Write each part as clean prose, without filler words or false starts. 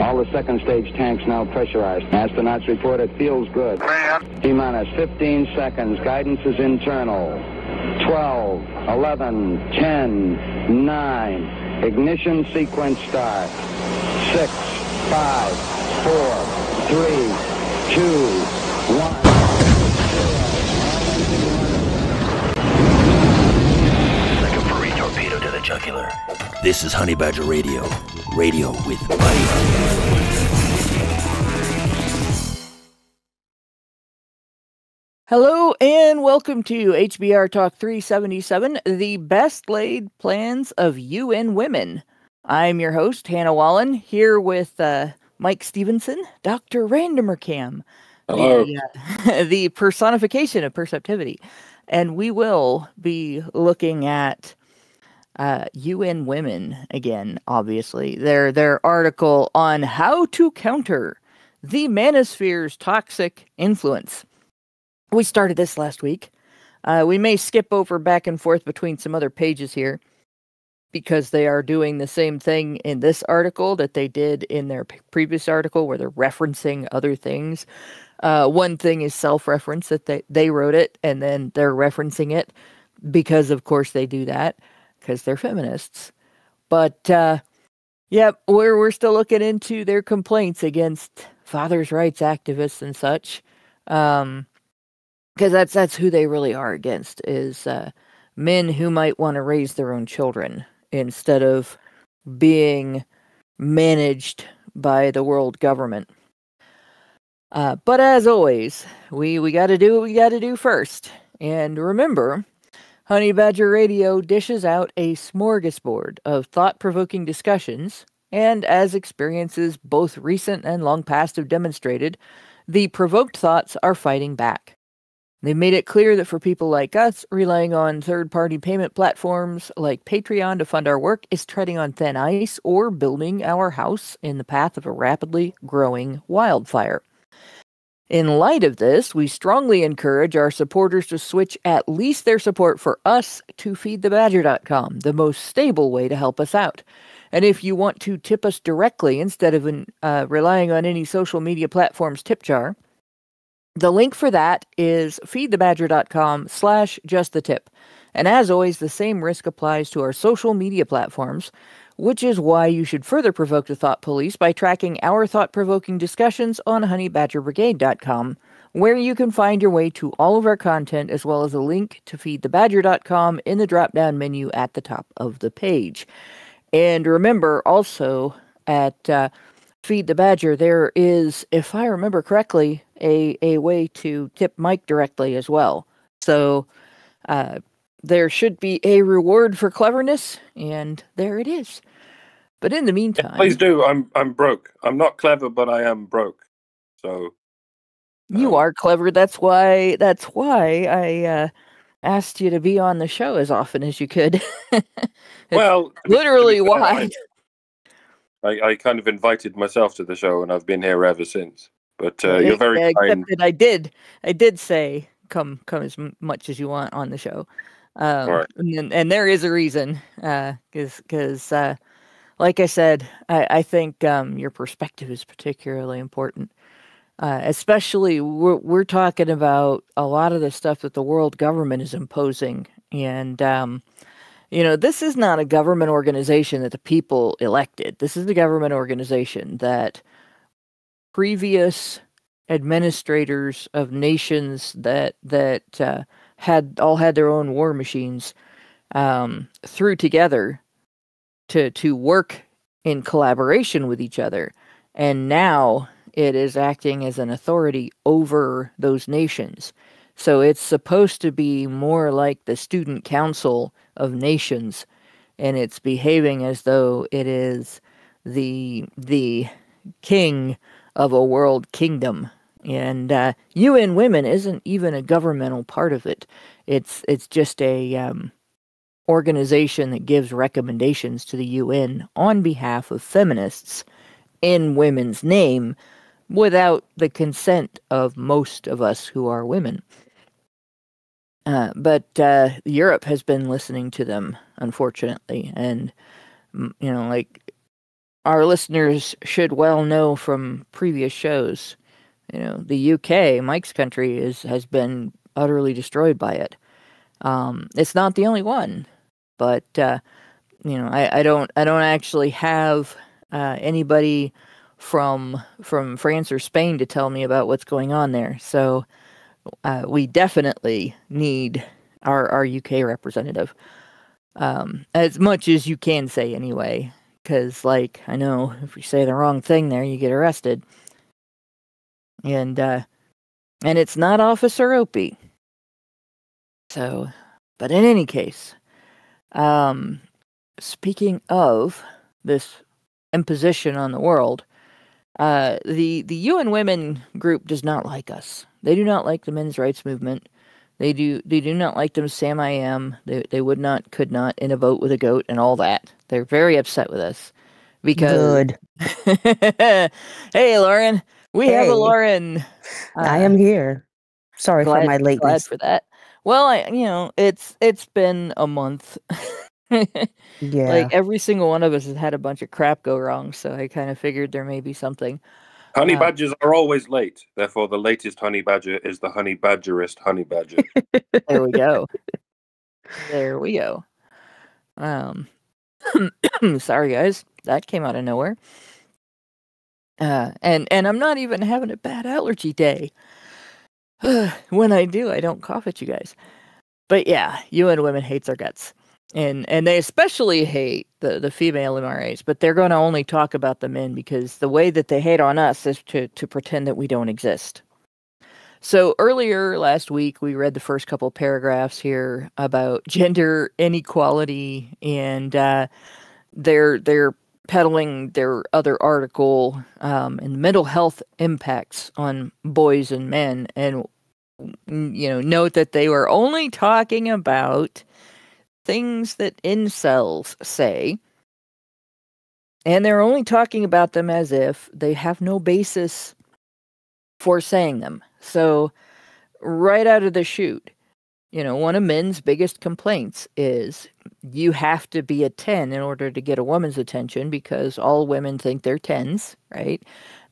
All the second stage tanks now pressurized. Astronauts report it feels good. T-minus 15 seconds. Guidance is internal. 12, 11, 10, 9. Ignition sequence start. 6, 5, 4, 3, 2, 1. Like a furry torpedo to the jugular. This is Honeybadger Radio. Radio with bite. Hello and welcome to HBR Talk 377, the best laid plans of UN women. I'm your host, Hannah Wallen, here with Mike Stevenson, Dr. Randomer Cam, the personification of perceptivity. And we will be looking at UN women again, obviously. Their article on how to counter the Manosphere's toxic influence. We started this last week. We may skip over back and forth between some other pages here because they are doing the same thing in this article that they did in their previous article where they're referencing other things. One thing is self-reference, that they wrote it and then they're referencing it because, of course, they do that because they're feminists. But, yeah, we're still looking into their complaints against fathers' rights activists and such. Because that's who they really are against, is men who might want to raise their own children instead of being managed by the world government. But as always, we got to do what we got to do first. And remember, Honeybadger Radio dishes out a smorgasbord of thought-provoking discussions, and as experiences both recent and long past have demonstrated, the provoked thoughts are fighting back. They've made it clear that for people like us, relying on third-party payment platforms like Patreon to fund our work is treading on thin ice or building our house in the path of a rapidly growing wildfire. In light of this, we strongly encourage our supporters to switch at least their support for us to feedthebadger.com, the most stable way to help us out. And if you want to tip us directly instead of relying on any social media platform's tip jar, the link for that is feedthebadger.com/justthetip. And as always, the same risk applies to our social media platforms, which is why you should further provoke the thought police by tracking our thought-provoking discussions on honeybadgerbrigade.com, where you can find your way to all of our content as well as a link to feedthebadger.com in the drop-down menu at the top of the page. And remember also at Feed the Badger, there is, if I remember correctly, a way to tip Mike directly as well. So there should be a reward for cleverness, and there it is. But in the meantime, please do. I'm broke. I'm not clever, but I am broke. So you are clever. That's why I asked you to be on the show as often as you could. Well, literally why. I kind of invited myself to the show, and I've been here ever since. But you're very kind. I did say come as much as you want on the show. Right. And there is a reason, because like I said, I think your perspective is particularly important. Especially we're talking about a lot of the stuff that the world government is imposing, and this is not a government organization that the people elected. This is a government organization that previous administrators of nations that had their own war machines threw together to work in collaboration with each other, and now it is acting as an authority over those nations. So it's supposed to be more like the Student Council of Nations, and it's behaving as though it is the king of a world kingdom. And UN Women isn't even a governmental part of it. It's just a organization that gives recommendations to the UN on behalf of feminists in women's name without the consent of most of us who are women. But Europe has been listening to them, unfortunately. And, our listeners should well know from previous shows, the UK, Mike's country, has been utterly destroyed by it. It's not the only one, but I don't actually have anybody from France or Spain to tell me about what's going on there. So we definitely need our UK representative, as much as you can say anyway. Because, I know if you say the wrong thing there, you get arrested. And it's not Officer Opie. So, but in any case, speaking of this imposition on the world, the UN Women group does not like us. They do not like the men's rights movement. They do not like them Sam I Am. They would not, could not, in a vote with a goat and all that. They're very upset with us because. Good. Hey, Lauren. We have a Lauren. I am here. Sorry for my lateness. Glad for that. Well, it's been a month. Yeah. Every single one of us has had a bunch of crap go wrong, so I kind of figured there may be something. Honey badgers are always late. Therefore, the latest honey badger is the honey badgerist honey badger. There we go. There we go. Sorry, guys. That came out of nowhere. And I'm not even having a bad allergy day. When I do, I don't cough at you guys. But yeah, UN Women hates our guts. And they especially hate the female MRAs, but they're going to only talk about the men because the way that they hate on us is to pretend that we don't exist. So earlier last week, we read the first couple paragraphs here about gender inequality, and they're peddling their other article and mental health impacts on boys and men. And, note that they were only talking about things that incels say, and they're only talking about them as if they have no basis for saying them. So right out of the chute, one of men's biggest complaints is you have to be a 10 in order to get a woman's attention because all women think they're 10s, right?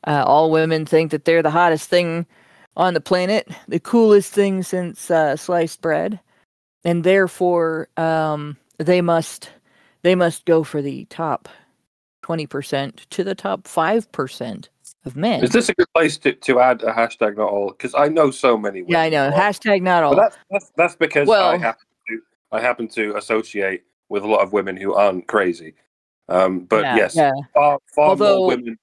All women think that they're the hottest thing on the planet, the coolest thing since sliced bread. And therefore, they must go for the top 20% to the top 5% of men. Is this a good place to add a hashtag not all? Because I know so many women. Yeah, I know. Hashtag not all. But that's because I happen to associate with a lot of women who aren't crazy. Far more women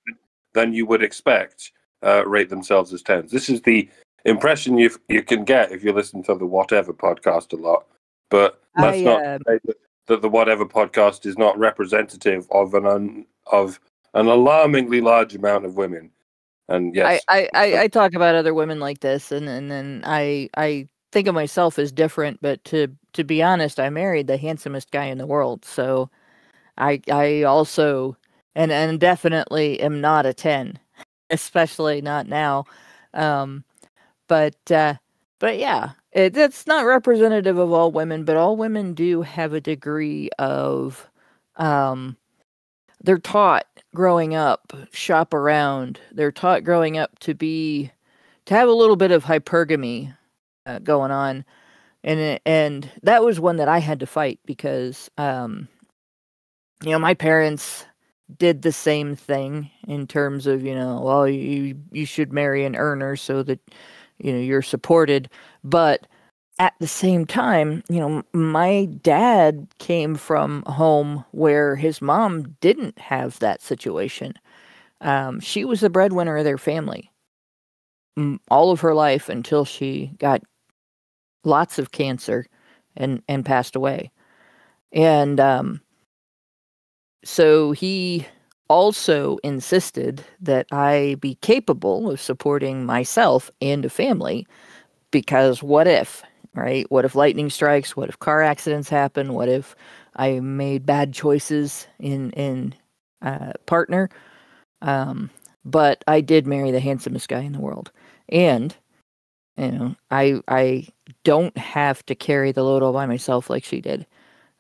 than you would expect rate themselves as 10s. This is the impression you can get if you listen to the Whatever podcast a lot. But let's not say that the Whatever podcast is not representative of an alarmingly large amount of women. And yes, I talk about other women like this, and then I think of myself as different. But to be honest, I married the handsomest guy in the world, so I also and definitely am not a 10, especially not now. But yeah. It's not representative of all women, but all women do have a degree of, they're taught growing up, shop around. They're taught growing up to have a little bit of hypergamy going on. And that was one that I had to fight because, my parents did the same thing in terms of, well, you should marry an earner so that, you're supported. But at the same time, my dad came from a home where his mom didn't have that situation. She was the breadwinner of their family all of her life until she got lots of cancer and passed away. And so he also insisted that I be capable of supporting myself and a family, because what if, right? What if lightning strikes? What if car accidents happen? What if I made bad choices in partner? But I did marry the handsomest guy in the world. And, I don't have to carry the load all by myself like she did.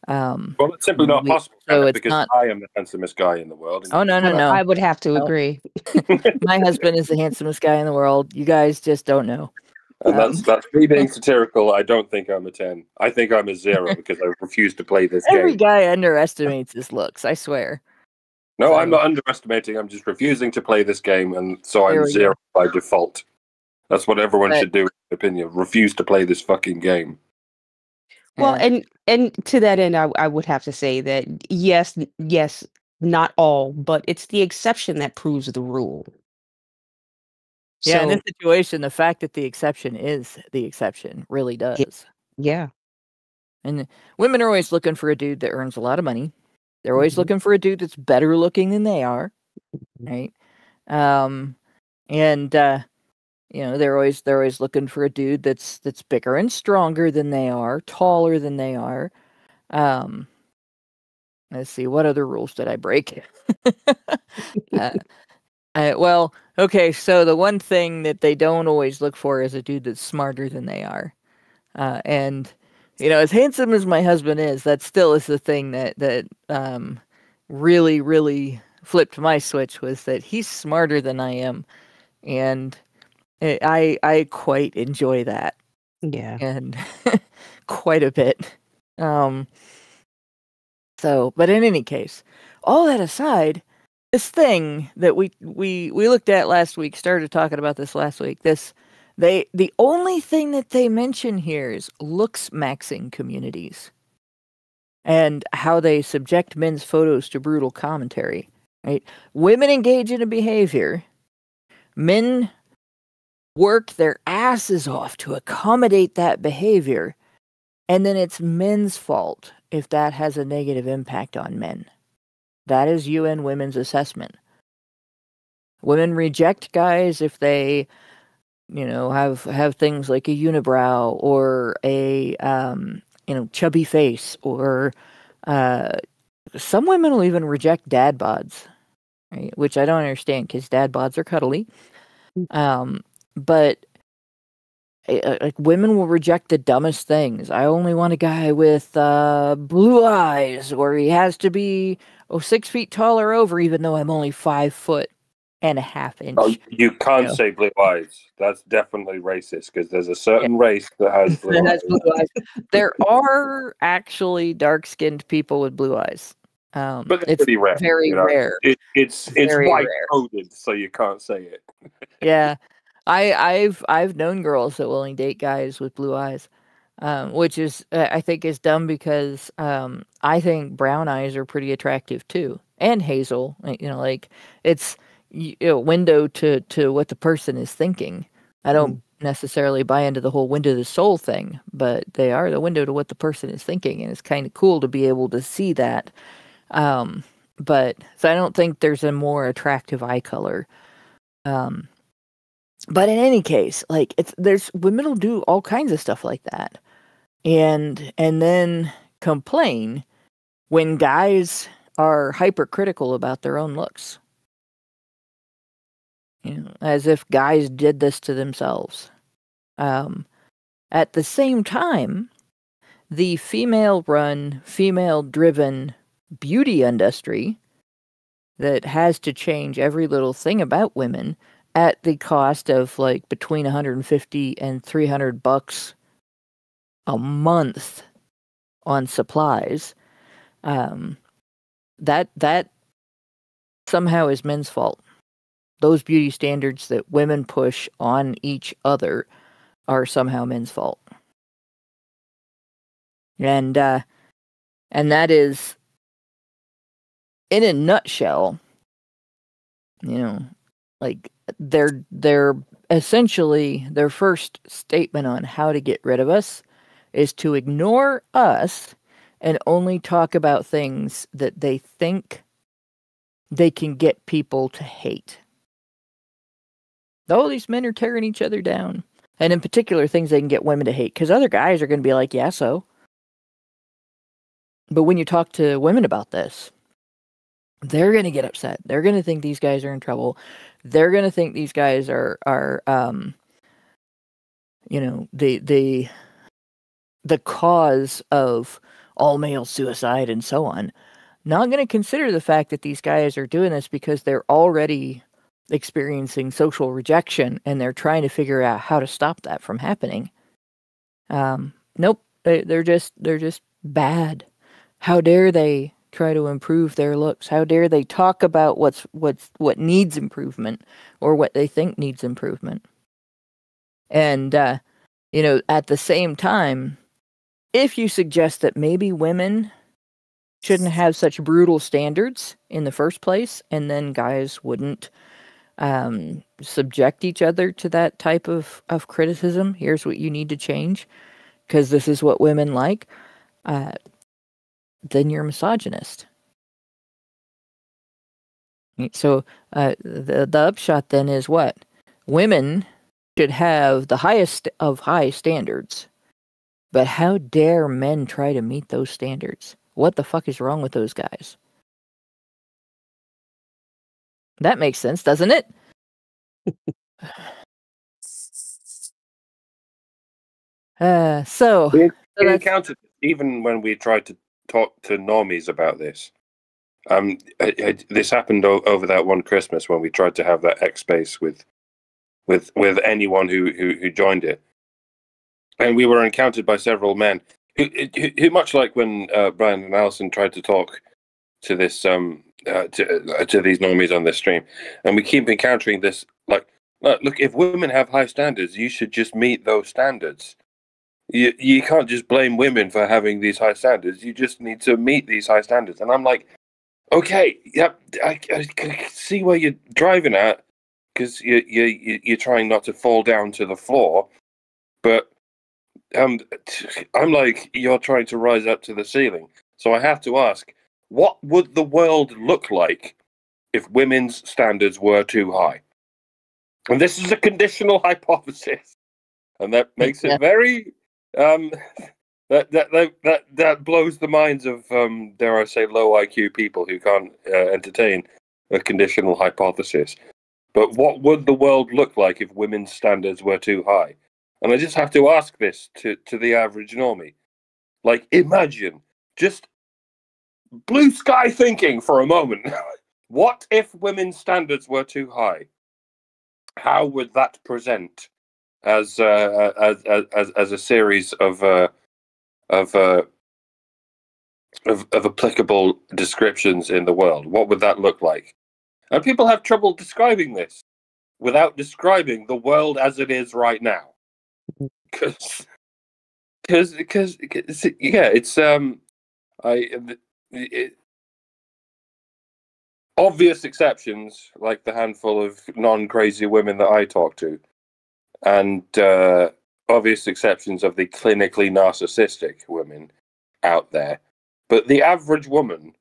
Well, it's simply not possible, so because I am the handsomest guy in the world. Oh, no. I would have to agree. My husband is the handsomest guy in the world. You guys just don't know. And that's me being satirical. I don't think I'm a 10. I think I'm a 0 because I refuse to play this game. Every guy underestimates his looks, I swear. No, so, I'm not underestimating. I'm just refusing to play this game, and so I'm 0 by default. That's what everyone should do, in my opinion. Refuse to play this fucking game. Well, and to that end, I would have to say that yes, not all, but it's the exception that proves the rule. Yeah, in this situation, the fact that the exception is the exception really does. Yeah. And women are always looking for a dude that earns a lot of money. They're always looking for a dude that's better looking than they are, right? You know, they're always looking for a dude that's bigger and stronger than they are, taller than they are. Let's see, what other rules did I break? Well, okay, so the one thing that they don't always look for is a dude that's smarter than they are. And, you know, as handsome as my husband is, that still is the thing that really, really flipped my switch, was that he's smarter than I am. And I quite enjoy that. Yeah. And quite a bit. But in any case, all that aside, this thing that we looked at last week, started talking about this last week, the only thing that they mention here is Looksmaxing communities and how they subject men's photos to brutal commentary, right? Women engage in a behavior. Men work their asses off to accommodate that behavior, and then it's men's fault if that has a negative impact on men. That is UN Women's assessment. Women reject guys if they, you know, have things like a unibrow or a chubby face, or some women will even reject dad bods, right? Which I don't understand, because dad bods are cuddly. But like, women will reject the dumbest things. I only want a guy with blue eyes, or he has to be 6 feet tall or over, even though I'm only 5'1.5" inch. Oh, you can't say blue eyes. That's definitely racist, because there's a certain race that has blue eyes. There are actually dark-skinned people with blue eyes. But it's pretty rare. Very rare. It's white coded, so you can't say it. Yeah. I've known girls that will only date guys with blue eyes, which is I think is dumb, because I think brown eyes are pretty attractive too, and hazel. You know, like, it's a window to what the person is thinking. I don't necessarily buy into the whole window to the soul thing, but they are the window to what the person is thinking, and it's kind of cool to be able to see that. But so I don't think there's a more attractive eye color. But in any case, like, there's women will do all kinds of stuff like that, and then complain when guys are hypercritical about their own looks. You know, as if guys did this to themselves. At the same time, the female-run, female-driven beauty industry that has to change every little thing about women at the cost of, like, between $150 and $300 a month on supplies, that somehow is men's fault. Those beauty standards that women push on each other are somehow men's fault. And that is, in a nutshell, you know, like, they're essentially, their first statement on how to get rid of us is to ignore us and only talk about things that they think they can get people to hate. All these men are tearing each other down, and in particular things they can get women to hate, because other guys are going to be like, yeah, so. But when you talk to women about this, they're going to get upset. They're going to think these guys are in trouble. They're going to think these guys are you know, the cause of all male suicide and so on. Not going to consider the fact that these guys are doing this because they're already experiencing social rejection and they're trying to figure out how to stop that from happening. Nope, they're just bad. How dare they try to improve their looks? How dare they talk about what needs improvement or what they think needs improvement? And at the same time, if you suggest that maybe women shouldn't have such brutal standards in the first place, and then guys wouldn't subject each other to that type of criticism, here's what you need to change, because this is what women like, then you're a misogynist. So the upshot then is what? Women should have the highest of high standards. But how dare men try to meet those standards? What the fuck is wrong with those guys? That makes sense, doesn't it? We encountered, even when we tried to talk to normies about this. This happened over that one Christmas when we tried to have that X space with anyone who joined it, and we were encountered by several men who much like when Brian and Alison tried to talk to this to these normies on this stream, and we keep encountering this like, look, if women have high standards, you should just meet those standards. You can't just blame women for having these high standards. You just need to meet these high standards. And I'm like, okay, yep, I can see where you're driving at, because you're trying not to fall down to the floor, but I'm like, you're trying to rise up to the ceiling. So I have to ask, what would the world look like if women's standards were too high? And this is a conditional hypothesis, and that makes it very that blows the minds of dare I say low IQ people who can't entertain a conditional hypothesis. But what would the world look like if women's standards were too high? And I just have to ask this to the average normie. Like, imagine, just blue sky thinking for a moment. What if women's standards were too high? How would that present as a series of applicable descriptions in the world? What would that look like? And people have trouble describing this without describing the world as it is right now. Because yeah, it's obvious exceptions, like the handful of non-crazy women that I talk to, and obvious exceptions of the clinically narcissistic women out there. But the average woman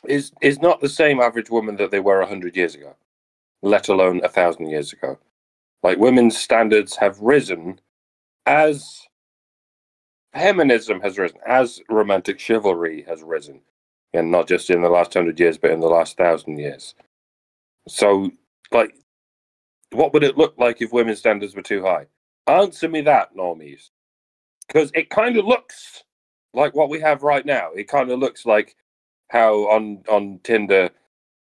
is not the same average woman that they were 100 years ago, let alone 1,000 years ago. Like, women's standards have risen as feminism has risen, as romantic chivalry has risen, and not just in the last 100 years, but in the last 1,000 years. So, like, what would it look like if women's standards were too high? Answer me that, normies. Because it kind of looks like what we have right now. It kind of looks like how on Tinder,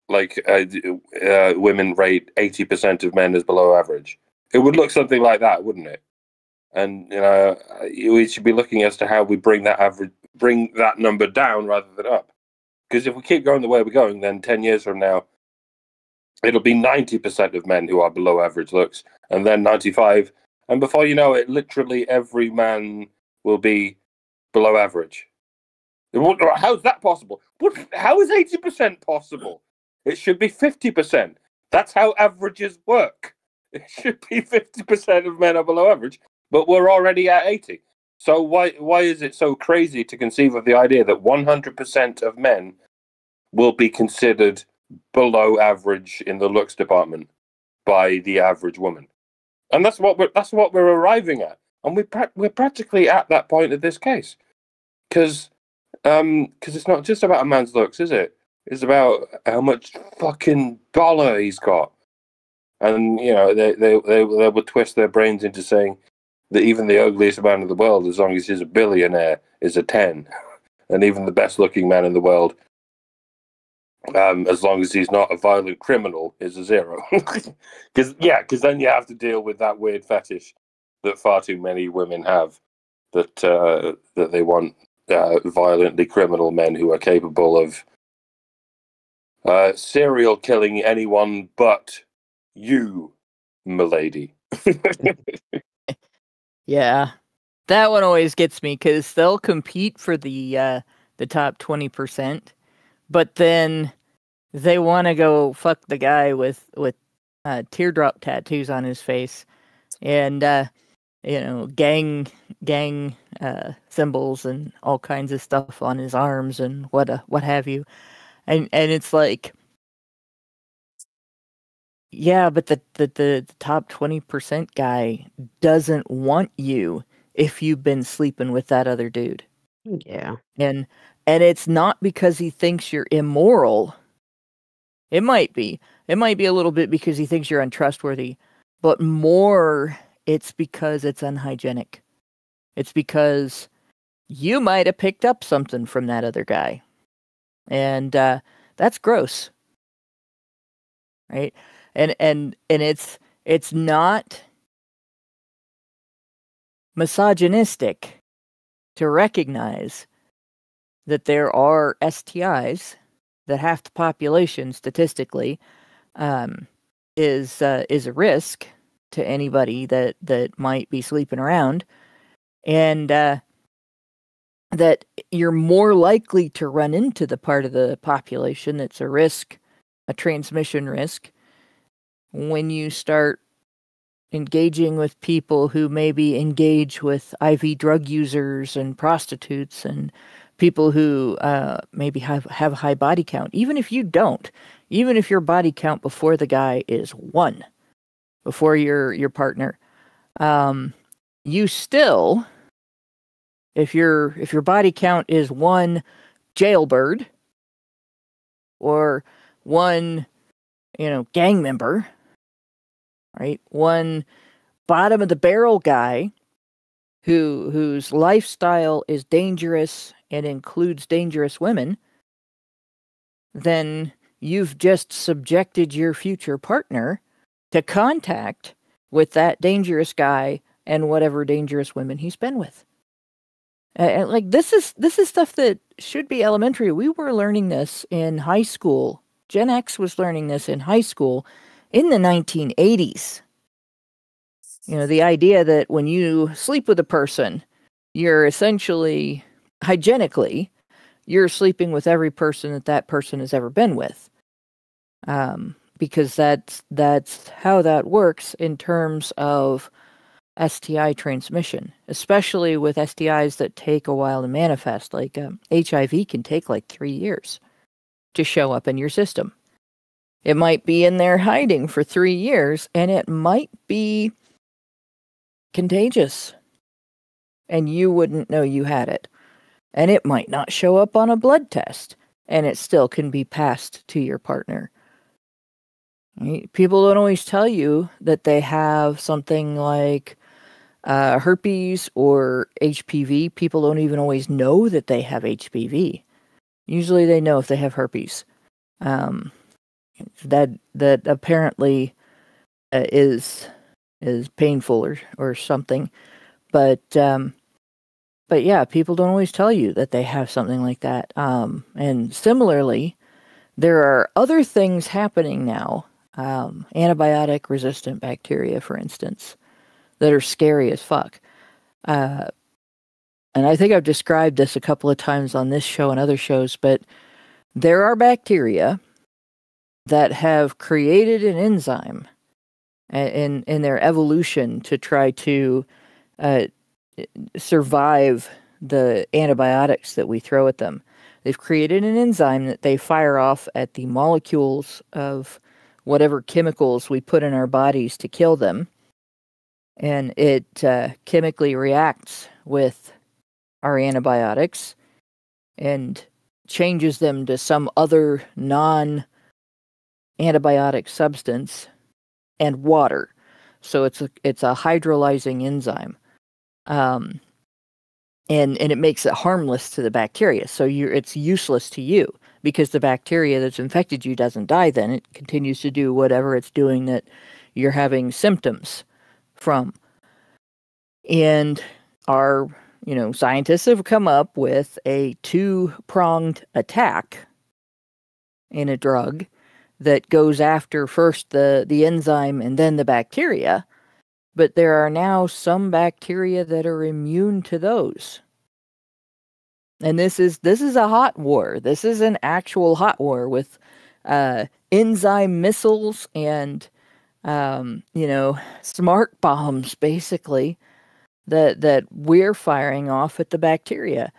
like, women rate 80% of men as below average. It would look something like that, wouldn't it? And we should be looking as to how we bring that number down rather than up. Because if we keep going the way we're going, then 10 years from now, it'll be 90% of men who are below average looks, and then 95. And before you know it, literally every man will be below average. How's that possible? How is 80% possible? It should be 50%. That's how averages work. It should be 50% of men are below average, but we're already at 80. So why is it so crazy to conceive of the idea that 100% of men will be considered below average in the looks department by the average woman? And that's what we're arriving at, and we're practically at that point of this case, because it's not just about a man's looks, is it? It's about how much fucking dollar he's got. And they would twist their brains into saying, that even the ugliest man in the world, as long as he's a billionaire, is a 10. And even the best looking man in the world, as long as he's not a violent criminal, is a 0. Because then you have to deal with that weird fetish that far too many women have, that they want violently criminal men who are capable of serial killing anyone but you, milady. Yeah, that one always gets me because they'll compete for the top 20%, but then they want to go fuck the guy with teardrop tattoos on his face and gang symbols and all kinds of stuff on his arms and what have you, and it's like, yeah, but the top 20% guy doesn't want you if you've been sleeping with that other dude. Yeah. And it's not because he thinks you're immoral. It might be. It might be a little bit because he thinks you're untrustworthy, but more it's because it's unhygienic. It's because you might have picked up something from that other guy. And that's gross. Right? And it's not misogynistic to recognize that there are STIs that half the population statistically is a risk to anybody that might be sleeping around, and that you're more likely to run into the part of the population that's a risk, a transmission risk, when you start engaging with people who maybe engage with IV drug users and prostitutes and people who maybe have a high body count. Even if you don't, even if your body count before the guy is 1, before your partner, you still, if your body count is 1 jailbird or 1 gang member, right? 1 bottom of the barrel guy whose lifestyle is dangerous and includes dangerous women, then you've just subjected your future partner to contact with that dangerous guy and whatever dangerous women he's been with. Like this is stuff that should be elementary. We were learning this in high school. Gen X was learning this in high school in the 1980s. The idea that when you sleep with a person, you're essentially, hygienically, you're sleeping with every person that person has ever been with. Because that's how that works in terms of STI transmission, especially with STIs that take a while to manifest. Like HIV can take like 3 years to show up in your system. It might be in there hiding for 3 years, and it might be contagious, and you wouldn't know you had it. And it might not show up on a blood test, and it still can be passed to your partner. Right? People don't always tell you that they have something like herpes or HPV. People don't even always know that they have HPV. Usually they know if they have herpes. That apparently is painful or something. But yeah, people don't always tell you that they have something like that. And similarly, there are other things happening now, antibiotic resistant bacteria, for instance, that are scary as fuck. And I think I've described this a couple of times on this show and other shows, but there are bacteria that have created an enzyme in their evolution to try to survive the antibiotics that we throw at them. They've created an enzyme that they fire off at the molecules of whatever chemicals we put in our bodies to kill them. And it chemically reacts with our antibiotics and changes them to some other non-antibiotic substance and water. So it's a hydrolyzing enzyme. and it makes it harmless to the bacteria. So it's useless to you because the bacteria that's infected you doesn't die. Then it continues to do whatever it's doing that you're having symptoms from. And our scientists have come up with a 2-pronged attack in a drug that goes after first the enzyme and then the bacteria. But there are now some bacteria that are immune to those. And this is a hot war. This is an actual hot war with enzyme missiles and smart bombs, basically, that we're firing off at the bacteria.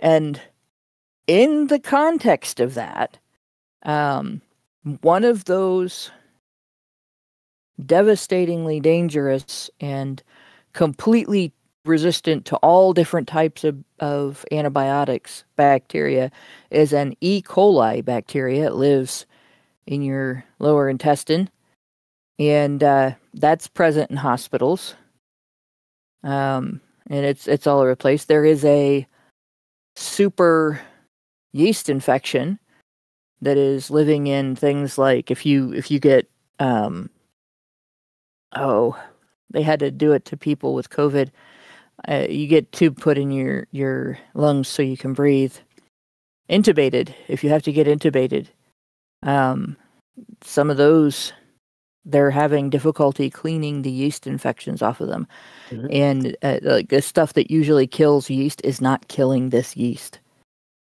And in the context of that, one of those devastatingly dangerous and completely resistant to all different types of antibiotics bacteria is an E. coli bacteria. It lives in your lower intestine, and that's present in hospitals. And it's all over the place. There is a super yeast infection that is living in things like if you get they had to do it to people with COVID. You get tube put in your lungs so you can breathe. Intubated, if you have to get intubated. Some of those, they're having difficulty cleaning the yeast infections off of them. Mm-hmm. And like the stuff that usually kills yeast is not killing this yeast.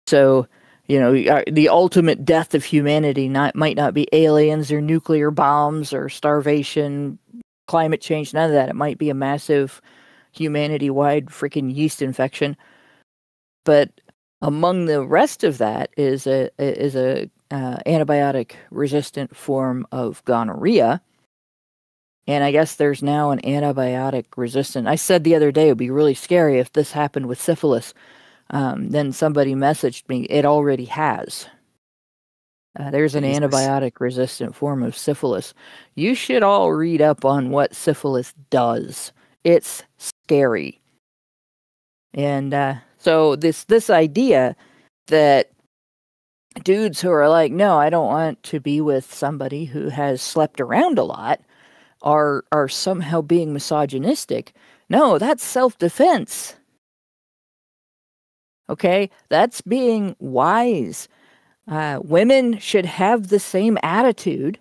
So, the ultimate death of humanity might not be aliens or nuclear bombs or starvation, climate change, none of that. It might be a massive humanity-wide freaking yeast infection. But among the rest of that is a antibiotic-resistant form of gonorrhea. And I guess there's now an antibiotic-resistant. I said the other day it would be really scary if this happened with syphilis. Then somebody messaged me, it already has. There's an antibiotic-resistant form of syphilis. You should all read up on what syphilis does. It's scary. And so this idea that dudes who are like, no, I don't want to be with somebody who has slept around a lot are somehow being misogynistic. No, that's self-defense. Okay? That's being wise. Women should have the same attitude,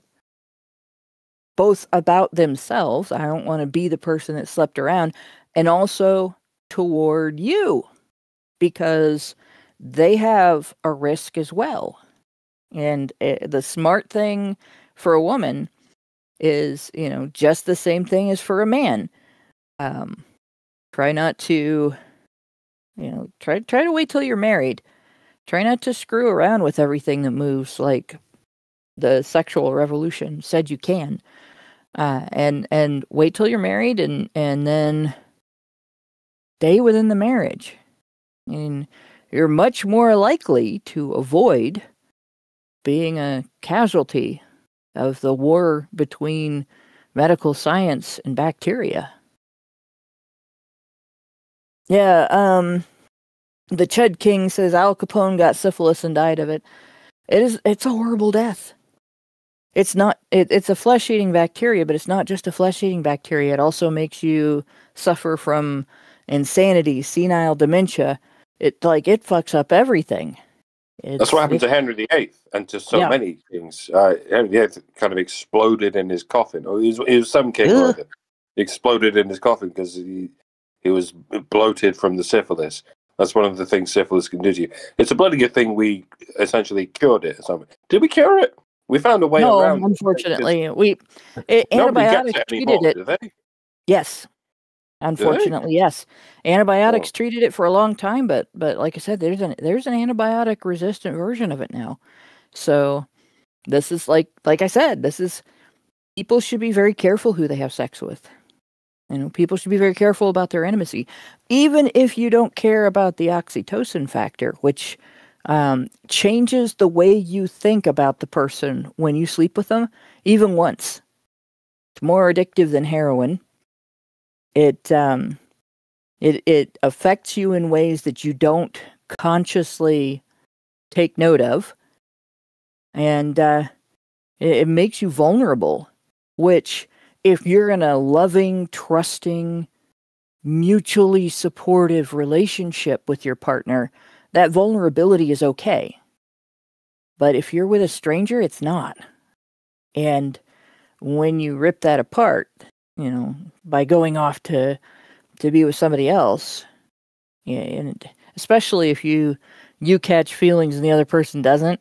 both about themselves, I don't want to be the person that slept around, and also toward you, because they have a risk as well. And the smart thing for a woman is, just the same thing as for a man. Try not to, try to wait till you're married. Try not to screw around with everything that moves, like the sexual revolution said you can. And wait till you're married and then stay within the marriage. And you're much more likely to avoid being a casualty of the war between medical science and bacteria. Yeah, the Chud King says Al Capone got syphilis and died of it. It's a horrible death. It's a flesh-eating bacteria, but it's not just a flesh-eating bacteria. It also makes you suffer from insanity, senile dementia. It fucks up everything. That's what happened to Henry VIII and to so many things. Henry VIII kind of exploded in his coffin. Or he was some king or other. He exploded in his coffin because he was bloated from the syphilis. That's one of the things syphilis can do to you. It's a bloody good thing we essentially cured it or something. Did we cure it? We found a way around. No, unfortunately, antibiotics treated it. Do they? Yes, unfortunately, yes. Antibiotics treated it for a long time, but like I said, there's an antibiotic resistant version of it now. So this is like I said, people should be very careful who they have sex with. People should be very careful about their intimacy, even if you don't care about the oxytocin factor, which changes the way you think about the person when you sleep with them, even once. It's more addictive than heroin. It It affects you in ways that you don't consciously take note of, and it makes you vulnerable, which, if you're in a loving, trusting, mutually supportive relationship with your partner, that vulnerability is okay. But if you're with a stranger, it's not. And when you rip that apart, by going off to be with somebody else, and especially if you catch feelings and the other person doesn't,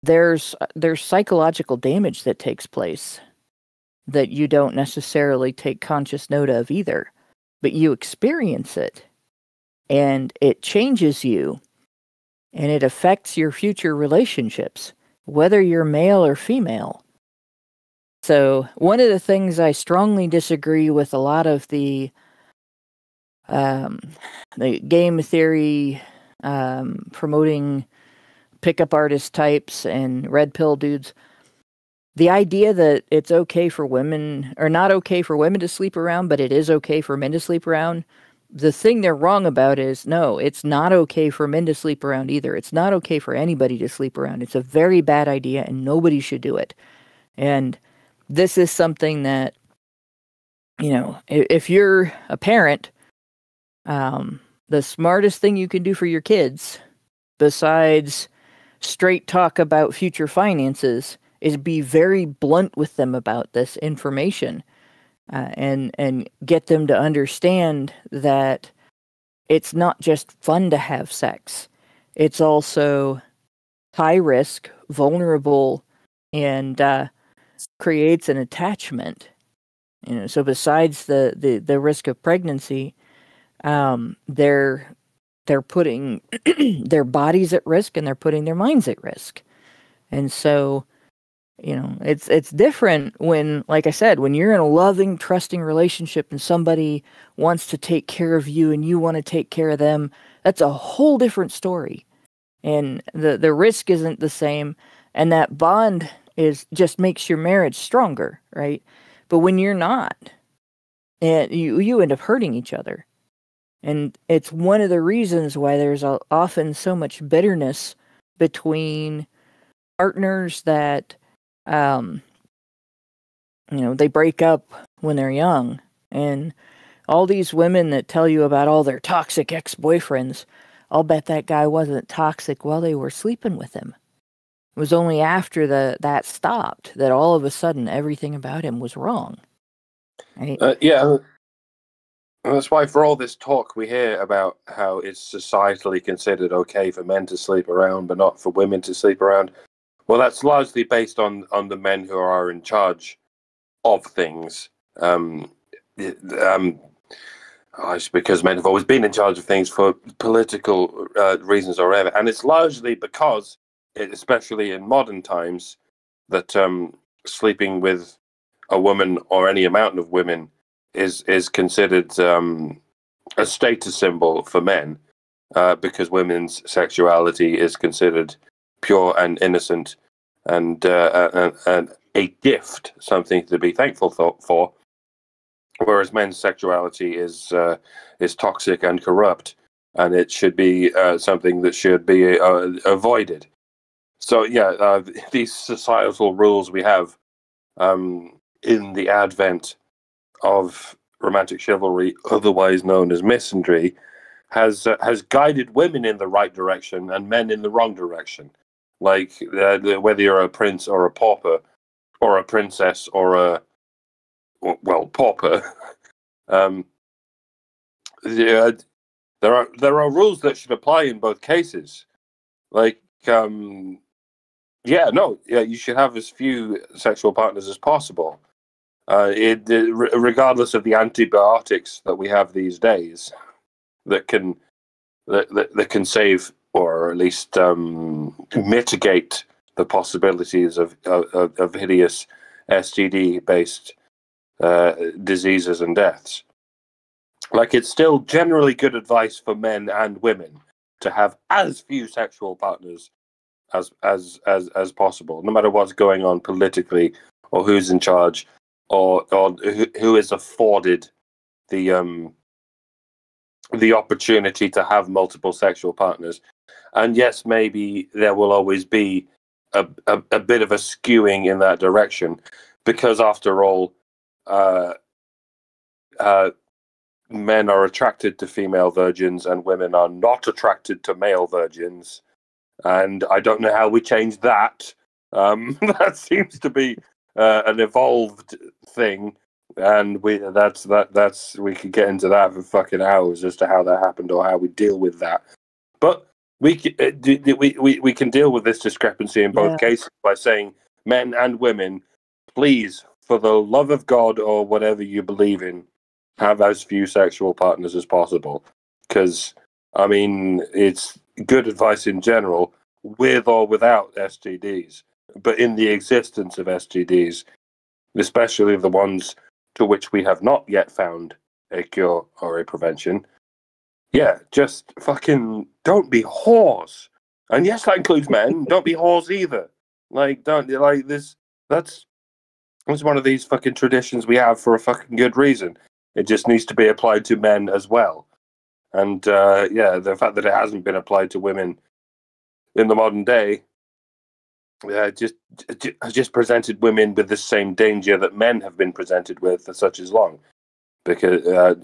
there's psychological damage that takes place that you don't necessarily take conscious note of either, but you experience it, and it changes you, and it affects your future relationships, whether you're male or female. So one of the things I strongly disagree with a lot of the game theory promoting pickup artist types and red pill dudes, the idea that it's okay for women, or not okay for women to sleep around, but it is okay for men to sleep around. The thing they're wrong about is, no, it's not okay for men to sleep around either. It's not okay for anybody to sleep around. It's a very bad idea, and nobody should do it. And this is something that, if you're a parent, the smartest thing you can do for your kids, besides straight talk about future finances, is be very blunt with them about this information, and get them to understand that it's not just fun to have sex. It's also high risk, vulnerable, and creates an attachment. So besides the risk of pregnancy, they're putting their bodies at risk, and they're putting their minds at risk. And so, it's different when, like I said, when you're in a loving, trusting relationship and somebody wants to take care of you and you want to take care of them. That's a whole different story. And the risk isn't the same. And that bond just makes your marriage stronger, right? But when you're not, and you end up hurting each other. And it's one of the reasons why there's often so much bitterness between partners that they break up when they're young. And all these women that tell you about all their toxic ex-boyfriends, I'll bet that guy wasn't toxic while they were sleeping with him. It was only after that stopped that all of a sudden everything about him was wrong. Right? Yeah. That's why for all this talk we hear about how it's societally considered okay for men to sleep around but not for women to sleep around. Well, that's largely based on the men who are in charge of things. It's because men have always been in charge of things for political reasons or whatever. And it's largely because, especially in modern times, that sleeping with a woman or any amount of women is considered a status symbol for men, because women's sexuality is considered pure and innocent and a gift, something to be thankful for, whereas men's sexuality is toxic and corrupt, and it should be something that should be avoided. So yeah, these societal rules we have in the advent of romantic chivalry, otherwise known as misandry, has guided women in the right direction and men in the wrong direction. Like whether you're a prince or a pauper, or a princess or a pauper, there are rules that should apply in both cases. Like you should have as few sexual partners as possible. Regardless of the antibiotics that we have these days, that can save or at least mitigate the possibilities of hideous STD-based diseases and deaths. Like, it's still generally good advice for men and women to have as few sexual partners as possible, no matter what's going on politically or who's in charge, or who is afforded the opportunity to have multiple sexual partners. And yes, maybe there will always be a bit of a skewing in that direction, because after all, men are attracted to female virgins and women are not attracted to male virgins. And I don't know how we change that. That seems to be an evolved thing, and we could get into that for fucking hours as to how that happened or how we deal with that. But we can deal with this discrepancy in both cases by saying, men and women, please, for the love of God or whatever you believe in, have as few sexual partners as possible. Because, I mean, it's good advice in general, with or without STDs. But in the existence of STDs, especially the ones to which we have not yet found a cure or a prevention, just fucking don't be whores. And yes, that includes men. Don't be whores either. That's one of these fucking traditions we have for a fucking good reason. It just needs to be applied to men as well. And the fact that it hasn't been applied to women in the modern day just presented women with the same danger that men have been presented with for such as long. Because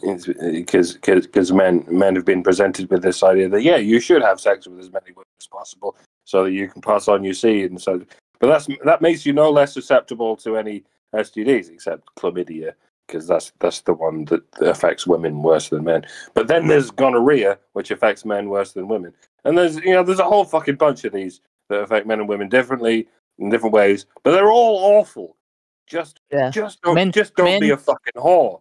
men have been presented with this idea that you should have sex with as many women as possible so that you can pass on your seed, and so. But that makes you no less susceptible to any STDs except chlamydia, because that's the one that affects women worse than men. But then there's gonorrhea, which affects men worse than women, and there's a whole fucking bunch of these that affect men and women differently in different ways. But they're all awful. Just don't be a fucking whore.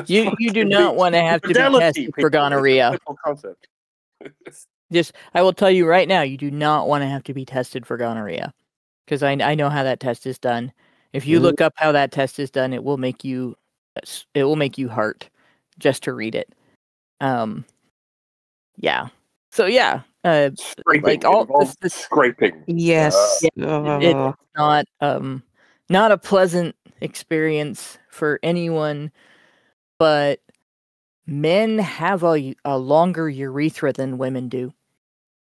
You do not want to have to be tested for gonorrhea. I will tell you right now, you do not want to have to be tested for gonorrhea, because I know how that test is done. If you look up how that test is done, it will make you hurt just to read it. Scraping. Yes. It's not a pleasant experience for anyone. But men have a longer urethra than women do,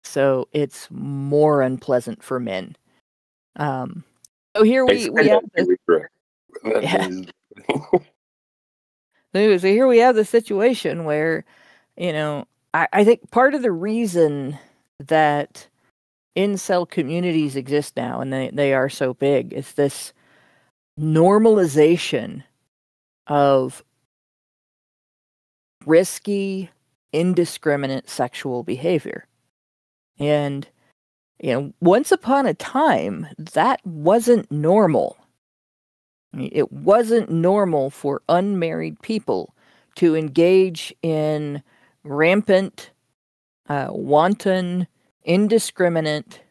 so it's more unpleasant for men. So here we have this. So here we have the situation where, I think part of the reason that incel communities exist now, and they are so big, is this normalization of risky, indiscriminate sexual behavior. And, once upon a time, that wasn't normal. I mean, it wasn't normal for unmarried people to engage in rampant, wanton, indiscriminate,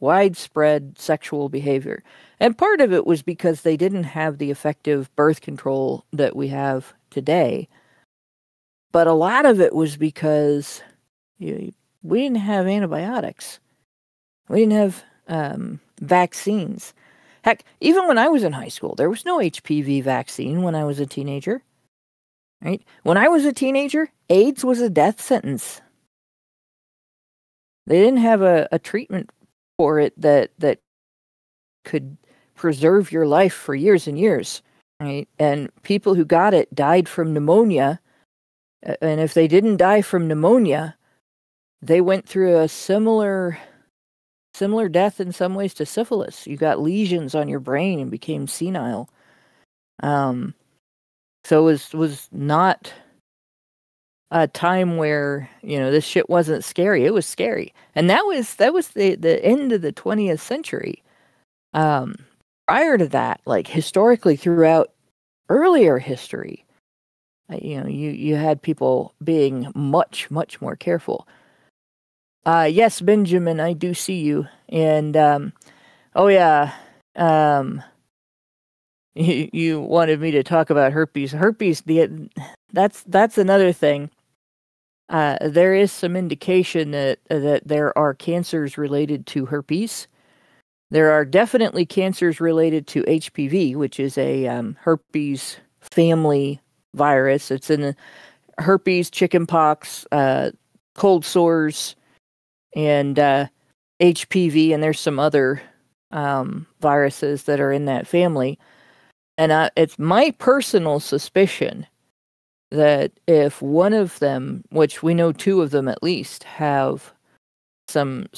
widespread sexual behavior. And part of it was because they didn't have the effective birth control that we have today. But a lot of it was because we didn't have antibiotics. We didn't have vaccines. Heck, even when I was in high school, there was no HPV vaccine when I was a teenager. Right? When I was a teenager, AIDS was a death sentence. They didn't have a treatment for it that could preserve your life for years and years. Right? And people who got it died from pneumonia. And if they didn't die from pneumonia, they went through a similar death in some ways to syphilis. You got lesions on your brain and became senile. So it was not a time where, this shit wasn't scary. It was scary. And that was the end of the 20th century. Prior to that, like historically throughout earlier history, you had people being much, much more careful. Yes, Benjamin, I do see you. And, you wanted me to talk about herpes. Herpes, that's another thing. There is some indication that there are cancers related to herpes. There are definitely cancers related to HPV, which is a herpes family virus. It's in herpes, chickenpox, cold sores, and HPV, and there's some other viruses that are in that family. And it's my personal suspicion that if one of them, which we know two of them at least, have some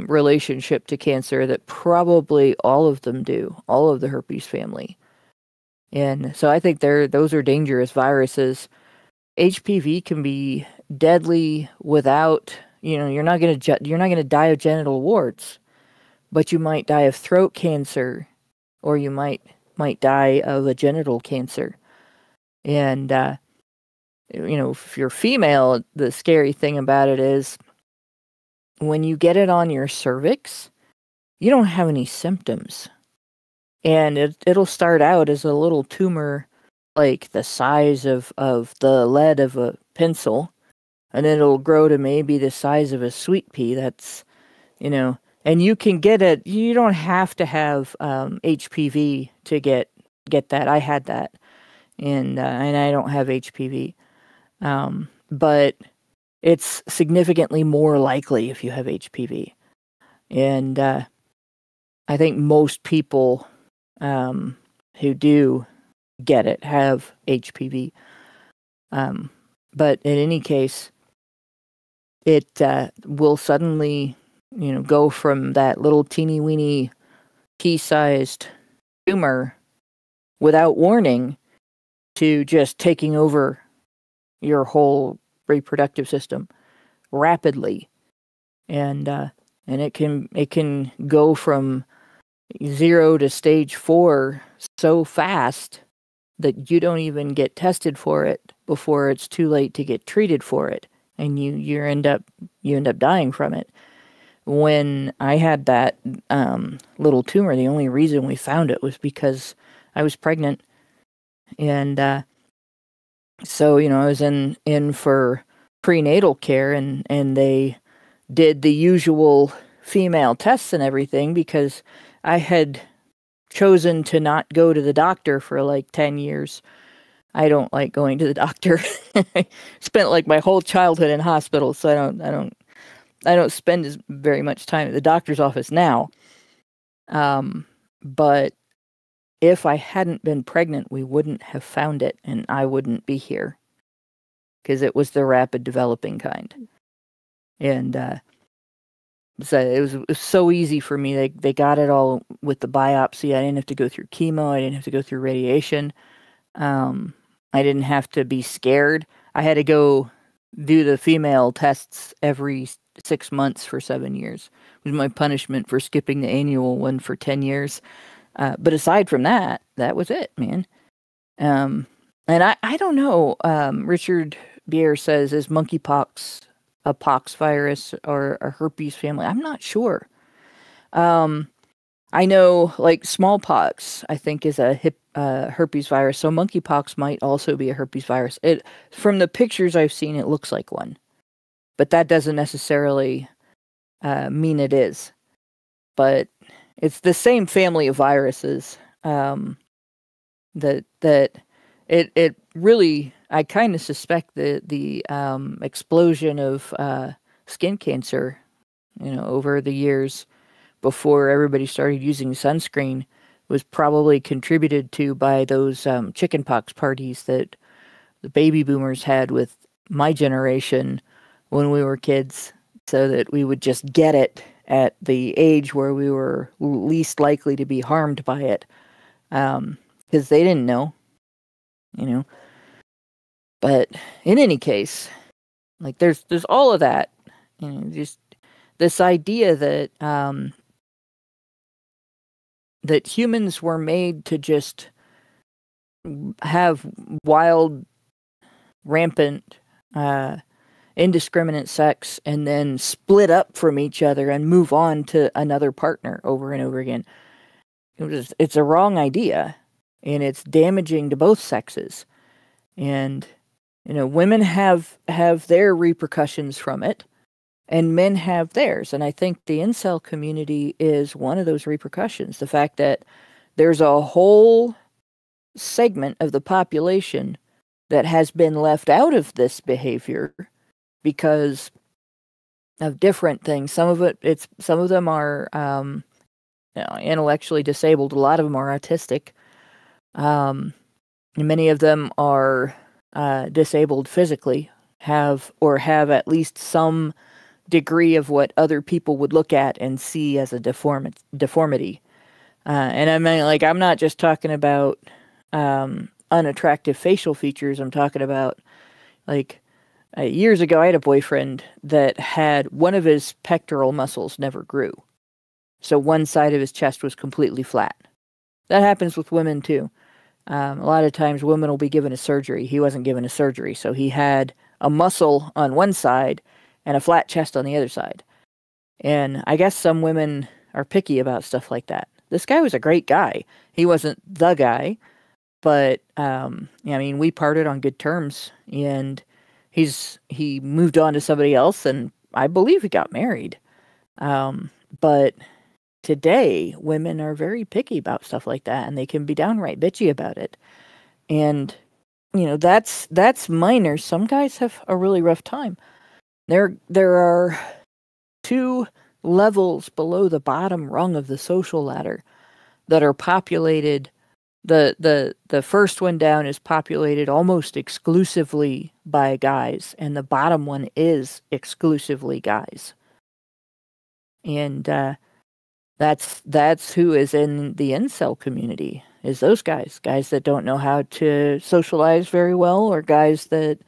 relationship to cancer, that probably all of them do, all of the herpes family. And so I think those are dangerous viruses. HPV can be deadly without, you're not going to die of genital warts, but you might die of throat cancer, or you might die of a genital cancer. And if you're female, the scary thing about it is when you get it on your cervix, you don't have any symptoms. And it'll start out as a little tumor like the size of the lead of a pencil, and then it'll grow to maybe the size of a sweet pea. That's, and you can get it. You don't have to have HPV to get that. I had that, and I don't have HPV, but it's significantly more likely if you have HPV, and I think most people who do get it have HPV, but in any case, it will suddenly, go from that little teeny weeny pea-sized tumor without warning to just taking over your whole reproductive system rapidly, and it can go from 0 to stage 4 so fast that you don't even get tested for it before it's too late to get treated for it, and you end up dying from it. When I had that little tumor, the only reason we found it was because I was pregnant, and so I was in for prenatal care, and they did the usual female tests and everything, because I had chosen to not go to the doctor for like 10 years. I don't like going to the doctor. I spent like my whole childhood in hospitals, so I don't spend as very much time at the doctor's office now. But if I hadn't been pregnant, we wouldn't have found it, and I wouldn't be here, because it was the rapid developing kind. And so it was so easy for me. They got it all with the biopsy. I didn't have to go through chemo. I didn't have to go through radiation. I didn't have to be scared. I had to go do the female tests every 6 months for 7 years. It was my punishment for skipping the annual one for 10 years. But aside from that, that was it, man. And I don't know. Richard Bier says, is monkeypox a pox virus or a herpes family? I'm not sure. I know, like, smallpox, I think, is a herpes virus, so monkeypox might also be a herpes virus. From the pictures I've seen, it looks like one, but that doesn't necessarily mean it is. But it's the same family of viruses. That it really, I kind of suspect the explosion of skin cancer, over the years, before everybody started using sunscreen, was probably contributed to by those chickenpox parties that the baby boomers had with my generation when we were kids, so that we would just get it at the age where we were least likely to be harmed by it, because they didn't know, But in any case, like, there's all of that, just this idea that that humans were made to just have wild, rampant, indiscriminate sex and then split up from each other and move on to another partner over and over again. It's a wrong idea, and it's damaging to both sexes. And, women have their repercussions from it, and men have theirs. And I think the incel community is one of those repercussions. The fact that there's a whole segment of the population that has been left out of this behavior because of different things. Some of them are intellectually disabled. A lot of them are autistic. Many of them are disabled physically, have at least some degree of what other people would look at and see as a deformity. And I mean, like, I'm not just talking about unattractive facial features. I'm talking about, like, years ago, I had a boyfriend that had one of his pectoral muscles never grew. So one side of his chest was completely flat. That happens with women too. A lot of times women will be given a surgery. He wasn't given a surgery, so he had a muscle on one side and a flat chest on the other side. And I guess some women are picky about stuff like that. This guy was a great guy. He wasn't the guy, but I mean, we parted on good terms, and he moved on to somebody else, and I believe he got married. But today, women are very picky about stuff like that, and they can be downright bitchy about it. And, you know, that's minor. Some guys have a really rough time. There are 2 levels below the bottom rung of the social ladder that are populated. The first one down is populated almost exclusively by guys, and the bottom one is exclusively guys. And that's who is in the incel community, is those guys that don't know how to socialize very well, or guys that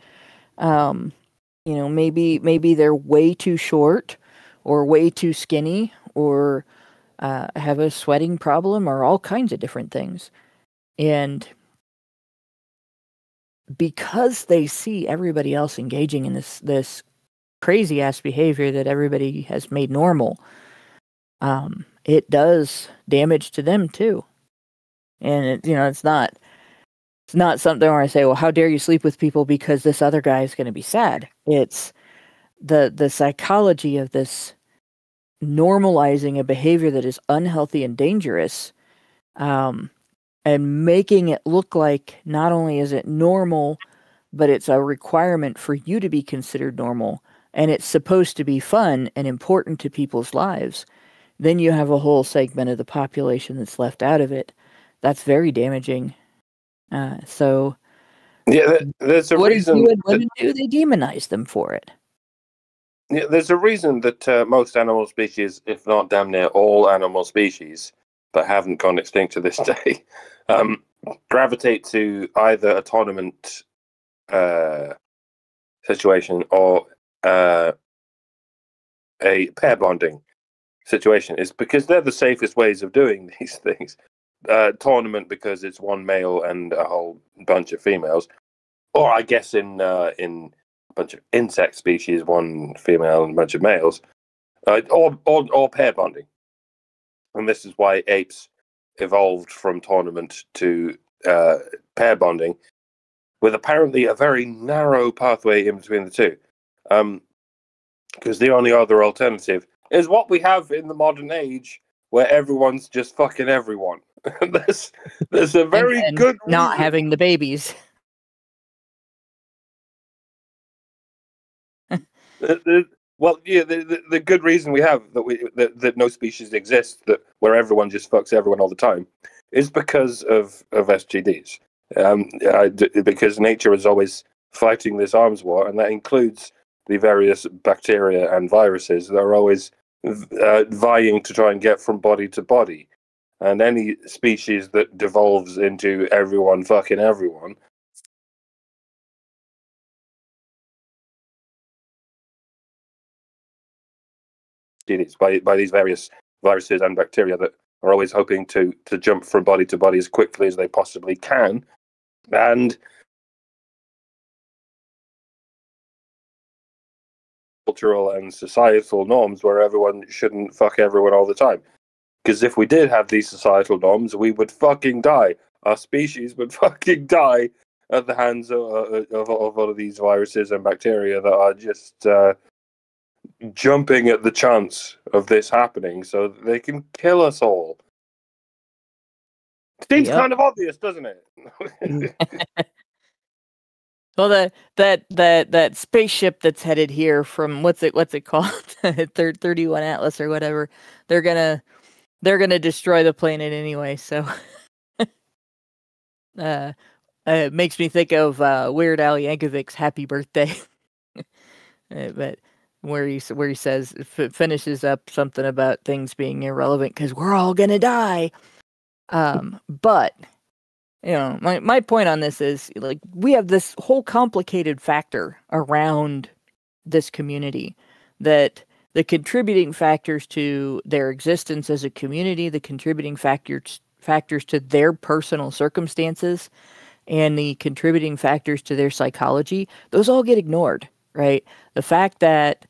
maybe they're way too short or way too skinny, or have a sweating problem, or all kinds of different things. And because they see everybody else engaging in this crazy ass behavior that everybody has made normal, it does damage to them too. And it's not something where I say, well, how dare you sleep with people because this other guy is going to be sad. It's the psychology of this normalizing a behavior that is unhealthy and dangerous, and making it look like not only is it normal, but it's a requirement for you to be considered normal, and it's supposed to be fun and important to people's lives. Then you have a whole segment of the population that's left out of it. That's very damaging. So, yeah, there's a reason. What do women do? They demonize them for it. Yeah, there's a reason that most animal species, if not damn near all animal species that haven't gone extinct to this day, gravitate to either a tournament situation or a pair bonding situation, is because they're the safest ways of doing these things. Tournament because it's one male and a whole bunch of females, or I guess in a bunch of insect species, one female and a bunch of males, or pair bonding. And this is why apes evolved from tournament to pair bonding, with apparently a very narrow pathway in between the two. Because the only other alternative is what we have in the modern age, where everyone's just fucking everyone. there's a very and good not reason. having the babies. Well, yeah, the good reason we have that no species exists where everyone just fucks everyone all the time is because of STDs. Because nature is always fighting this arms war, and that includes the various bacteria and viruses that are always vying to try and get from body to body. And any species that devolves into everyone fucking everyone by these various viruses and bacteria that are always hoping to jump from body to body as quickly as they possibly can. And cultural and societal norms where everyone shouldn't fuck everyone all the time. Because if we did have these societal norms, we would fucking die. Our species would fucking die at the hands of all of these viruses and bacteria that are just jumping at the chance of this happening so that they can kill us all. Seems kind of obvious, doesn't it? Well, that spaceship that's headed here from what's it called, 31 Atlas or whatever, they're gonna destroy the planet anyway. So, it makes me think of Weird Al Yankovic's "Happy Birthday," but where he says finishes up something about things being irrelevant because we're all gonna die. But my point on this is, like, we have this whole complicated factor around this community, that the contributing factors to their existence as a community, the contributing factors to their personal circumstances, and the contributing factors to their psychology, those all get ignored, right? The fact that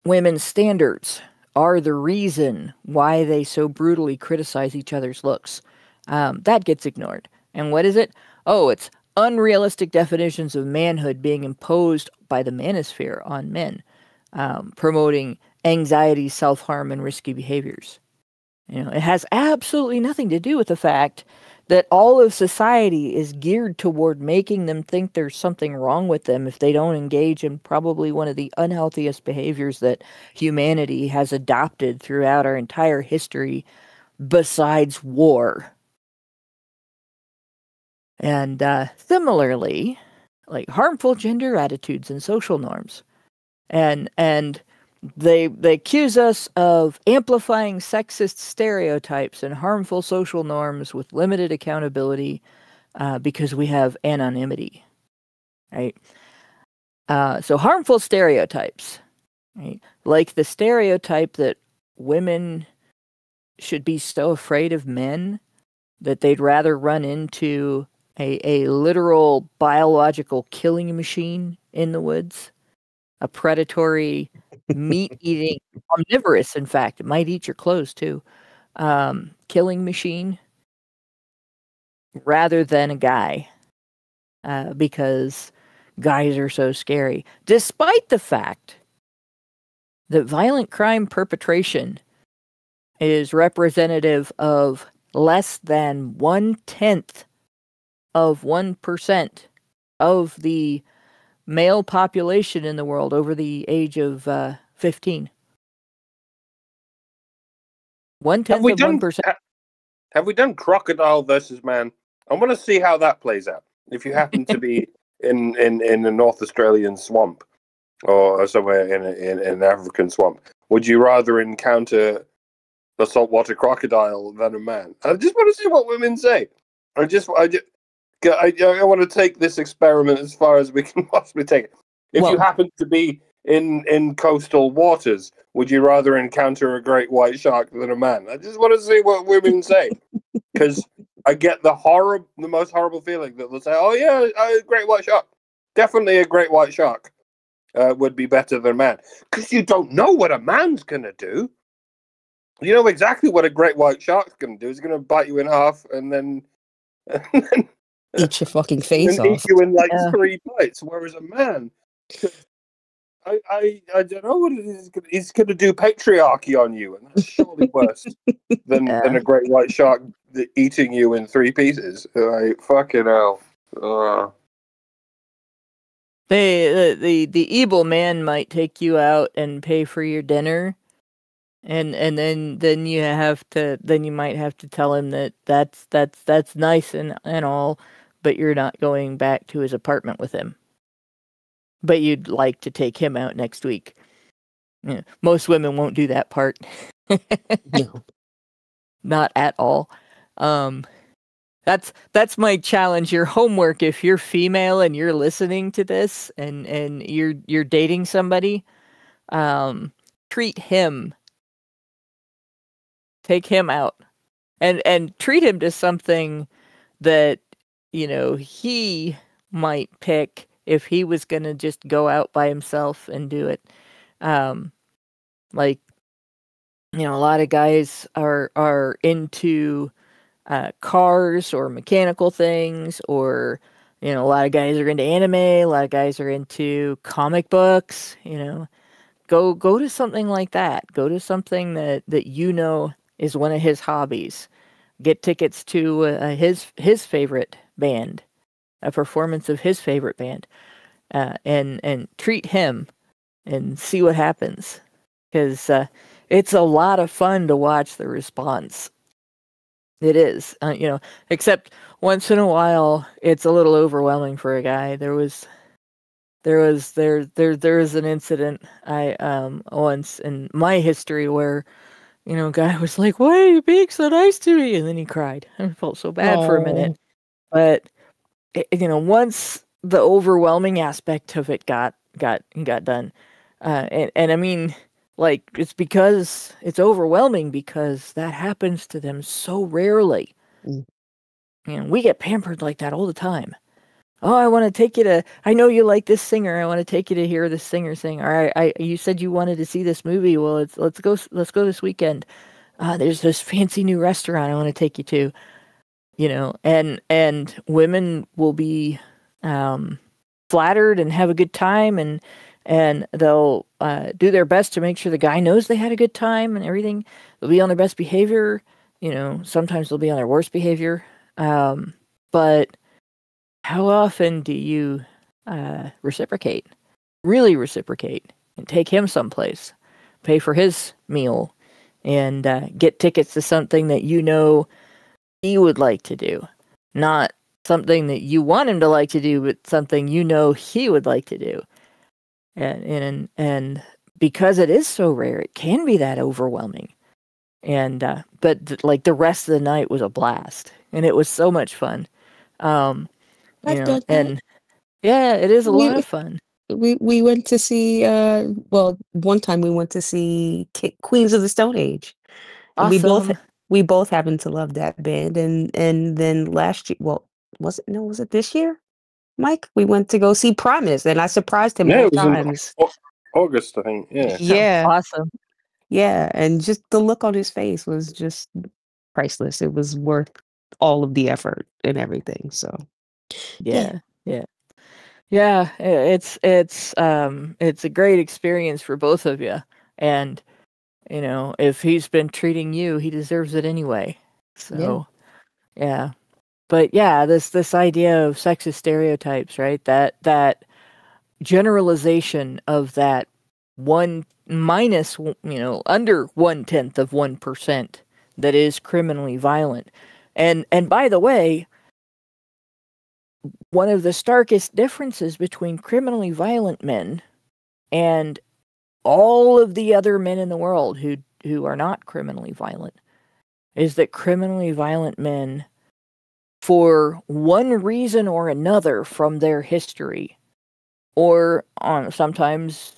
women's standards are the reason why they so brutally criticize each other's looks, that gets ignored. And what is it? Oh, it's unrealistic definitions of manhood being imposed by the Manosphere on men, promoting anxiety, self-harm, and risky behaviors. It has absolutely nothing to do with the fact that all of society is geared toward making them think there's something wrong with them if they don't engage in probably one of the unhealthiest behaviors that humanity has adopted throughout our entire history, besides war. And similarly, like harmful gender attitudes and social norms. And they accuse us of amplifying sexist stereotypes and harmful social norms with limited accountability because we have anonymity, right? So harmful stereotypes, right? Like the stereotype that women should be so afraid of men that they'd rather run into a literal biological killing machine in the woods, a predatory, meat-eating, omnivorous, in fact, it might eat your clothes too, killing machine, rather than a guy, because guys are so scary, despite the fact that violent crime perpetration is representative of less than 1/10 of 1% of the male population in the world over the age of 15. 1/10 of 1%. Have we done crocodile versus man? I want to see how that plays out. If you happen to be in a North Australian swamp or somewhere in an African swamp, would you rather encounter a saltwater crocodile than a man? I just want to see what women say. I want to take this experiment as far as we can possibly take it. If you happen to be in coastal waters, would you rather encounter a great white shark than a man? I just want to see what women say, because I get the most horrible feeling that they'll say, "Oh yeah, a great white shark. Definitely a great white shark would be better than a man," because you don't know what a man's gonna do. You know exactly what a great white shark's gonna do. It's gonna bite you in half and then eat your fucking face off. Eat you in like 3 bites. Whereas a man, I don't know what it is. He's going to do patriarchy on you, and that's surely worse than a great white shark eating you in 3 pieces. Like, fucking hell. The evil man might take you out and pay for your dinner, and then you might have to tell him that's nice and all, but you're not going back to his apartment with him. But you'd like to take him out next week. Yeah, most women won't do that part. No. Not at all. That's my challenge. Your homework, if you're female and you're listening to this and you're dating somebody, treat him. Take him out. And treat him to something that, he might pick if he was going to just go out by himself and do it. Like, a lot of guys are into cars or mechanical things, or, a lot of guys are into anime, a lot of guys are into comic books, Go to something like that. Go to something that is one of his hobbies. Get tickets to his favorite band. a performance of his favorite band, and treat him and see what happens, because it's a lot of fun to watch the response. It is, except once in a while it's a little overwhelming for a guy. There was an incident I once in my history where, a guy was like, "Why are you being so nice to me?" And then he cried. I felt so bad for a minute. But once the overwhelming aspect of it got done, and I mean, like, it's because it's overwhelming because that happens to them so rarely. We get pampered like that all the time. Oh, I want to take you to. I know you like this singer. I want to take you to hear this singer sing. All right, you said you wanted to see this movie. Well, let's go this weekend. There's this fancy new restaurant I want to take you to. And women will be flattered and have a good time, and they'll do their best to make sure the guy knows they had a good time and everything. They'll be on their best behavior. Sometimes they'll be on their worst behavior. But how often do you reciprocate? Really reciprocate and take him someplace, pay for his meal, and get tickets to something that he would like to do, not something that you want him to like to do, but something he would like to do. And because it is so rare, it can be that overwhelming. And but like the rest of the night was a blast, and it was so much fun. And yeah, it is a lot of fun. We went to see one time we went to see Queens of the Stone Age. Awesome. We both happened to love that band, and then last year, was it this year, Mike? We went to go see Promise, and I surprised him both times. August, I think. Yeah. Awesome. Yeah, and just the look on his face was just priceless. It was worth all of the effort and everything. So yeah. It's a great experience for both of you, and if he's been treating you, he deserves it anyway. So yeah. But yeah, this idea of sexist stereotypes, right? That generalization of that one minus, under 0.1% that is criminally violent. And by the way, one of the starkest differences between criminally violent men and all of the other men in the world who are not criminally violent is that criminally violent men, for one reason or another from their history, or sometimes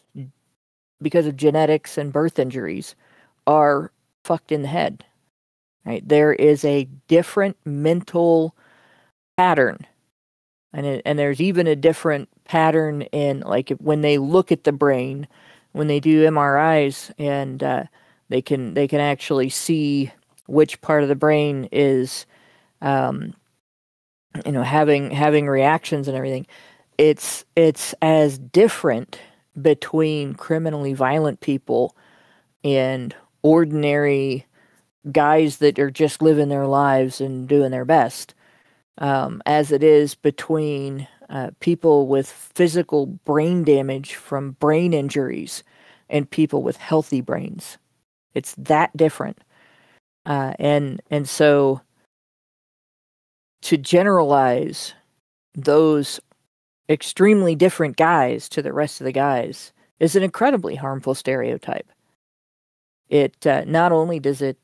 because of genetics and birth injuries, are fucked in the head. Right? There is a different mental pattern, and there's even a different pattern in, like, when they look at the brain, when they do MRIs, and they can actually see which part of the brain is having reactions and everything. It's as different between criminally violent people and ordinary guys that are just living their lives and doing their best, as it is between people with physical brain damage from brain injuries and people with healthy brains. It's that different. And so to generalize those extremely different guys to the rest of the guys is an incredibly harmful stereotype. It not only does it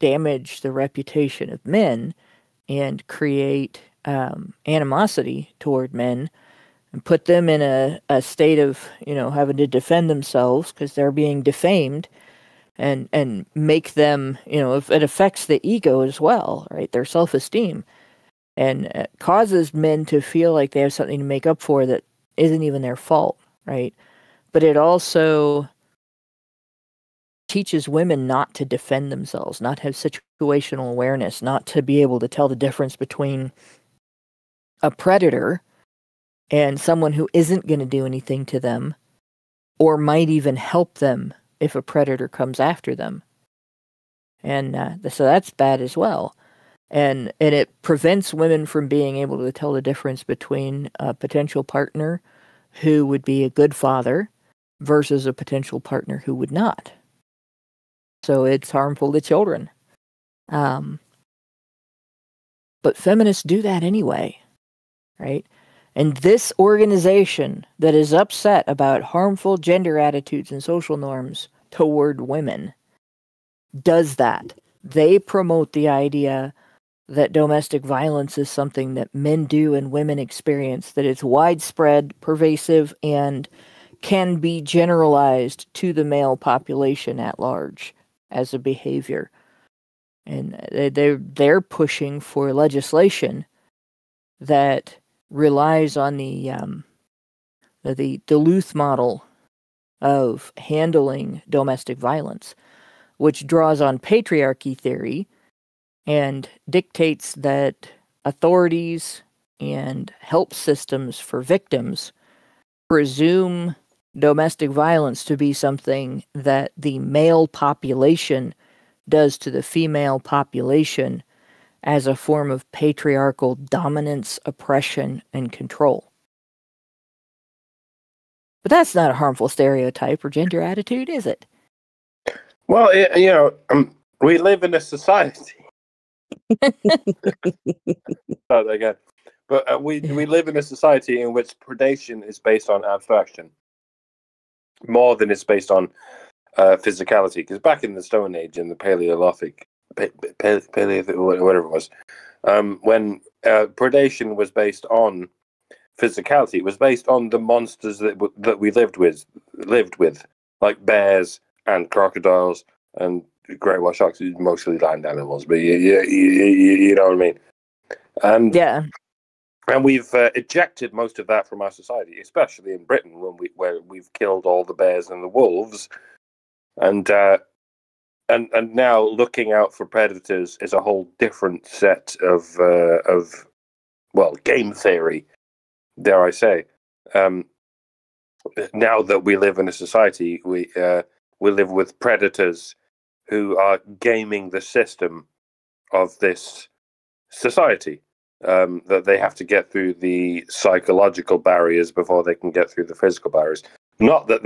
damage the reputation of men and create animosity toward men and put them in a state of having to defend themselves because they're being defamed, and make them, if it affects the ego as well, right, their self-esteem, and causes men to feel like they have something to make up for that isn't even their fault, right? But it also teaches women not to defend themselves, not to have situational awareness, not to be able to tell the difference between a predator and someone who isn't going to do anything to them or might even help them if a predator comes after them. And so that's bad as well. And it prevents women from being able to tell the difference between a potential partner who would be a good father versus a potential partner who would not. So it's harmful to children. But feminists do that anyway, right? And this organization that is upset about harmful gender attitudes and social norms toward women does that. They promote the idea that domestic violence is something that men do and women experience, that it's widespread, pervasive, and can be generalized to the male population at large as a behavior. And they're pushing for legislation that relies on the Duluth model of handling domestic violence, which draws on patriarchy theory and dictates that authorities and help systems for victims presume domestic violence to be something that the male population does to the female population as a form of patriarchal dominance, oppression, and control. But that's not a harmful stereotype or gender attitude, is it? Well, we live in a society. Again, but we live in a society in which predation is based on abstraction more than it's based on physicality. Because back in the Stone Age, in the Paleolithic, whatever it was, when predation was based on physicality, it was based on the monsters that we lived with, like bears and crocodiles and great white sharks, mostly land animals, but you know what I mean. And yeah, and we've ejected most of that from our society, especially in Britain, where we've killed all the bears and the wolves, and now looking out for predators is a whole different set of game theory, dare I say. Now that we live in a society, we live with predators who are gaming the system of this society. That they have to get through the psychological barriers before they can get through the physical barriers. Not that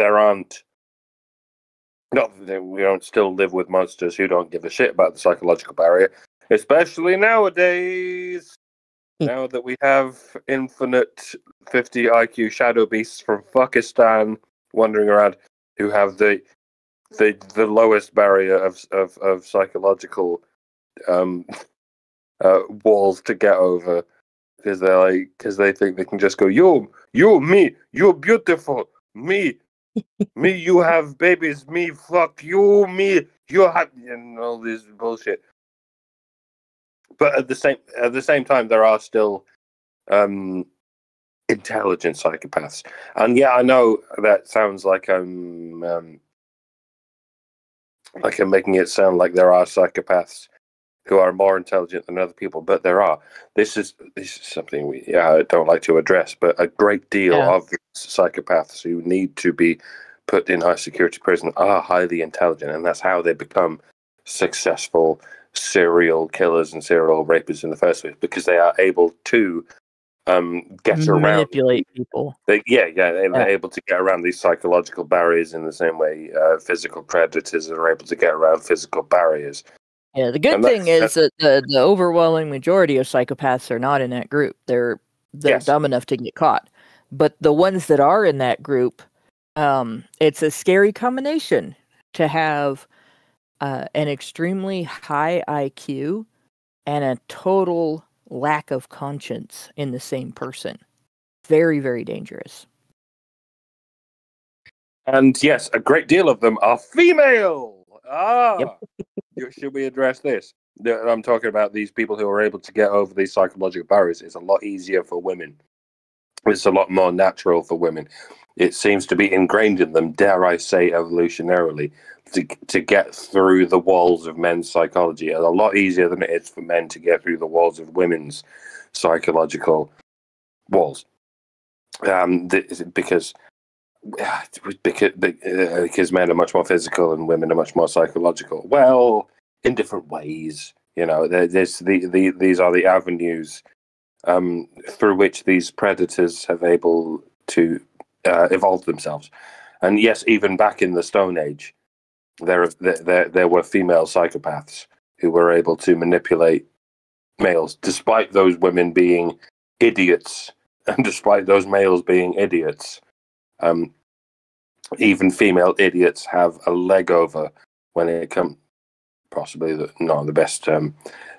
we don't still live with monsters who don't give a shit about the psychological barrier, especially nowadays. Now that we have infinite 50 IQ shadow beasts from Pakistan wandering around who have the lowest barrier of psychological walls to get over, because they think they can just go, you, me, you're beautiful, me, you have babies, me, fuck you, me, you have, and all this bullshit. But at the same time, there are still intelligent psychopaths, and yeah, I know that sounds like I'm making it sound like there are psychopaths who are more intelligent than other people, but there are. This is something we don't like to address, but a great deal of psychopaths who need to be put in high security prison are highly intelligent, and that's how they become successful serial killers and serial rapists in the first place, because they are able to get around, manipulate people. They're able to get around these psychological barriers in the same way physical predators are able to get around physical barriers. Yeah, the good thing is that the overwhelming majority of psychopaths are not in that group. They're dumb enough to get caught. But the ones that are in that group, it's a scary combination to have an extremely high IQ and a total lack of conscience in the same person. Very, very dangerous. And yes, a great deal of them are female. Yep. Should we address this? I'm talking about these people who are able to get over these psychological barriers. It's a lot easier for women. It's a lot more natural for women. It seems to be ingrained in them, dare I say, evolutionarily, to get through the walls of men's psychology. It's a lot easier than it is for men to get through the walls of women's psychological walls. Because men are much more physical and women are much more psychological. Well, in different ways. You know, these are the avenues through which these predators have able to evolve themselves. And yes, even back in the Stone Age, there were female psychopaths who were able to manipulate males, despite those women being idiots, and despite those males being idiots. Even female idiots have a leg over when it comes. Possibly not the best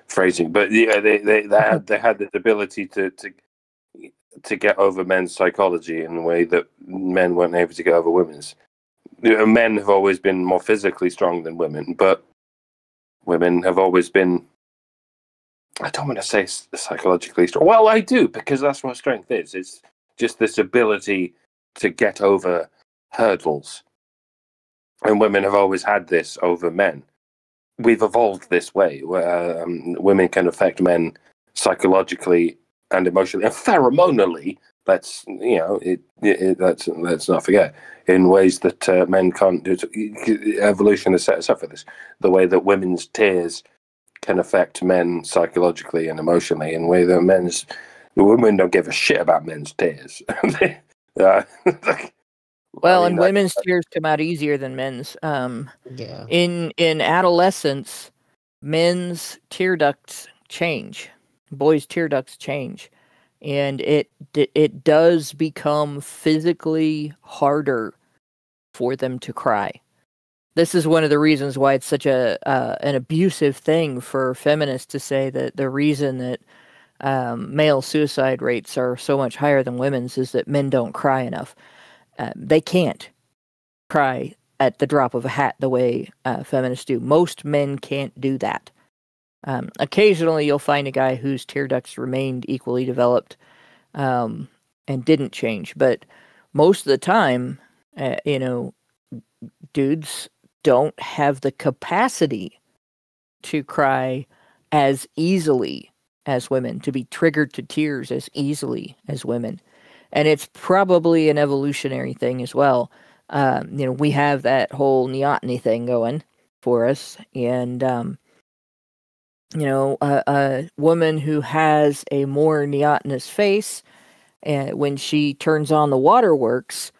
phrasing, but yeah, they had this ability to get over men's psychology in a way that men weren't able to get over women's. You know, men have always been more physically strong than women, but women have always been, I don't want to say psychologically strong. Well, I do, because that's what strength is. It's just this ability to get over hurdles. And women have always had this over men. We've evolved this way, where women can affect men psychologically and emotionally and pheromonally. Let's not forget, in ways that men can't do. Evolution has set us up for this. The way that women's tears can affect men psychologically and emotionally, in a way that women don't give a shit about men's tears. Well, and women's tears come out easier than men's. Yeah. In adolescence, men's tear ducts change, boys' tear ducts change, and it does become physically harder for them to cry. This is one of the reasons why it's such an abusive thing for feminists to say that the reason that male suicide rates are so much higher than women's is that men don't cry enough. They can't cry at the drop of a hat the way feminists do. Most men can't do that. Occasionally you'll find a guy whose tear ducts remained equally developed and didn't change. But most of the time, dudes don't have the capacity to cry as easily as women, to be triggered to tears as easily as women. And it's probably an evolutionary thing as well. We have that whole neoteny thing going for us. And, a woman who has a more neotenous face, when she turns on the waterworks,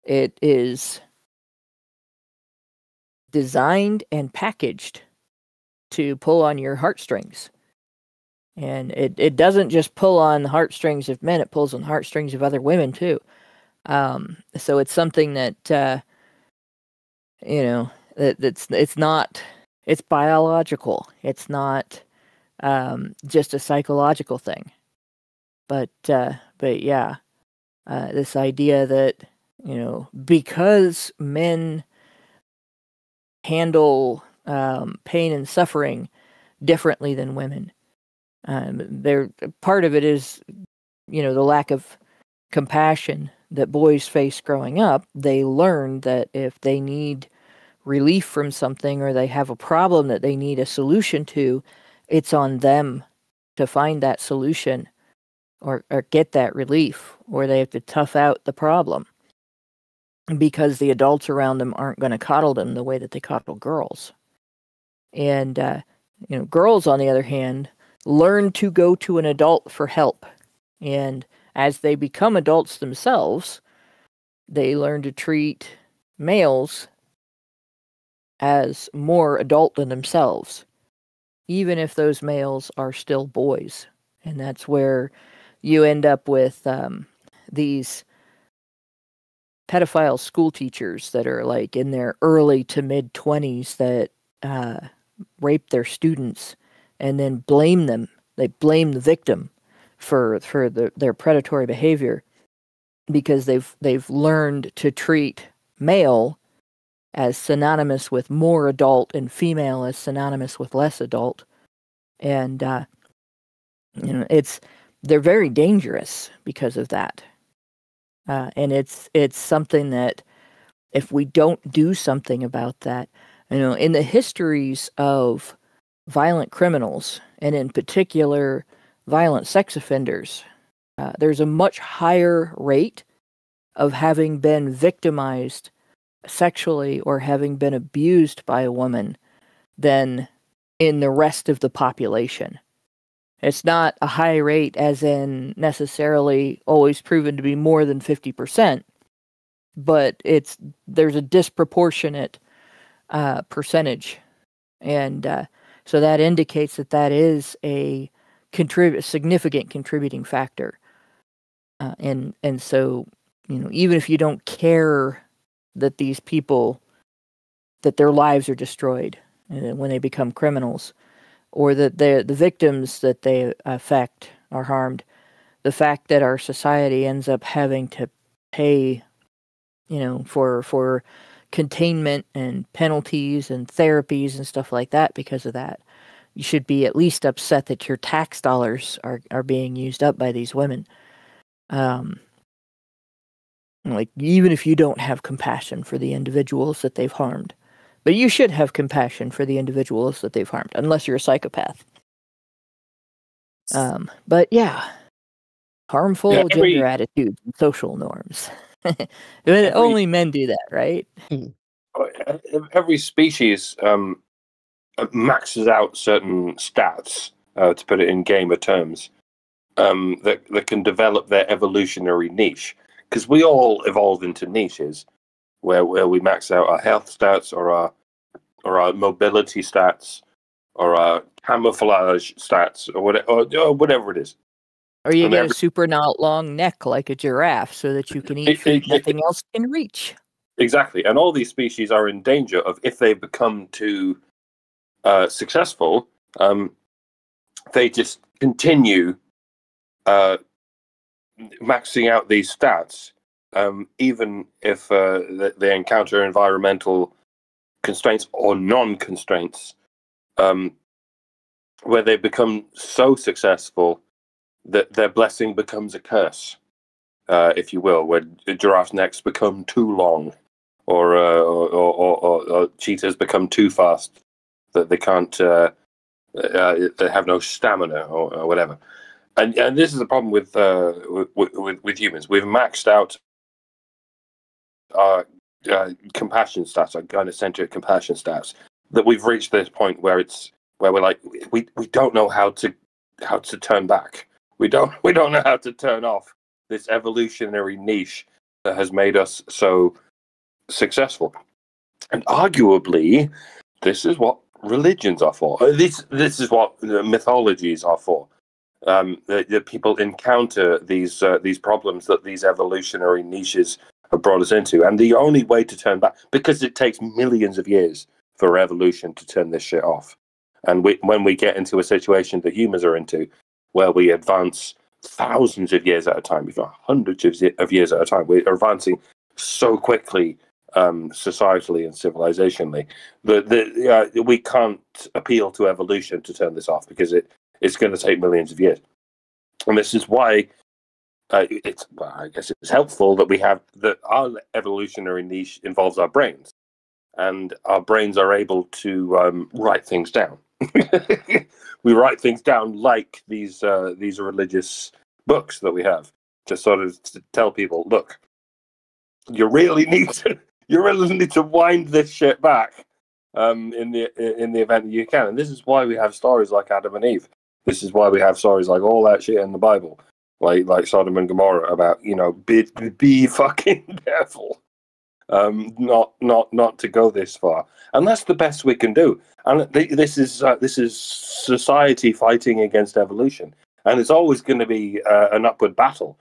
it is designed and packaged to pull on your heartstrings. And it doesn't just pull on the heartstrings of men, it pulls on the heartstrings of other women too. So it's something that, it's biological. It's not just a psychological thing. But yeah, this idea that, because men handle pain and suffering differently than women, part of it is, the lack of compassion that boys face growing up. They learn that if they need relief from something, or they have a problem that they need a solution to, it's on them to find that solution or get that relief, or they have to tough out the problem because the adults around them aren't going to coddle them the way that they coddle girls. And, girls, on the other hand, learn to go to an adult for help. And as they become adults themselves, they learn to treat males as more adult than themselves, even if those males are still boys. And that's where you end up with these pedophile school teachers that are like in their early to mid 20s that rape their students and then blame them. They blame the victim for their predatory behavior because they've learned to treat male as synonymous with more adult and female as synonymous with less adult. And they're very dangerous because of that. And it's something that if we don't do something about that, in the histories of violent criminals, and in particular violent sex offenders, there's a much higher rate of having been victimized sexually or having been abused by a woman than in the rest of the population. It's not a high rate as in necessarily always proven to be more than 50%, but there's a disproportionate percentage. And so that indicates that is a significant contributing factor. And so, even if you don't care that these people, that their lives are destroyed when they become criminals, or that the victims that they affect are harmed, the fact that our society ends up having to pay, for containment and penalties and therapies and stuff like that because of that, you should be at least upset that your tax dollars are being used up by these women. Like, even if you don't have compassion for the individuals that they've harmed. But you should have compassion for the individuals that they've harmed, unless you're a psychopath. But yeah, harmful gender attitudes and social norms. Only men do that, right? Every species maxes out certain stats, to put it in gamer terms, that can develop their evolutionary niche. Because we all evolve into niches where we max out our health stats or our mobility stats or our camouflage stats or whatever it is. Or you get a super not long neck like a giraffe so that you can eat food nothing else can reach. Exactly. And all these species are in danger of, if they become too successful, they just continue maxing out these stats, even if they encounter environmental constraints or non-constraints, where they become so successful that their blessing becomes a curse, if you will, where giraffes' necks become too long, or cheetahs become too fast, that they can't, they have no stamina or whatever. And this is the problem with humans. We've maxed out our compassion stats, our gynocentric compassion stats, that we've reached this point where we're like, we don't know how to turn back. We don't know how to turn off this evolutionary niche that has made us so successful. And arguably, this is what religions are for. This is what mythologies are for. That people encounter these problems that these evolutionary niches have brought us into, and the only way to turn back, because it takes millions of years for evolution to turn this shit off, and when we get into a situation that humans are into, where we advance thousands of years at a time, if not hundreds of years at a time, we're advancing so quickly, societally and civilizationally, that we can't appeal to evolution to turn this off, because it's going to take millions of years. And this is why I guess it's helpful that we have that our evolutionary niche involves our brains, and our brains are able to write things down. We write things down like these religious books that we have, to sort of to tell people, look, you really need to wind this shit back, in the event that you can. And this is why we have stories like Adam and Eve. This is why we have stories like all that shit in the Bible, like Sodom and Gomorrah, about, be fucking careful, not to go this far. And that's the best we can do. And this is society fighting against evolution, and it's always going to be an upward battle.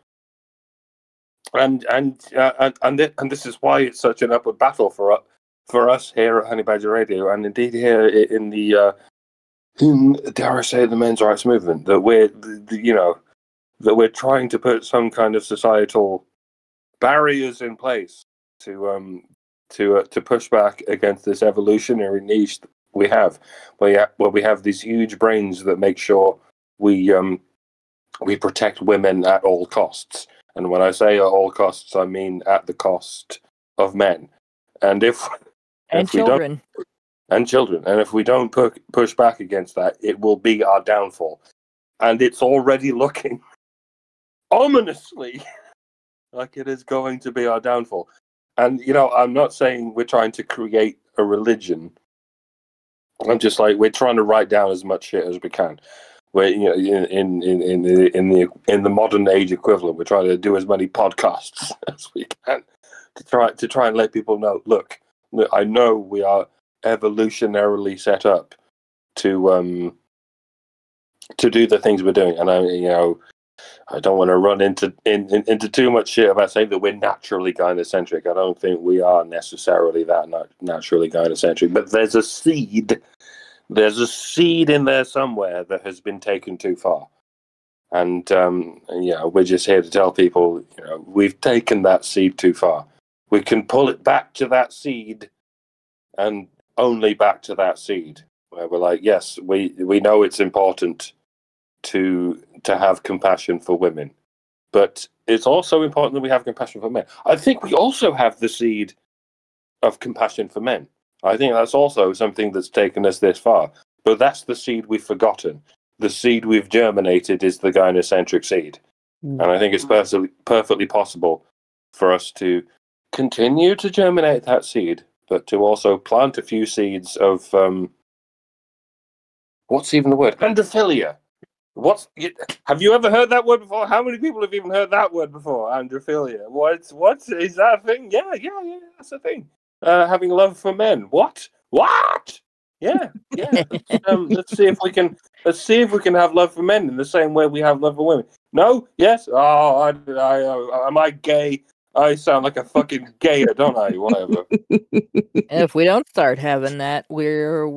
And this is why it's such an upward battle for us here at Honeybadger Radio, and indeed here in the dare I say, the men's rights movement, that we're trying to put some kind of societal barriers in place to push back against this evolutionary niche that we have, where we have these huge brains that make sure we protect women at all costs. And when I say at all costs, I mean at the cost of men. And if children. And children. And if we don't push back against that, it will be our downfall. And it's already looking ominously like it is going to be our downfall. And, I'm not saying we're trying to create a religion I'm just like, we're trying to write down as much shit as we can. We're, you know, in the modern age equivalent, we're trying to do as many podcasts as we can to try and let people know. Look, I know we are evolutionarily set up to do the things we're doing, and I don't want to run into too much shit about saying that we're naturally gynocentric. I don't think we are necessarily that naturally gynocentric, but there's a seed. There's a seed in there somewhere that has been taken too far. And, we're just here to tell people, we've taken that seed too far. We can pull it back to that seed and only back to that seed, where we're like, yes, we know it's important to have compassion for women, but it's also important that we have compassion for men. I think we also have the seed of compassion for men. I think that's also something that's taken us this far. But that's the seed we've forgotten. The seed we've germinated is the gynocentric seed. And I think it's perfectly possible for us to continue to germinate that seed, but to also plant a few seeds of, what's even the word? Androphilia. Have you ever heard that word before? How many people have even heard that word before? Androphilia. What is that a thing? Yeah, that's a thing. Having love for men. What? Yeah. Let's see if we can have love for men in the same way we have love for women. No? Yes? Oh, am I gay? I sound like a fucking gayer, don't I? Whatever. If we don't start having that, we're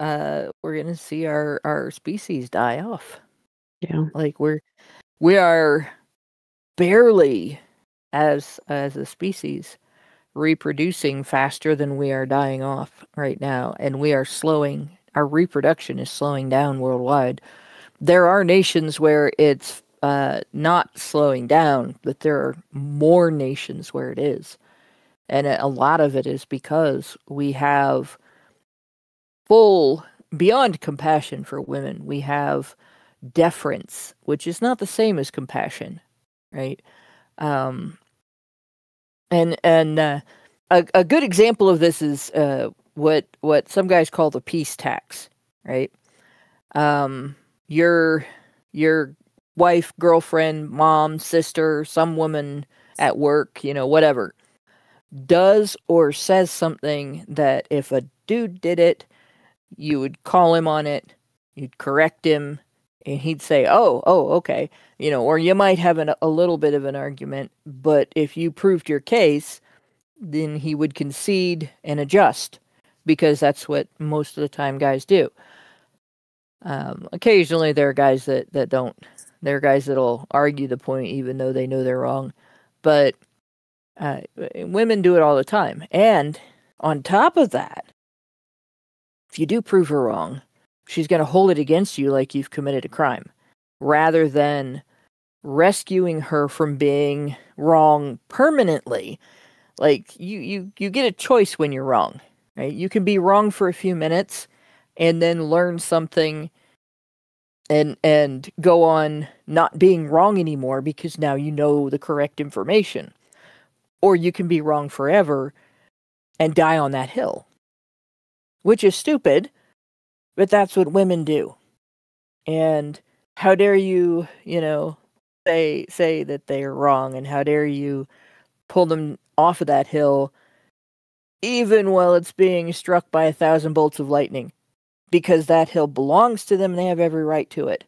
gonna see our species die off. Yeah, like we are barely as a species reproducing faster than we are dying off right now, and our reproduction is slowing down worldwide. There are nations where it's not slowing down, but there are more nations where it is, and a lot of it is because we have full beyond compassion for women. We have deference, which is not the same as compassion, right? A good example of this is what some guys call the peace tax, right? Your wife, girlfriend, mom, sister, some woman at work, whatever, does or says something that if a dude did it, you would call him on it, you'd correct him, and he'd say, oh, okay, or you might have a little bit of an argument, but if you proved your case, then he would concede and adjust, because that's what most of the time guys do. Occasionally there are guys that don't. There are guys that'll argue the point even though they know they're wrong, but women do it all the time. And on top of that, if you do prove her wrong, she's going to hold it against you like you've committed a crime, rather than rescuing her from being wrong permanently. Like, you get a choice when you're wrong, right? You can be wrong for a few minutes and then learn something and go on not being wrong anymore because now you know the correct information. Or you can be wrong forever and die on that hill, which is stupid, but that's what women do. And how dare you, say that they are wrong, and how dare you pull them off of that hill even while it's being struck by 1,000 bolts of lightning, because that hill belongs to them and they have every right to it,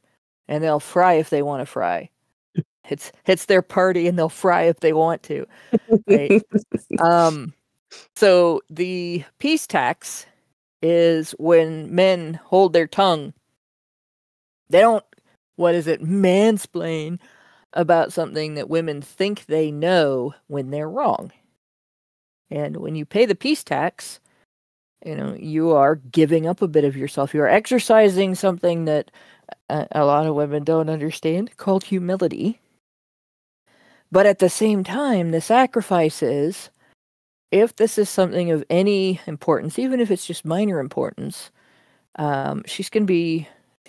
and they'll fry if they want to fry. It's their party and they'll fry if they want to, right? So the peace tax is when men hold their tongue. They don't, mansplain about something that women think they know when they're wrong. And when you pay the peace tax, you are giving up a bit of yourself. You are exercising something that a lot of women don't understand, called humility. But at the same time, the sacrifice is, if this is something of any importance, even if it's just minor importance, she's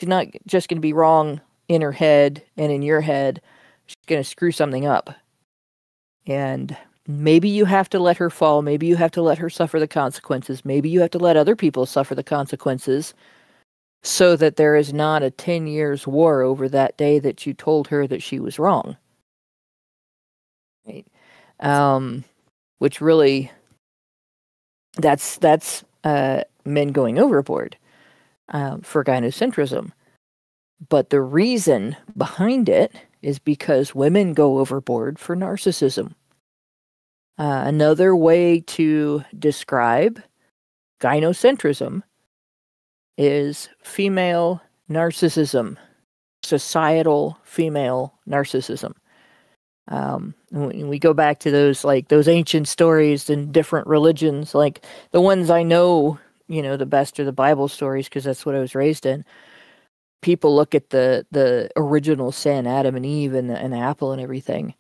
not just going to be wrong in her head and in your head. She's going to screw something up. And maybe you have to let her fall. Maybe you have to let her suffer the consequences. Maybe you have to let other people suffer the consequences so that there is not a 10 years war over that day that you told her that she was wrong. Right? Which really, that's men going overboard for gynocentrism. But the reason behind it is because women go overboard for narcissism. Another way to describe gynocentrism is female narcissism, societal female narcissism. When we go back to those ancient stories in different religions, like the ones I know, the best are the Bible stories because that's what I was raised in. People look at the original sin, Adam and Eve, and the apple and everything,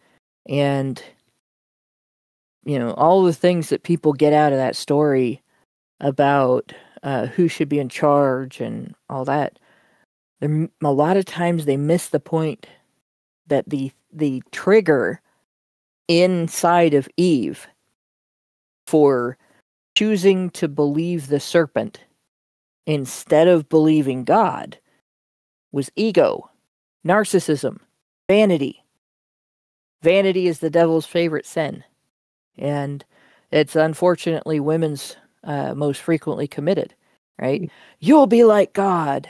and all the things that people get out of that story about who should be in charge and all that. A lot of times they miss the point that the trigger inside of Eve for choosing to believe the serpent instead of believing God was ego, narcissism, vanity. Vanity is the devil's favorite sin. And it's unfortunately women's most frequently committed, right? You'll be like God.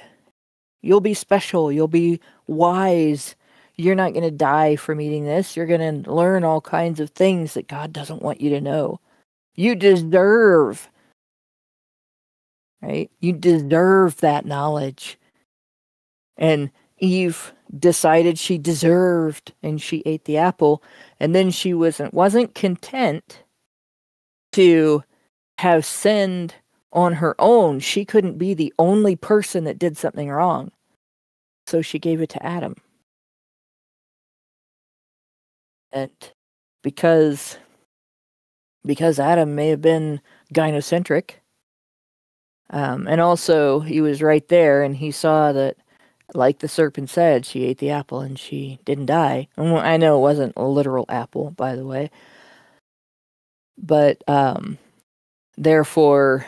You'll be special. You'll be wise. You're not going to die from eating this. You're going to learn all kinds of things that God doesn't want you to know. You deserve, right? You deserve that knowledge. And Eve decided she deserved, and she ate the apple. And then she wasn't content to have sinned on her own. She couldn't be the only person that did something wrong. So she gave it to Adam. And because Adam may have been gynocentric, and also he was right there and he saw that, like the serpent said, she ate the apple and she didn't die. I know it wasn't a literal apple, by the way. But therefore,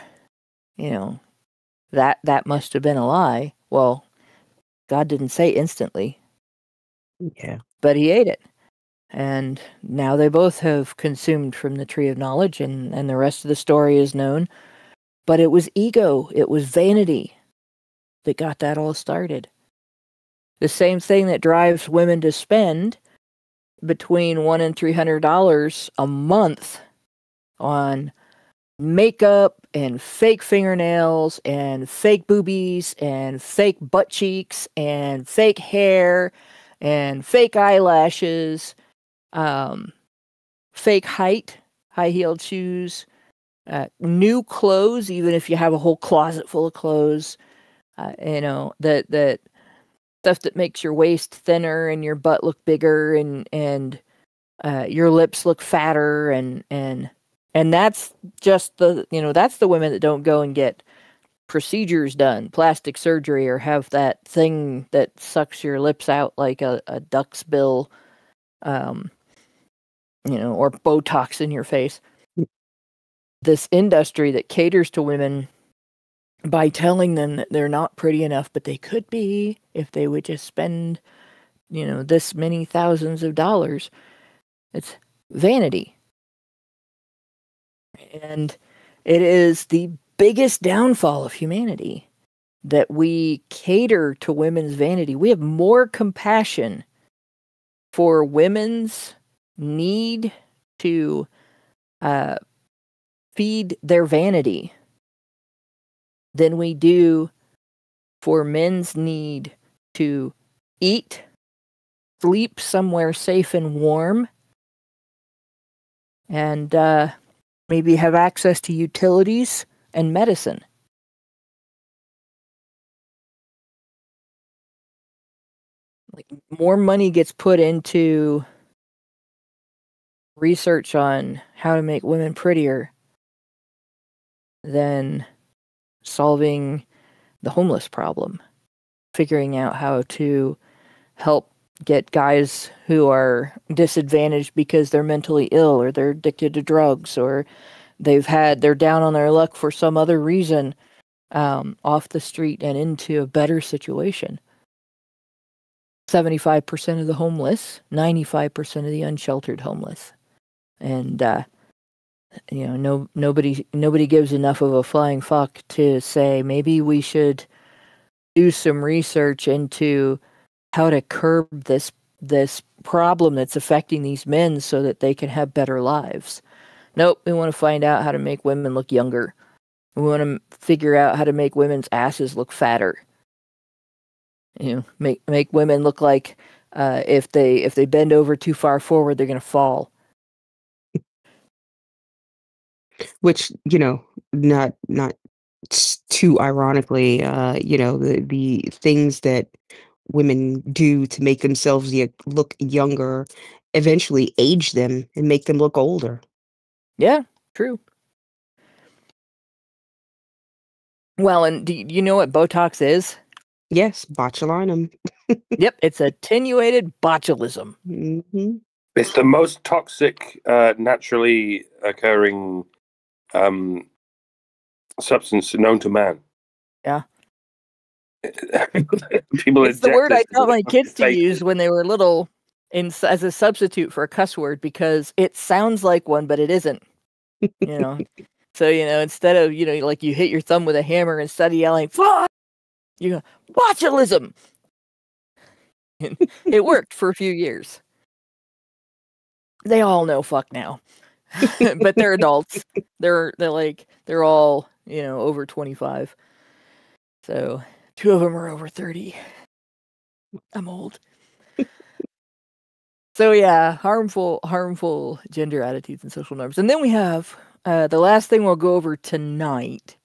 that must have been a lie. Well, God didn't say instantly. Yeah. But he ate it. And now they both have consumed from the tree of knowledge, and the rest of the story is known. But it was ego, it was vanity that got that all started. The same thing that drives women to spend between $100 and $300 a month on makeup and fake fingernails and fake boobies and fake butt cheeks and fake hair and fake eyelashes, fake height, high-heeled shoes, new clothes, even if you have a whole closet full of clothes, that stuff that makes your waist thinner and your butt look bigger and your lips look fatter and that's just that's the women that don't go and get procedures done, plastic surgery, or have that thing that sucks your lips out like a duck's bill, or Botox in your face. This industry that caters to women by telling them that they're not pretty enough, but they could be if they would just spend, this many thousands of dollars. It's vanity. And it is the biggest downfall of humanity that we cater to women's vanity. We have more compassion for women's need to feed their vanity than we do for men's need to eat, sleep somewhere safe and warm, and maybe have access to utilities and medicine. Like, more money gets put into research on how to make women prettier than solving the homeless problem, figuring out how to help get guys who are disadvantaged because they're mentally ill or they're addicted to drugs or they're down on their luck for some other reason, off the street and into a better situation. 75% of the homeless, 95% of the unsheltered homeless. And, nobody gives enough of a flying fuck to say, maybe we should do some research into how to curb this problem that's affecting these men so that they can have better lives. Nope, we want to find out how to make women look younger. We want to figure out how to make women's asses look fatter. Make women look like if they bend over too far forward, they're going to fall. Which, not too ironically, the things that women do to make themselves look younger eventually age them and make them look older. Yeah, true. Well, and do you know what Botox is? Yes, botulinum. Yep, it's attenuated botulism. Mm-hmm. It's the most toxic, naturally occurring substance known to man. Yeah. It's the word I taught my kids to use when they were little as a substitute for a cuss word because it sounds like one, but it isn't. So, instead of, like you hit your thumb with a hammer, instead of yelling, fuck, you go, botulism. It worked for a few years. They all know fuck now. But they're adults. They're all, over 25. So 2 of them are over 30. I'm old. So yeah, harmful gender attitudes and social norms. And then we have the last thing we'll go over tonight.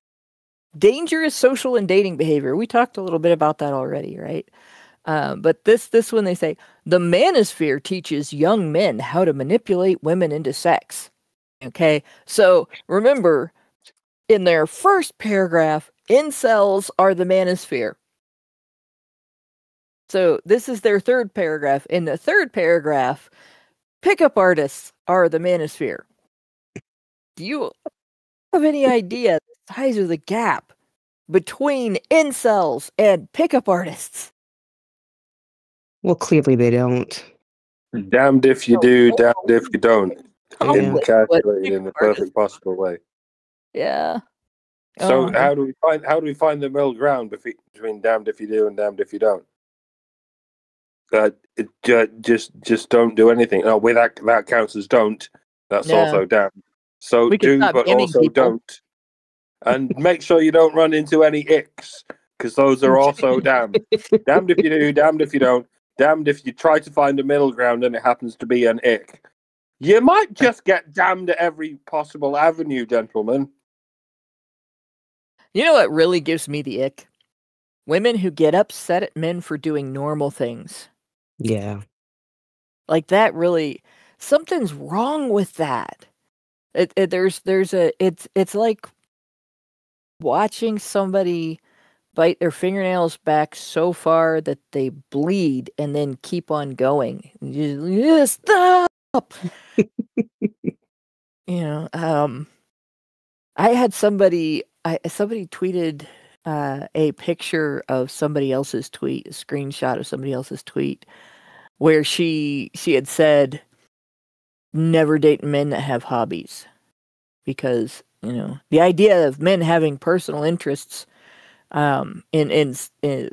Dangerous social and dating behavior. We talked a little bit about that already, right? But this one they say, the Manosphere teaches young men how to manipulate women into sex. Okay, so remember, in their first paragraph, incels are the Manosphere. So this is their third paragraph. In the third paragraph, pickup artists are the Manosphere. Do you have any idea the size of the gap between incels and pickup artists? Well, clearly they don't. Damned if you do, damned if you don't. Yeah. Calculated in the perfect possible way. Yeah. So how do we find the middle ground between damned if you do and damned if you don't? Just don't do anything. Oh, that counts as don't. That's also damned. So do, but also people. Don't. And make sure you don't run into any icks, because those are also damned. Damned if you do, damned if you don't. Damned if you try to find a middle ground and it happens to be an ick. You might just get damned at every possible avenue, gentlemen. You know what really gives me the ick? Women who get upset at men for doing normal things. Yeah. Like that really, something's wrong with that. It's like watching somebody bite their fingernails back so far that they bleed and then keep on going. Stop! I had somebody tweeted a picture of somebody else's tweet, a screenshot of somebody else's tweet, where she had said, never date men that have hobbies. Because, the idea of men having personal interests in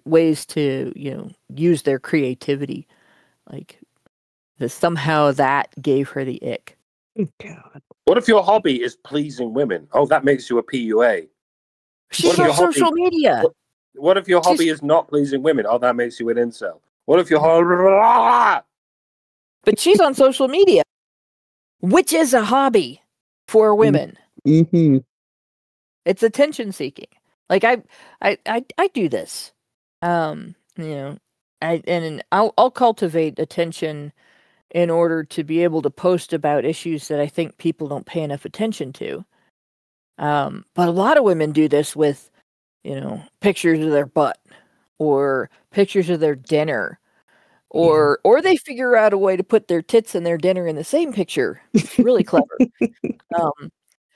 ways to, use their creativity, like, somehow that gave her the ick. God. What if your hobby is pleasing women? Oh, that makes you a PUA. She's on social media. What if your hobby is not pleasing women? Oh, that makes you an incel. What if your hobby... But she's on social media, which is a hobby for women. Mm-hmm. It's attention seeking. Like I do this. I'll cultivate attention in order to be able to post about issues that I think people don't pay enough attention to. But a lot of women do this with, pictures of their butt or pictures of their dinner or they figure out a way to put their tits and their dinner in the same picture. It's really clever.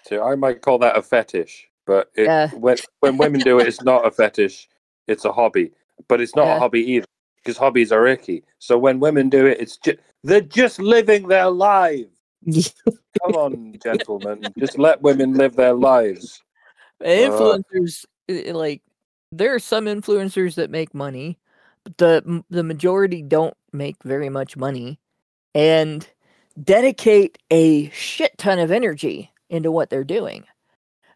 So I might call that a fetish, but when women do it, it's not a fetish, it's a hobby. But it's not a hobby either, because hobbies are icky. So when women do it, they're just living their lives. Come on, gentlemen, just let women live their lives. Influencers, like, there are some influencers that make money, but the majority don't make very much money and dedicate a shit ton of energy into what they're doing.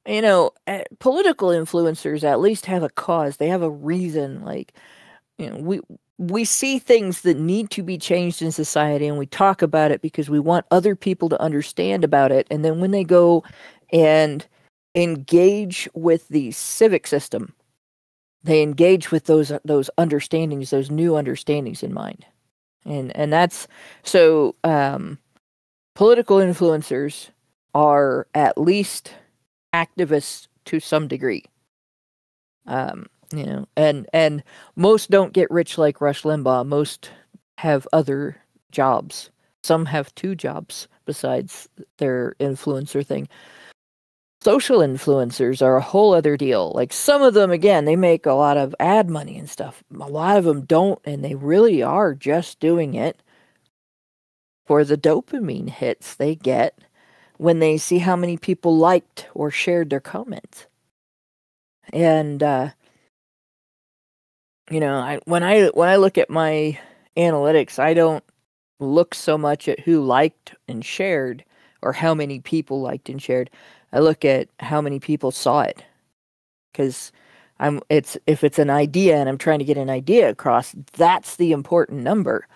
You know, political influencers at least have a cause. They have a reason. Like, you know, we see things that need to be changed in society, and we talk about it because we want other people to understand about it. And then when they go and engage with the civic system, they engage with those understandings, those new understandings in mind. And that's so political influencers are at least activists to some degree. You know, and most don't get rich like Rush Limbaugh. Most have other jobs. Some have two jobs besides their influencer thing. Social influencers are a whole other deal. Like, some of them, again, they make a lot of ad money and stuff. A lot of them don't, and they really are just doing it for the dopamine hits they get when they see how many people liked or shared their comments. And you know, when I look at my analytics, I don't look so much at who liked and shared or how many people liked and shared. I look at how many people saw it, because if it's an idea and I'm trying to get an idea across, that's the important number.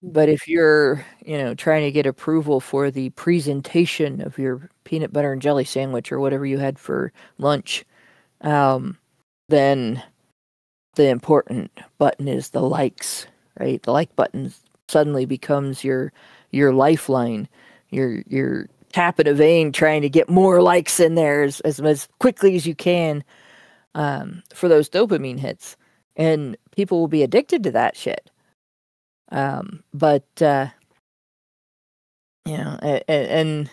But if you're, you know, trying to get approval for the presentation of your peanut butter and jelly sandwich or whatever you had for lunch, then the important button is the likes, right? The like button suddenly becomes your lifeline. You're tapping a vein trying to get more likes in there as quickly as you can for those dopamine hits. And people will be addicted to that shit. But you know, and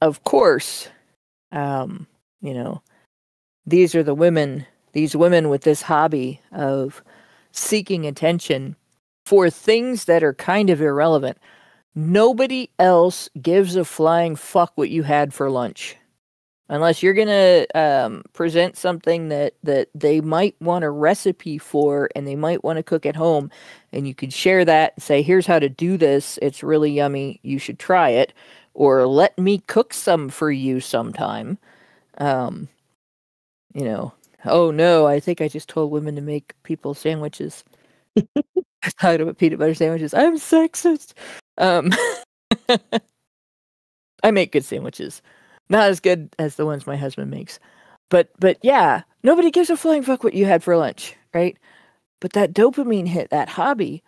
of course, you know, these are these women with this hobby of seeking attention for things that are kind of irrelevant. Nobody else gives a flying fuck what you had for lunch. Unless you're going to present something that they might want a recipe for and they might want to cook at home, and you could share that and say, here's how to do this. It's really yummy. You should try it. Or let me cook some for you sometime. You know, oh no, I think I just told women to make people sandwiches. I talked about peanut butter sandwiches. I'm sexist. I make good sandwiches. Not as good as the ones my husband makes. But yeah, nobody gives a flying fuck what you had for lunch, right? But that dopamine hit, that hobby,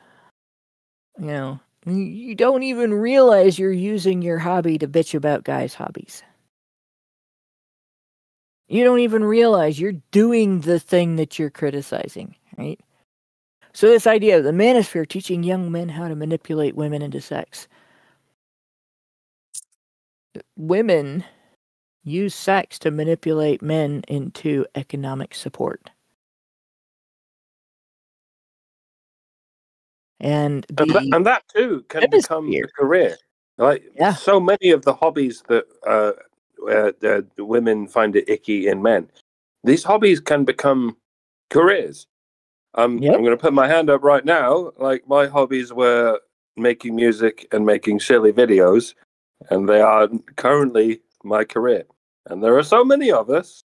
you know, you don't even realize you're using your hobby to bitch about guys' hobbies. You don't even realize you're doing the thing that you're criticizing, right? So this idea of the Manosphere teaching young men how to manipulate women into sex. Women use sex to manipulate men into economic support. And that too can become a career. Like, so many of the hobbies that women find it icky in men, these hobbies can become careers. I'm going to put my hand up right now. Like, my hobbies were making music and making silly videos, and they are currently my career. And there are so many of us,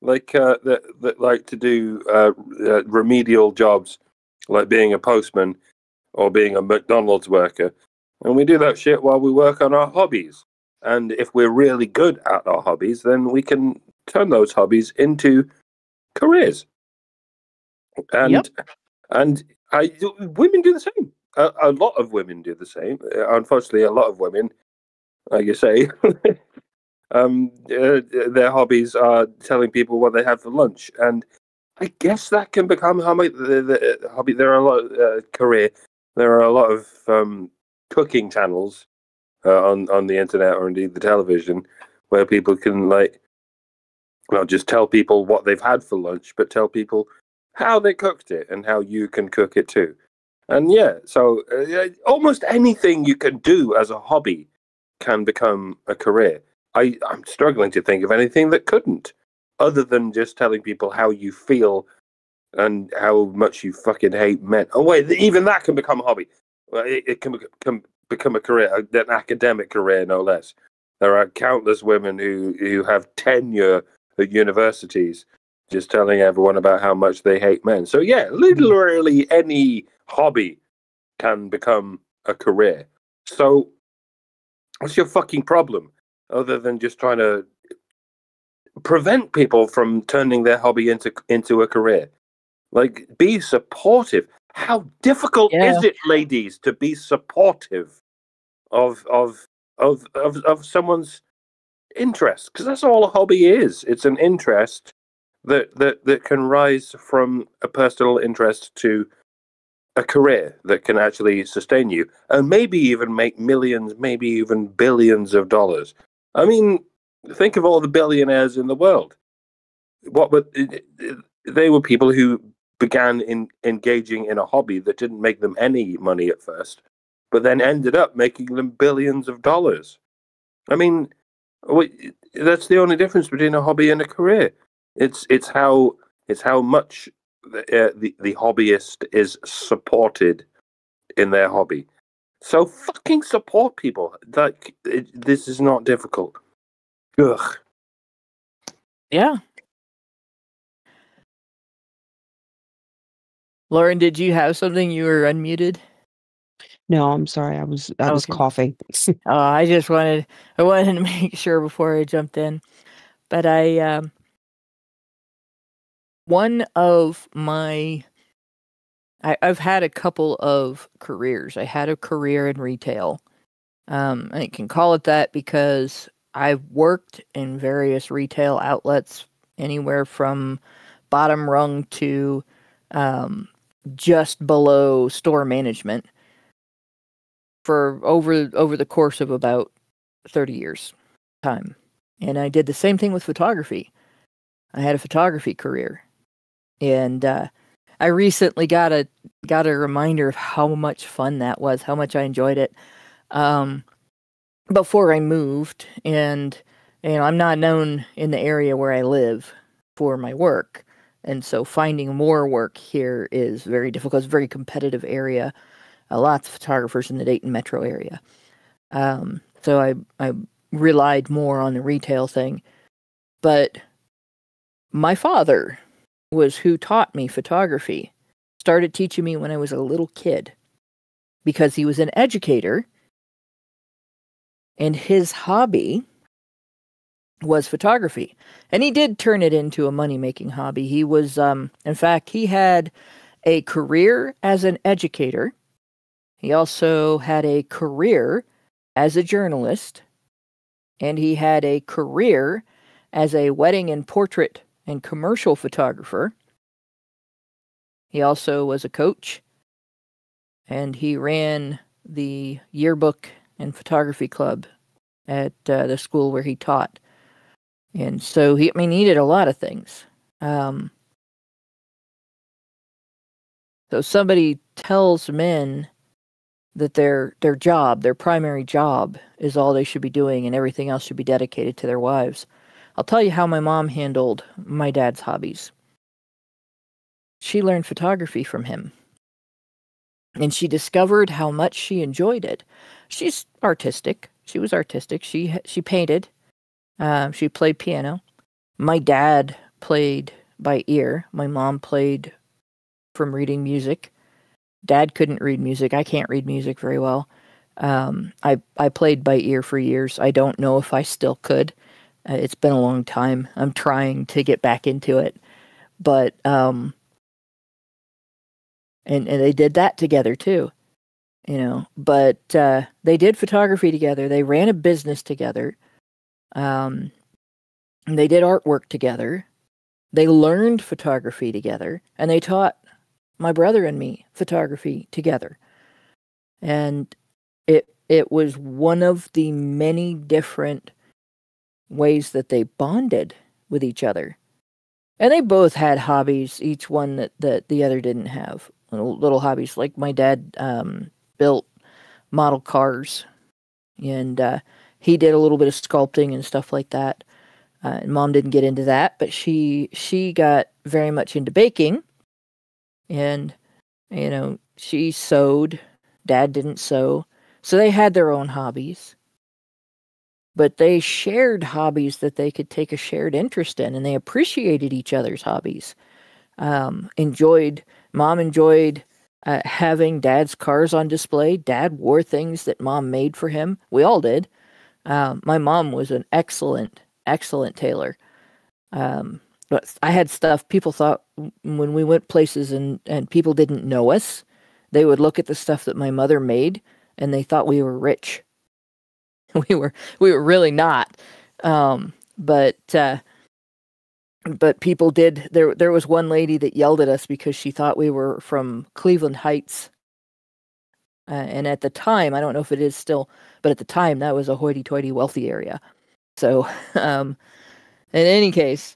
like that like to do remedial jobs, like being a postman or being a McDonald's worker, and we do that shit while we work on our hobbies. And if we're really good at our hobbies, then we can turn those hobbies into careers. And women do the same. A lot of women do the same. Unfortunately, a lot of women, like you say, their hobbies are telling people what they had for lunch. And I guess that can become hobby. The hobby. There are a lot of career. There are a lot of cooking channels on the internet or indeed the television where people can not just tell people what they've had for lunch, but tell people how they cooked it and how you can cook it too. And so almost anything you can do as a hobby can become a career. I'm struggling to think of anything that couldn't, other than just telling people how you feel and how much you fucking hate men. Oh wait, even that can become a hobby. Well, it can become a career, an academic career, no less. There are countless women who have tenure at universities just telling everyone about how much they hate men. So literally any hobby can become a career. So what's your fucking problem, other than just trying to prevent people from turning their hobby into a career? Like, be supportive. How difficult is it, ladies, to be supportive of someone's interest? Because that's all a hobby is. It's an interest that can rise from a personal interest to a career that can actually sustain you and maybe even make millions, maybe even billions of dollars. I mean, think of all the billionaires in the world. They were people who began engaging in a hobby that didn't make them any money at first, but then ended up making them billions of dollars. I mean, that's the only difference between a hobby and a career. It's how much the hobbyist is supported in their hobby. So fucking support people. This is not difficult. Ugh. Yeah. Lauren, did you have something? You were unmuted? No, I'm sorry. I was coughing. I wanted to make sure before I jumped in. But one of my I've had a couple of careers. I had a career in retail. I can call it that because I've worked in various retail outlets, anywhere from bottom rung to just below store management, for over the course of about 30 years time. And I did the same thing with photography. I had a photography career. And I recently got a reminder of how much fun that was, how much I enjoyed it. Before I moved, and I'm not known in the area where I live for my work, and so finding more work here is very difficult. It's a very competitive area. Lots of photographers in the Dayton metro area. So I relied more on the retail thing. But my father was who taught me photography. Started teaching me when I was a little kid, because he was an educator, and his hobby was photography. And he did turn it into a money-making hobby. He was, in fact, he had a career as an educator. He also had a career as a journalist, and he had a career as a wedding and portrait and commercial photographer. He also was a coach, and he ran the yearbook and photography club at the school where he taught. And so he did a lot of things. So somebody tells men that their job, their primary job, is all they should be doing, and everything else should be dedicated to their wives. I'll tell you how my mom handled my dad's hobbies. She learned photography from him, and she discovered how much she enjoyed it. She's artistic. She was artistic. She painted. She played piano. My dad played by ear. My mom played from reading music. Dad couldn't read music. I can't read music very well. I played by ear for years. I don't know if I still could. It's been a long time. I'm trying to get back into it. But, and they did that together too, but they did photography together. They ran a business together. And they did artwork together. They learned photography together, and they taught my brother and me photography together. And it was one of the many different ways that they bonded with each other. And they both had hobbies, each one that the other didn't have. Little hobbies, like my dad built model cars, and he did a little bit of sculpting and stuff like that. And Mom didn't get into that, but she got very much into baking. And, she sewed. Dad didn't sew. So they had their own hobbies. But they shared hobbies that they could take a shared interest in, and they appreciated each other's hobbies. Mom enjoyed having Dad's cars on display. Dad wore things that Mom made for him. We all did. My mom was an excellent tailor. But I had stuff people thought when we went places and people didn't know us, they would look at the stuff that my mother made and they thought we were rich. We were really not. But people did. There was one lady that yelled at us because she thought we were from Cleveland Heights. And at the time, I don't know if it is still, but at the time that was a hoity-toity wealthy area. So, in any case,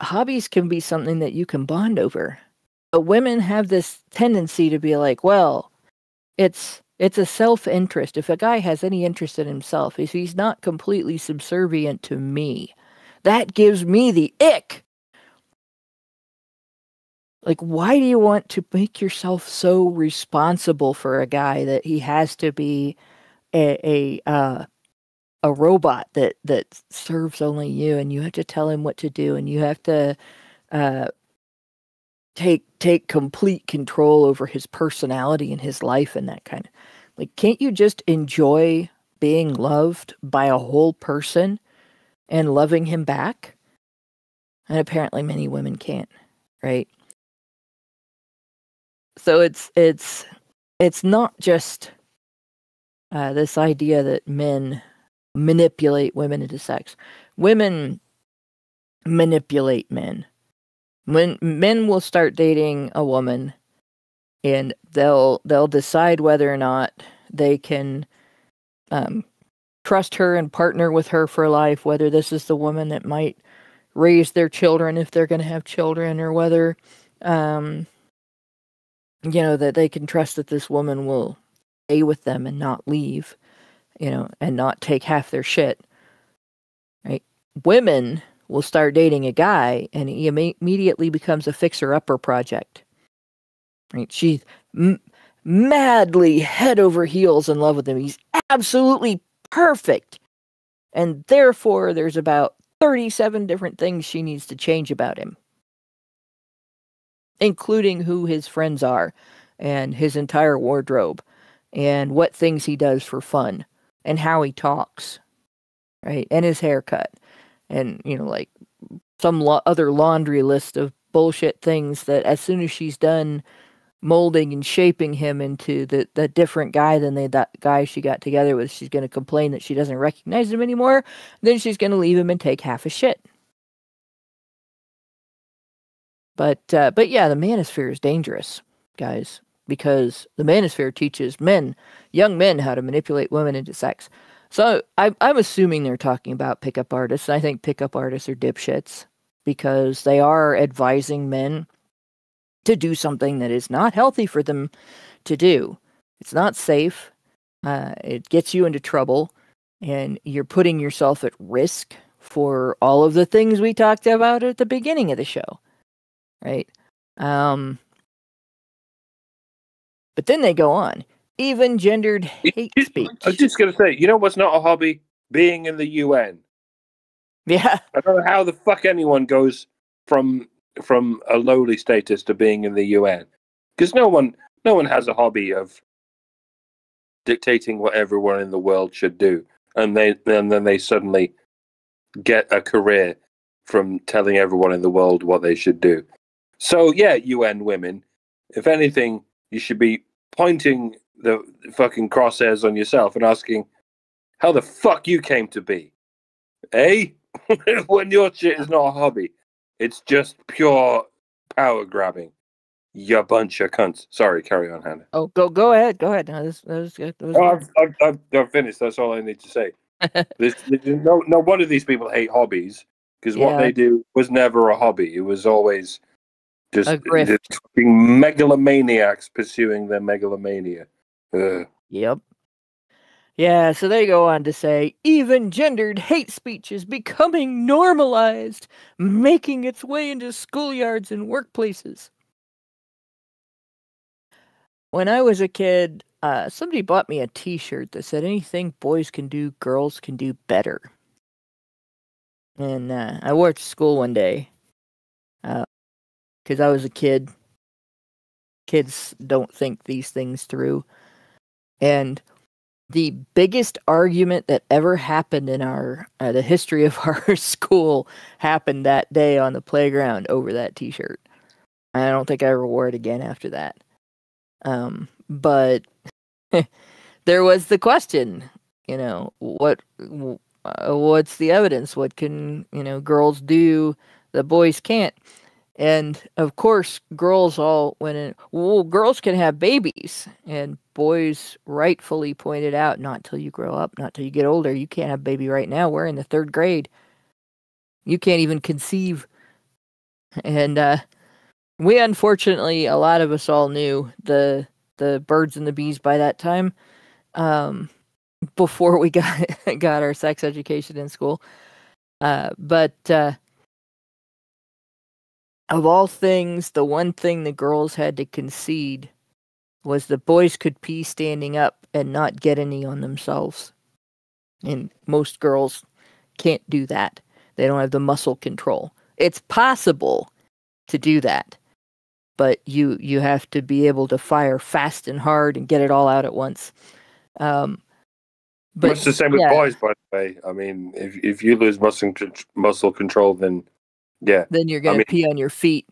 hobbies can be something that you can bond over. But women have this tendency to be like, well, it's a self-interest. If a guy has any interest in himself, if he's not completely subservient to me, that gives me the ick. Like, why do you want to make yourself so responsible for a guy that he has to be a robot that serves only you, and you have to tell him what to do, and you have to take complete control over his personality and his life and that kind of, like, can't you just enjoy being loved by a whole person and loving him back? And apparently many women can't, right? So it's not just this idea that men manipulate women into sex. Women manipulate men. When men will start dating a woman, and they'll decide whether or not they can trust her and partner with her for life, whether this is the woman that might raise their children if they're going to have children, or whether that they can trust that this woman will stay with them and not leave, and not take half their shit, right? Women will start dating a guy, and he immediately becomes a fixer-upper project, right? She's madly head over heels in love with him. He's absolutely perfect, and therefore there's about 37 different things she needs to change about him, including who his friends are, and his entire wardrobe, and what things he does for fun, and how he talks, right? And his haircut, and, like some other laundry list of bullshit things that as soon as she's done molding and shaping him into the different guy than that guy she got together with, she's going to complain that she doesn't recognize him anymore. Then she's going to leave him and take half his shit. But yeah, the manosphere is dangerous, guys, because the manosphere teaches young men, how to manipulate women into sex. So I'm assuming they're talking about pickup artists. I think pickup artists are dipshits because they are advising men to do something that is not healthy for them to do. It's not safe. It gets you into trouble, and you're putting yourself at risk for all of the things we talked about at the beginning of the show, right? But then they go on. Even gendered hate speech. I was just going to say, what's not a hobby? Being in the UN. Yeah. I don't know how the fuck anyone goes from a lowly status to being in the UN, because no one has a hobby of dictating what everyone in the world should do, and then they suddenly get a career from telling everyone in the world what they should do. So yeah, UN women, if anything, you should be pointing the fucking crosshairs on yourself and asking how the fuck you came to be, eh? when your shit is not a hobby, it's just pure power grabbing. You bunch of cunts. Sorry, carry on, Hannah. Oh, go ahead. Go ahead. No, that was good. That was I've finished. That's all I need to say. there's no one of these people hate hobbies, because what they do was never a hobby. It was always just the fucking megalomaniacs pursuing their megalomania. Yep. Yeah, so they go on to say, even gendered hate speech is becoming normalized, making its way into schoolyards and workplaces. When I was a kid, somebody bought me a t-shirt that said, anything boys can do, girls can do better. And I wore it to school one day, because I was a kid. Kids don't think these things through. And the biggest argument that ever happened in the history of our school happened that day on the playground over that t-shirt. I don't think I ever wore it again after that. But there was the question, what's the evidence? What can, girls do that boys can't? And of course, girls all went in, well, girls can have babies. And boys rightfully pointed out, not till you grow up, not till you get older. You can't have a baby right now. We're in the 3rd grade. You can't even conceive. And we, unfortunately, a lot of us all knew the birds and the bees by that time, before we got our sex education in school. But of all things, the one thing the girls had to concede was the boys could pee standing up and not get any on themselves. And most girls can't do that. They don't have the muscle control. It's possible to do that, but you have to be able to fire fast and hard and get it all out at once. But it's the same with boys, by the way. I mean, if you lose muscle control, then then you're gonna pee on your feet.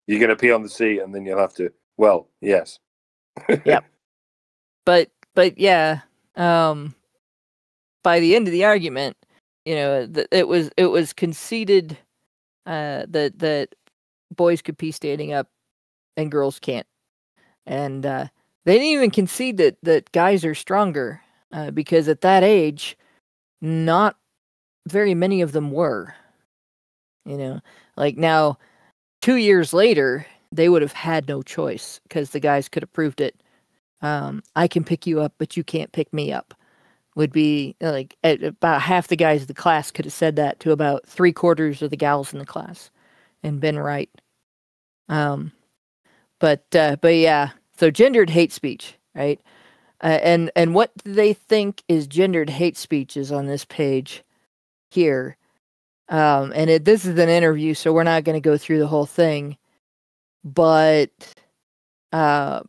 You're gonna pee on the seat, and then you'll have to. Well, yes. Yep. But yeah. By the end of the argument, it was conceded that boys could pee standing up and girls can't, and they didn't even concede that guys are stronger, because at that age, not very many of them were. Like now, 2 years later, they would have had no choice because the guys could have proved it. I can pick you up, but you can't pick me up. Would be like about half the guys in the class could have said that to about 3/4 of the gals in the class, and been right. But yeah. So gendered hate speech, right? And what they think is gendered hate speech is on this page here. And this is an interview, so we're not going to go through the whole thing. But where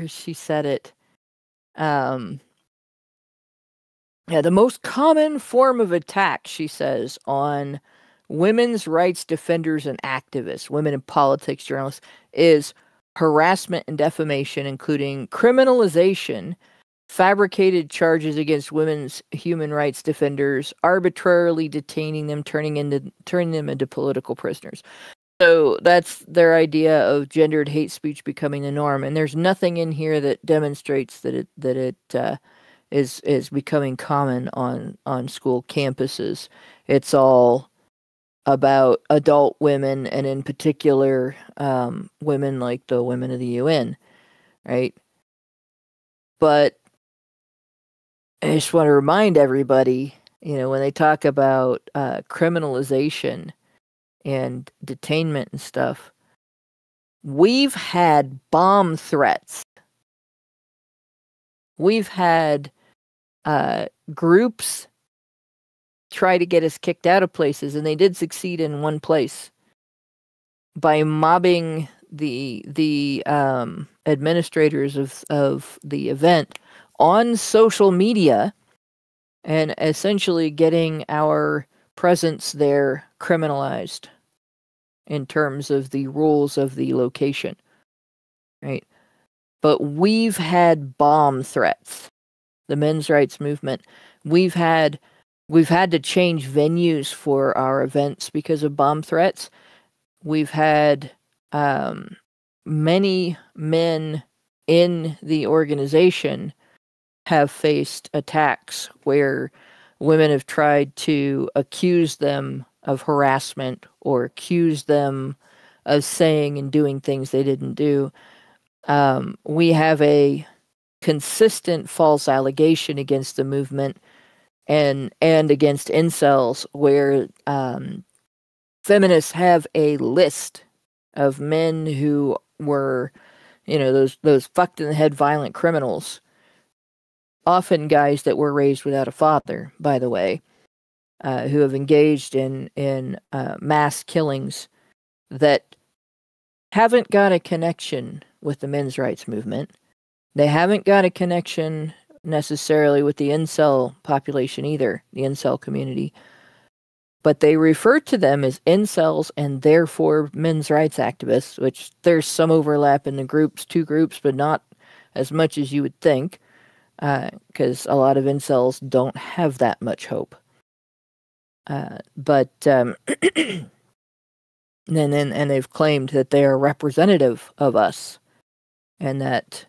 she said it, the most common form of attack, she says, on women's rights defenders and activists, women in politics, journalists, is harassment and defamation, including criminalization, fabricated charges against women's human rights defenders, arbitrarily detaining them, turning them into political prisoners. So that's their idea of gendered hate speech becoming the norm, and there's nothing in here that demonstrates that it is becoming common on school campuses. It's all about adult women, and in particular, women like the women of the UN, right? But I just want to remind everybody, when they talk about criminalization and detainment and stuff, we've had bomb threats. We've had groups try to get us kicked out of places, and they did succeed in one place by mobbing the administrators of the event on social media, and essentially getting our presence there criminalized in terms of the rules of the location, right? But we've had bomb threats. The men's rights movement. We've had We've had to change venues for our events because of bomb threats. We've had many men in the organization have faced attacks where women have tried to accuse them of harassment or accuse them of saying and doing things they didn't do. We have a consistent false allegation against the movement and against incels where feminists have a list of men who were, those fucked in the head violent criminals, often guys that were raised without a father, by the way, who have engaged in mass killings that haven't got a connection with the men's rights movement. They haven't got a connection necessarily with the incel population either, the incel community. But they refer to them as incels and therefore men's rights activists, which there's some overlap in the groups, two groups, but not as much as you would think, because a lot of incels don't have that much hope. And they've claimed that they are representative of us and that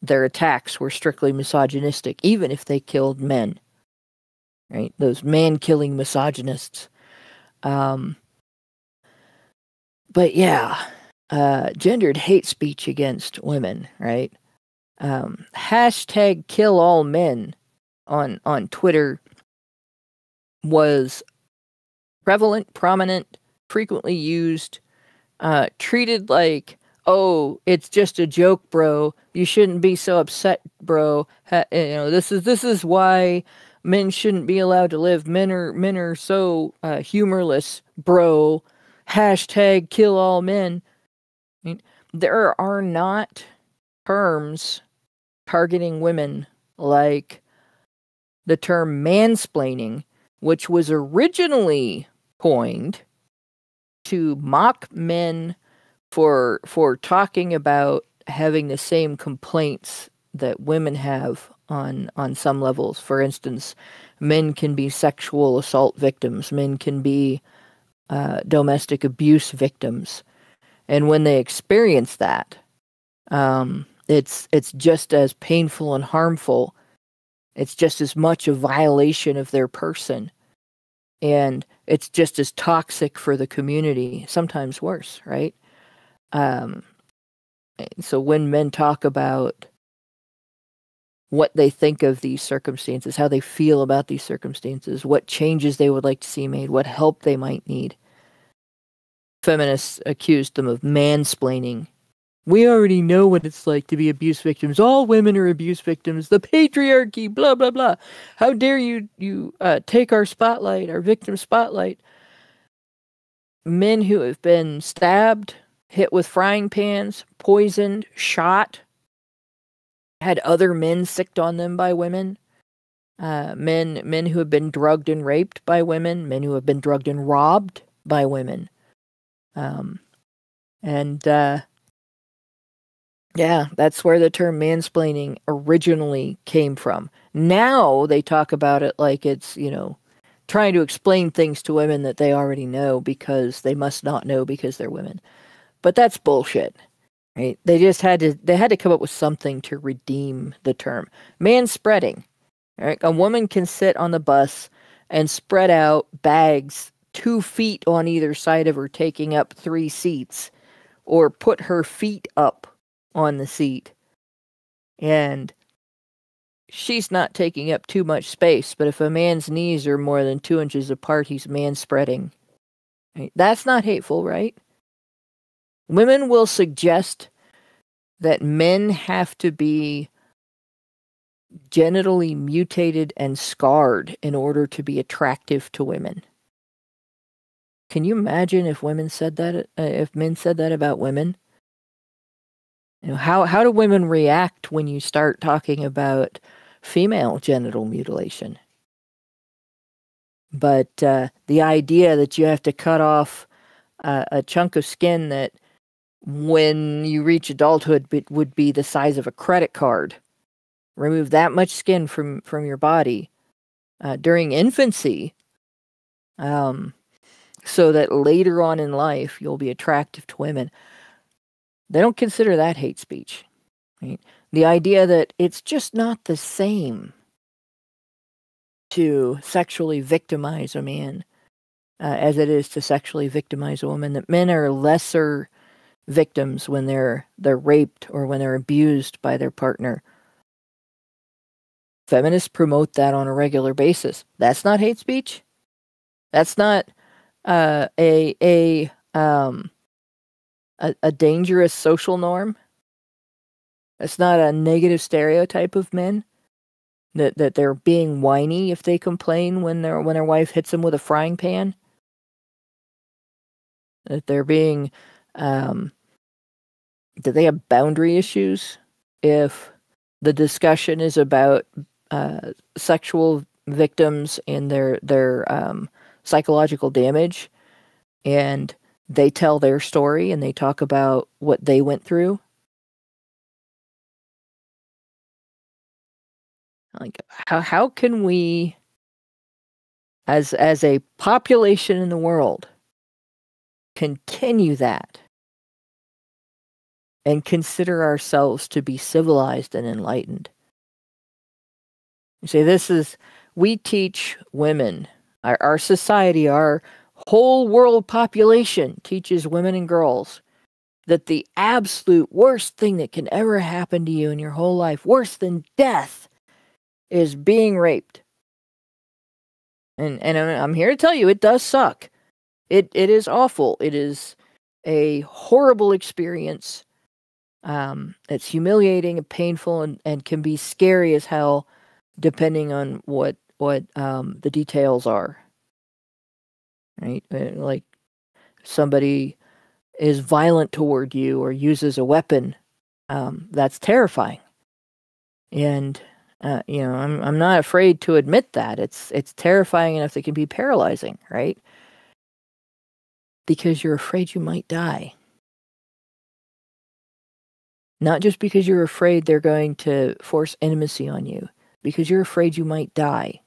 their attacks were strictly misogynistic, even if they killed men. Right? Those man-killing misogynists. But yeah, gendered hate speech against women, right? Hashtag kill all men on Twitter was prevalent, prominent, frequently used, treated like, oh, it's just a joke, bro. You shouldn't be so upset, bro. This is why men shouldn't be allowed to live. Men are so humorless, bro. Hashtag kill all men. I mean, there are not terms targeting women like the term mansplaining, which was originally coined to mock men for talking about having the same complaints that women have on some levels. For instance, men can be sexual assault victims, men can be domestic abuse victims, and when they experience that, it's just as painful and harmful. It's just as much a violation of their person, and it's just as toxic for the community, sometimes worse, right? So when men talk about what they think of these circumstances, how they feel about these circumstances, what changes they would like to see made, what help they might need, feminists accused them of mansplaining. We already know what it's like to be abuse victims. All women are abuse victims. The patriarchy, blah, blah, blah. How dare you take our spotlight, our victim spotlight. Men who have been stabbed, hit with frying pans, poisoned, shot, had other men sicked on them by women, men who have been drugged and raped by women, men who have been drugged and robbed by women. Yeah, that's where the term mansplaining originally came from. Now they talk about it like it's, trying to explain things to women that they already know because they must not know because they're women. But that's bullshit, right? They had to come up with something to redeem the term. Manspreading, right? A woman can sit on the bus and spread out bags 2 feet on either side of her, taking up 3 seats, or put her feet up on the seat, and she's not taking up too much space. But if a man's knees are more than 2 inches apart, he's manspreading. Right? That's not hateful, right? Women will suggest that men have to be genitally mutated and scarred in order to be attractive to women. Can you imagine if women said that? If men said that about women? How do women react when you start talking about female genital mutilation? But the idea that you have to cut off a chunk of skin that, when you reach adulthood, would be the size of a credit card, remove that much skin from your body, during infancy, so that later on in life you'll be attractive to women. They don't consider that hate speech. Right? The idea that it's just not the same to sexually victimize a man as it is to sexually victimize a woman. That men are lesser victims when they're raped or when they're abused by their partner. Feminists promote that on a regular basis. That's not hate speech. That's not a dangerous social norm. It's not a negative stereotype of men that they're being whiny if they complain when their wife hits them with a frying pan. That they're being that they have boundary issues if the discussion is about sexual victims and their psychological damage, and they tell their story and they talk about what they went through. Like, how can we, as a population in the world, continue that and consider ourselves to be civilized and enlightened? You say we teach women, our society, our whole world population teaches women and girls that the absolute worst thing that can ever happen to you in your whole life, worse than death, is being raped. And I'm here to tell you, it does suck. It is awful. It is a horrible experience. It's humiliating and painful and can be scary as hell, depending on what the details are. Right? Like, somebody is violent toward you or uses a weapon, that's terrifying. And I'm not afraid to admit that it's terrifying enough that it can be paralyzing, right? Because you're afraid you might die. Not just because you're afraid they're going to force intimacy on you, because you're afraid you might die.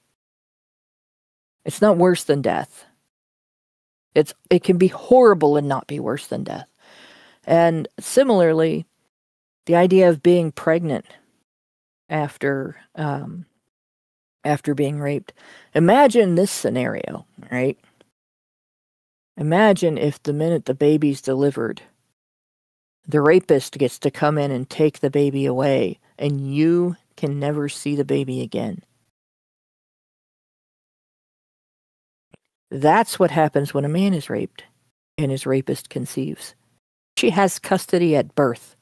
It's not worse than death. It can be horrible and not be worse than death. And similarly, the idea of being pregnant after being raped. Imagine this scenario, right? Imagine if the minute the baby's delivered, the rapist gets to come in and take the baby away, and you can never see the baby again. That's what happens when a man is raped and his rapist conceives. She has custody at birth.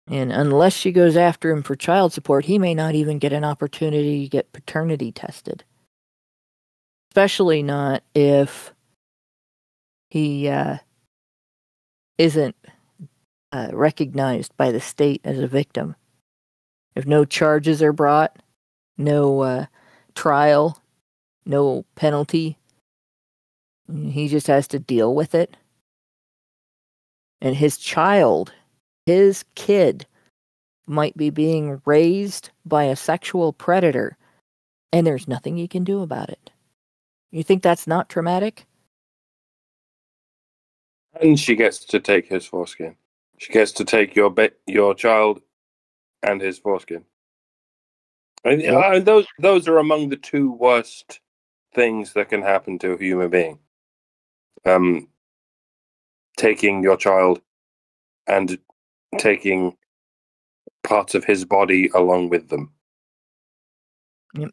And unless she goes after him for child support, he may not even get an opportunity to get paternity tested. Especially not if he isn't recognized by the state as a victim. If no charges are brought, no trial, no penalty, he just has to deal with it. And his kid might be being raised by a sexual predator, and there's nothing you can do about it. You think that's not traumatic? And she gets to take his foreskin. She gets to take your child and his foreskin. And those are among the two worst things that can happen to a human being. Taking your child and taking parts of his body along with them. Yep.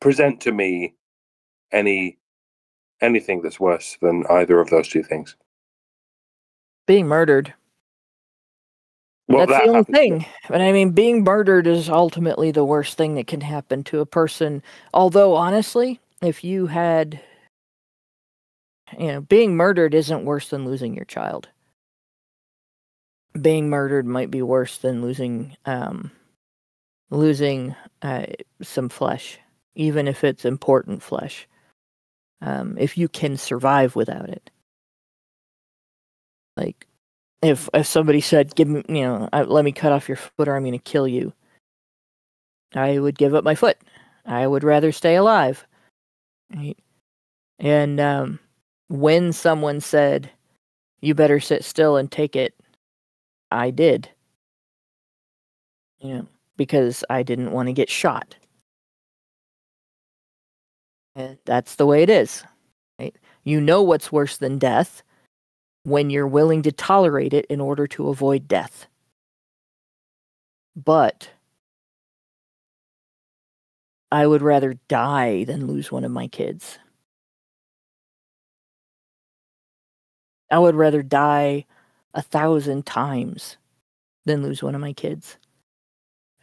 Present to me anything that's worse than either of those two things. Being murdered. Well, that's the only thing. But I mean, being murdered is ultimately the worst thing that can happen to a person. Although, honestly, if you had, being murdered isn't worse than losing your child. Being murdered might be worse than losing some flesh, even if it's important flesh. If you can survive without it. Like, if somebody said, "Give me, let me cut off your foot, or I'm going to kill you," I would give up my foot. I would rather stay alive. Right? And when someone said, "You better sit still and take it," I did. Because I didn't want to get shot. And that's the way it is. Right? You know what's worse than death when you're willing to tolerate it in order to avoid death. But I would rather die than lose one of my kids. I would rather die 1,000 times than lose one of my kids.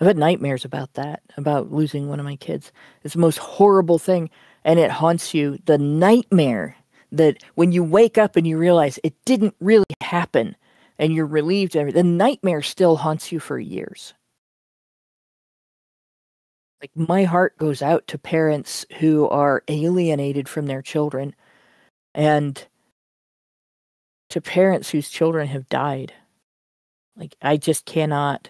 I've had nightmares about that, about losing one of my kids. It's the most horrible thing, and it haunts you. The nightmare that when you wake up and you realize it didn't really happen, and you're relieved, the nightmare still haunts you for years. Like, my heart goes out to parents who are alienated from their children, and to parents whose children have died. Like, I just cannot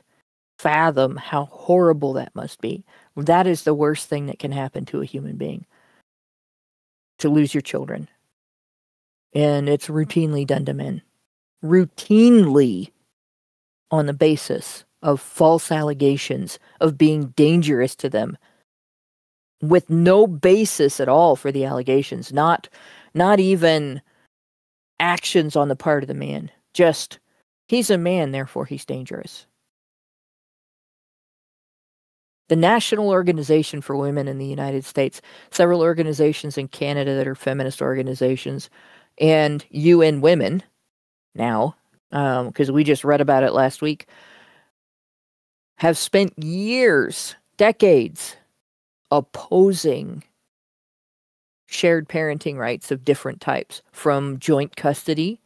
fathom how horrible that must be. That is the worst thing that can happen to a human being, to lose your children. And it's routinely done to men. Routinely, on the basis of false allegations of being dangerous to them, with no basis at all for the allegations, not even actions on the part of the man. Just, he's a man, therefore he's dangerous. The National Organization for Women in the United States, several organizations in Canada that are feminist organizations, and UN Women now, because we just read about it last week, have spent years, decades, opposing shared parenting rights of different types, from joint custody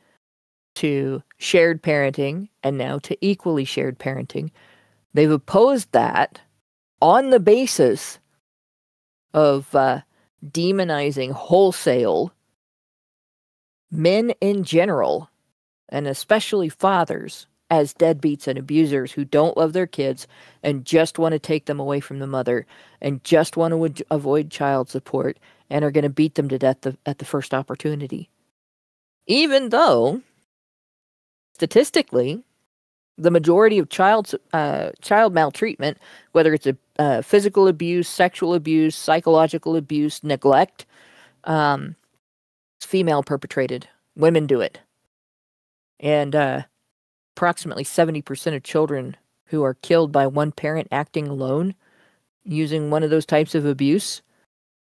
to shared parenting, and now to equally shared parenting. They've opposed that on the basis of demonizing wholesale men in general, and especially fathers, as deadbeats and abusers who don't love their kids and just want to take them away from the mother and just want to avoid child support and are going to beat them to death at the first opportunity. Even though, statistically, the majority of child maltreatment, whether it's a physical abuse, sexual abuse, psychological abuse, neglect, it's female perpetrated. Women do it. And approximately 70% of children who are killed by one parent acting alone, using one of those types of abuse,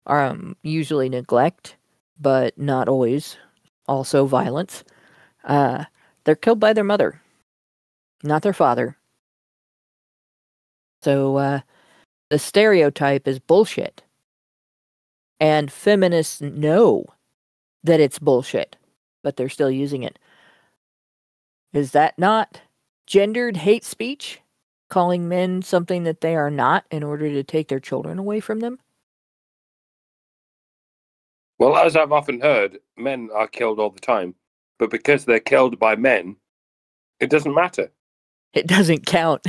are usually neglect, but not always. Also violence. They're killed by their mother, not their father. So the stereotype is bullshit. And feminists know that it's bullshit, but they're still using it. Is that not gendered hate speech? Calling men something that they are not in order to take their children away from them? Well, as I've often heard, men are killed all the time. But because they're killed by men, it doesn't matter. It doesn't count.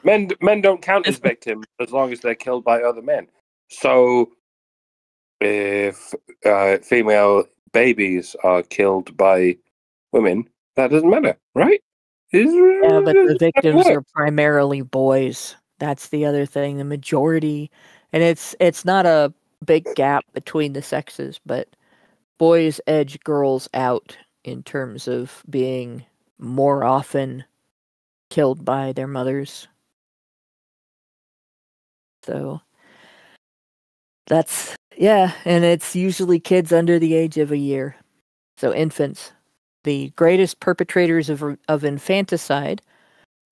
Men don't count as victims as long as they're killed by other men. So if female babies are killed by women, that doesn't matter, right? Yeah, but the victims are primarily boys. That's the other thing. The majority, and it's not a big gap between the sexes, but boys edge girls out in terms of being more often killed by their mothers. So that's, yeah, and it's usually kids under the age of a year. So infants. The greatest perpetrators of infanticide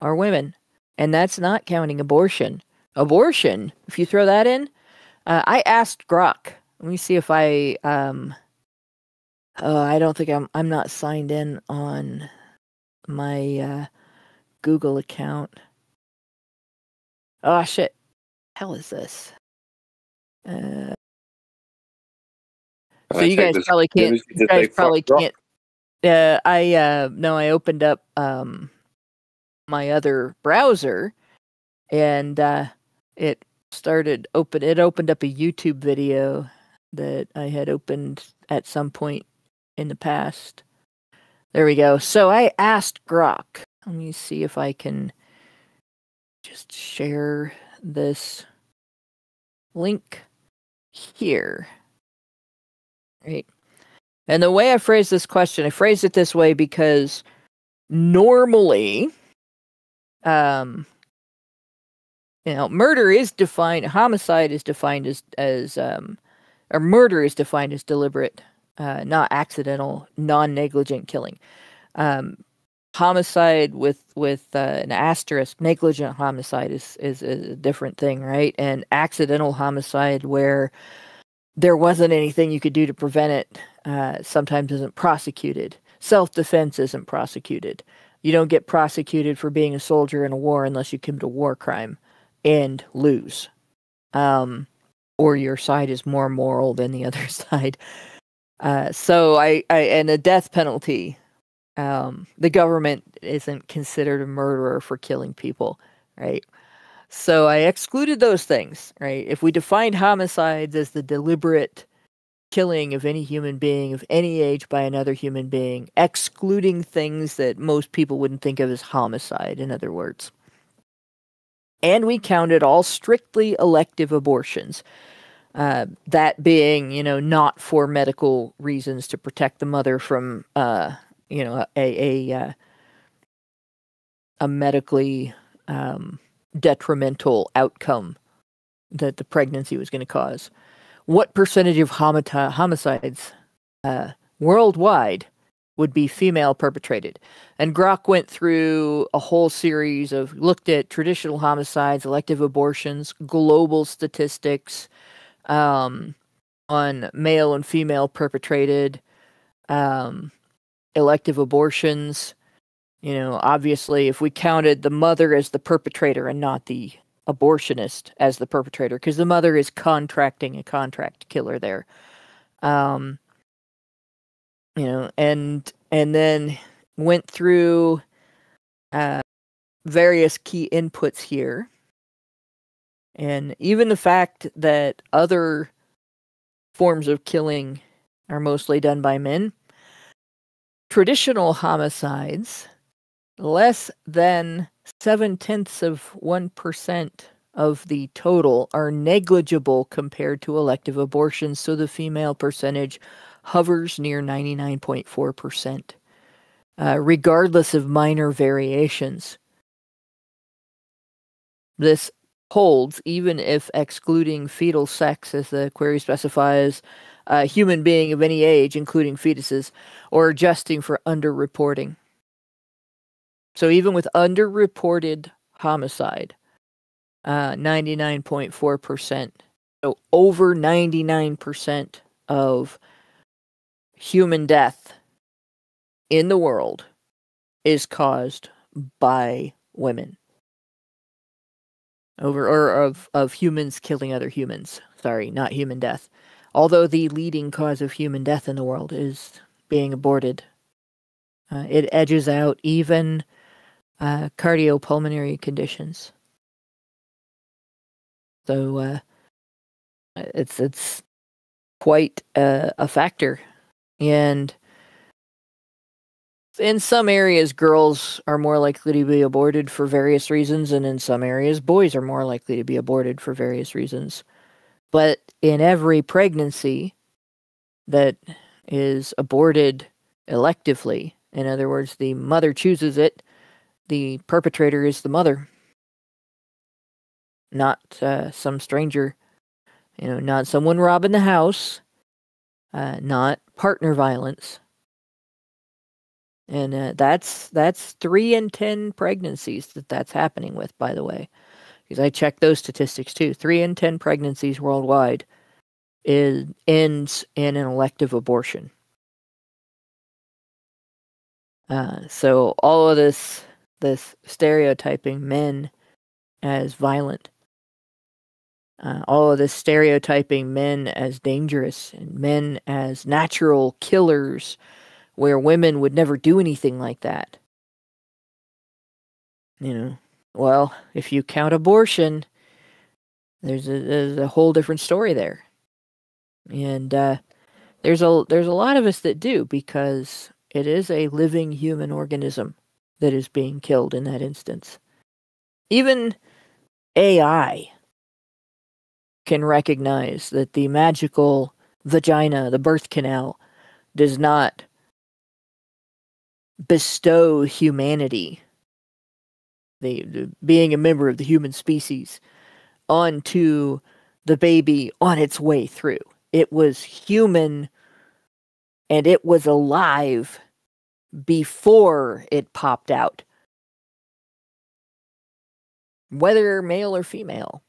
are women. And that's not counting abortion. Abortion, if you throw that in, I asked Grok. Let me see if I don't think I'm not signed in on my Google account. Oh shit. Hell is this? So you guys probably can't. You guys probably can't. I opened up my other browser, and it it opened up a YouTube video that I had opened at some point in the past. There we go. So I asked Grok. Let me see if I can just share this link here. Right. And the way I phrased this question, I phrased it this way because normally, murder is defined, homicide is defined or murder is defined as deliberate, not accidental, non-negligent killing. Homicide with an asterisk, negligent homicide is a different thing, right? And accidental homicide, where there wasn't anything you could do to prevent it, sometimes isn't prosecuted. Self-defense isn't prosecuted. You don't get prosecuted for being a soldier in a war unless you commit a war crime and lose. Or your side is more moral than the other side. So and the death penalty, the government isn't considered a murderer for killing people, right? So I excluded those things, right? If we defined homicides as the deliberate killing of any human being of any age by another human being, excluding things that most people wouldn't think of as homicide, in other words. And we counted all strictly elective abortions. That being, not for medical reasons to protect the mother from, a medically detrimental outcome that the pregnancy was going to cause. What percentage of homicides worldwide would be female perpetrated? And Grok went through a whole series looked at traditional homicides, elective abortions, global statistics, on male and female perpetrated elective abortions. Obviously, if we counted the mother as the perpetrator and not the abortionist as the perpetrator, because the mother is contracting a contract killer there. And then went through various key inputs here. And even the fact that other forms of killing are mostly done by men, traditional homicides, less than 0.7% of the total, are negligible compared to elective abortions, so the female percentage hovers near 99.4%, regardless of minor variations. This holds even if excluding fetal sex, as the query specifies, a human being of any age, including fetuses, or adjusting for underreporting. So even with underreported homicide, 99.4%, so over 99% of human death in the world is caused by women. Of humans killing other humans. Sorry, not human death. Although the leading cause of human death in the world is being aborted. It edges out even cardiopulmonary conditions. So it's quite a factor. And in some areas, girls are more likely to be aborted for various reasons, and in some areas, boys are more likely to be aborted for various reasons. But in every pregnancy that is aborted electively, in other words, the mother chooses it, the perpetrator is the mother, not some stranger, not someone robbing the house, not partner violence. And that's 3 in 10 pregnancies that's happening with, by the way, because I checked those statistics too. 3 in 10 pregnancies worldwide ends in an elective abortion. So all of this stereotyping men as violent, all of this stereotyping men as dangerous and men as natural killers, where women would never do anything like that. Well, if you count abortion, there's a whole different story there. And there's a lot of us that do, because it is a living human organism that is being killed in that instance. Even AI can recognize that the magical vagina, the birth canal, does not bestow humanity, the being a member of the human species, onto the baby on its way through. It was human and it was alive before it popped out, whether male or female.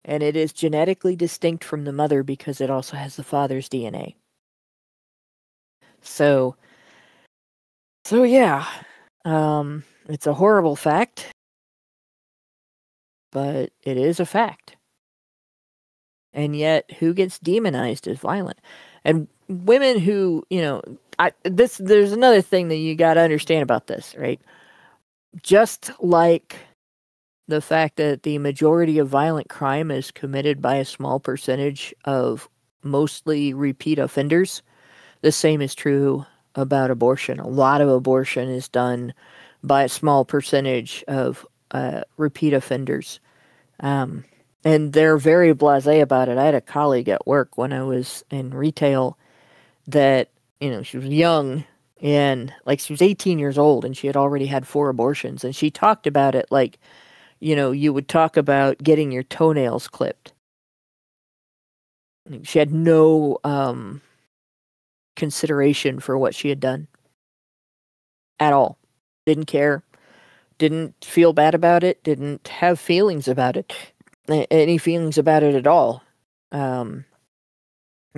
And it is genetically distinct from the mother because it also has the father's DNA. So yeah, it's a horrible fact, but it is a fact. And yet, who gets demonized as violent? And women who, there's another thing that you got to understand about this, right? Just like the fact that the majority of violent crime is committed by a small percentage of mostly repeat offenders, the same is true about abortion. A lot of abortion is done by a small percentage of repeat offenders. And they're very blasé about it. I had a colleague at work when I was in retail that, she was young and she was 18 years old and she had already had 4 abortions. And she talked about it like, you would talk about getting your toenails clipped. She had no consideration for what she had done at all. Didn't care. Didn't feel bad about it. Didn't have feelings about it. Any feelings about it at all.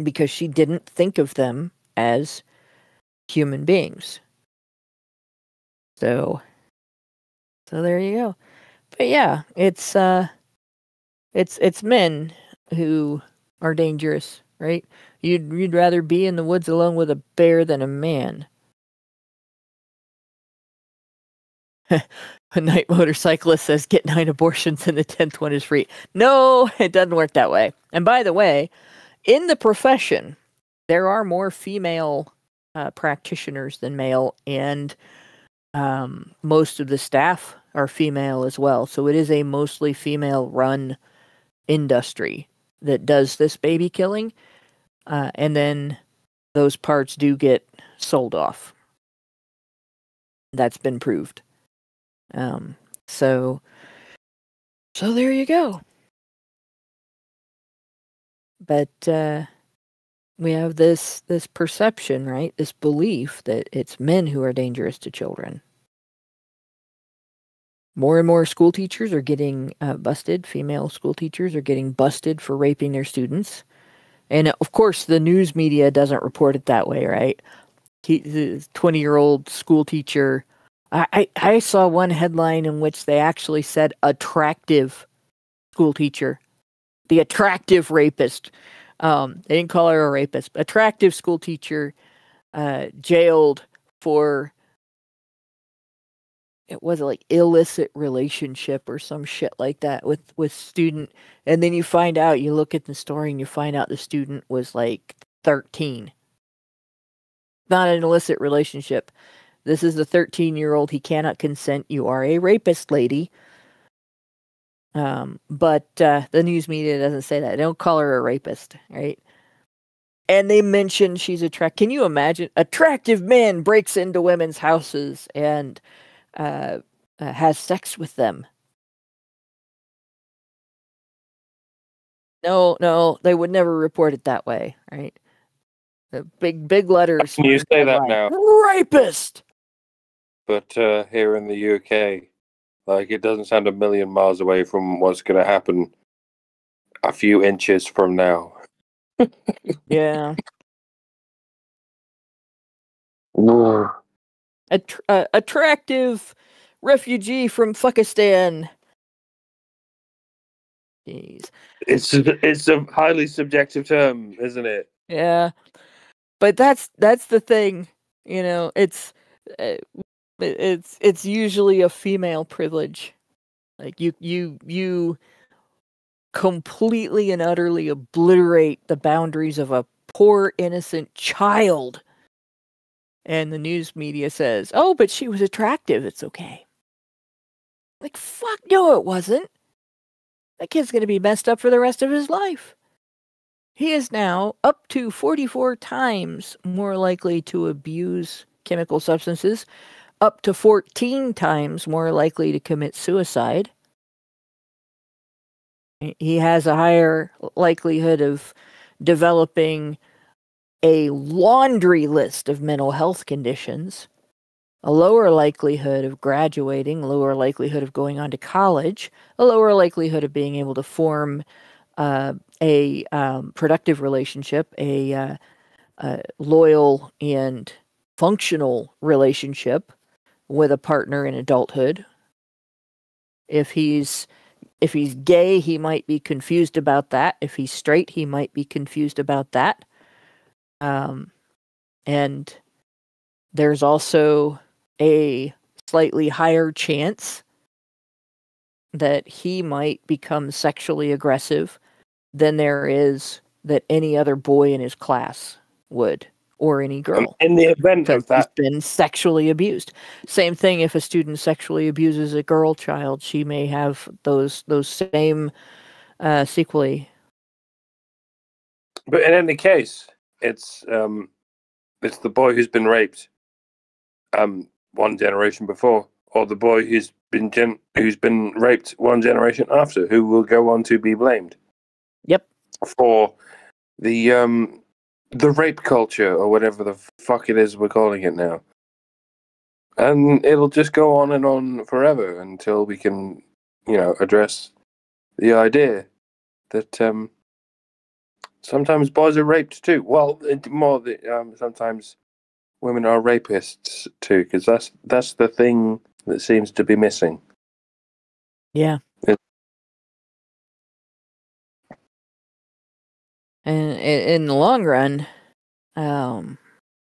Because she didn't think of them as human beings. So there you go. But yeah, it's men who are dangerous, right? You'd rather be in the woods alone with a bear than a man. A night motorcyclist says, get 9 abortions and the 10th one is free. No, it doesn't work that way. And by the way, in the profession, there are more female practitioners than male, and most of the staff are female as well. So it is a mostly female-run industry that does this baby killing. And then those parts do get sold off. That's been proved. So there you go. But we have this perception, right? This belief that it's men who are dangerous to children. More and more school teachers are getting busted. Female school teachers are getting busted for raping their students. And of course, the news media doesn't report it that way, right? The 20-year-old school teacher. I saw one headline in which they actually said attractive school teacher. The attractive rapist. They didn't call her a rapist. Attractive school teacher jailed for, it was like illicit relationship or some shit like that with student. And then you find out, you look at the story and you find out the student was like 13. Not an illicit relationship. This is the 13-year-old. He cannot consent. You are a rapist, lady. But the news media doesn't say that. They don't call her a rapist, right? And they mention she's attractive. Can you imagine? Attractive man breaks into women's houses and has sex with them. No, they would never report it that way, right? The big letters. Can you say that now? Rapist! But here in the UK, it doesn't sound a million miles away from what's going to happen a few inches from now. Yeah. Attractive refugee from Fuckistan. Jeez. It's a highly subjective term, isn't it? Yeah. But that's the thing, it's usually a female privilege. Like you completely and utterly obliterate the boundaries of a poor, innocent child. And the news media says, oh, but she was attractive. It's okay. Like, fuck no, it wasn't. That kid's going to be messed up for the rest of his life. He is now up to 44 times more likely to abuse chemical substances, up to 14 times more likely to commit suicide. He has a higher likelihood of developing a laundry list of mental health conditions, a lower likelihood of graduating, lower likelihood of going on to college, a lower likelihood of being able to form a productive relationship, a loyal and functional relationship with a partner in adulthood. If he's gay, he might be confused about that. If he's straight, he might be confused about that. And there's also a slightly higher chance that he might become sexually aggressive than there is that any other boy in his class would, or any girl. In the event of that, he's been sexually abused. Same thing if a student sexually abuses a girl child, she may have those same sequelae. But in any case, it's the boy who's been raped one generation before, or the boy who's been raped one generation after, who will go on to be blamed. Yep. For the rape culture, or whatever the fuck it is we're calling it now. And it'll just go on and on forever until we can, address the idea that sometimes boys are raped too. Well, sometimes women are rapists too, because that's the thing that seems to be missing. Yeah. And in the long run,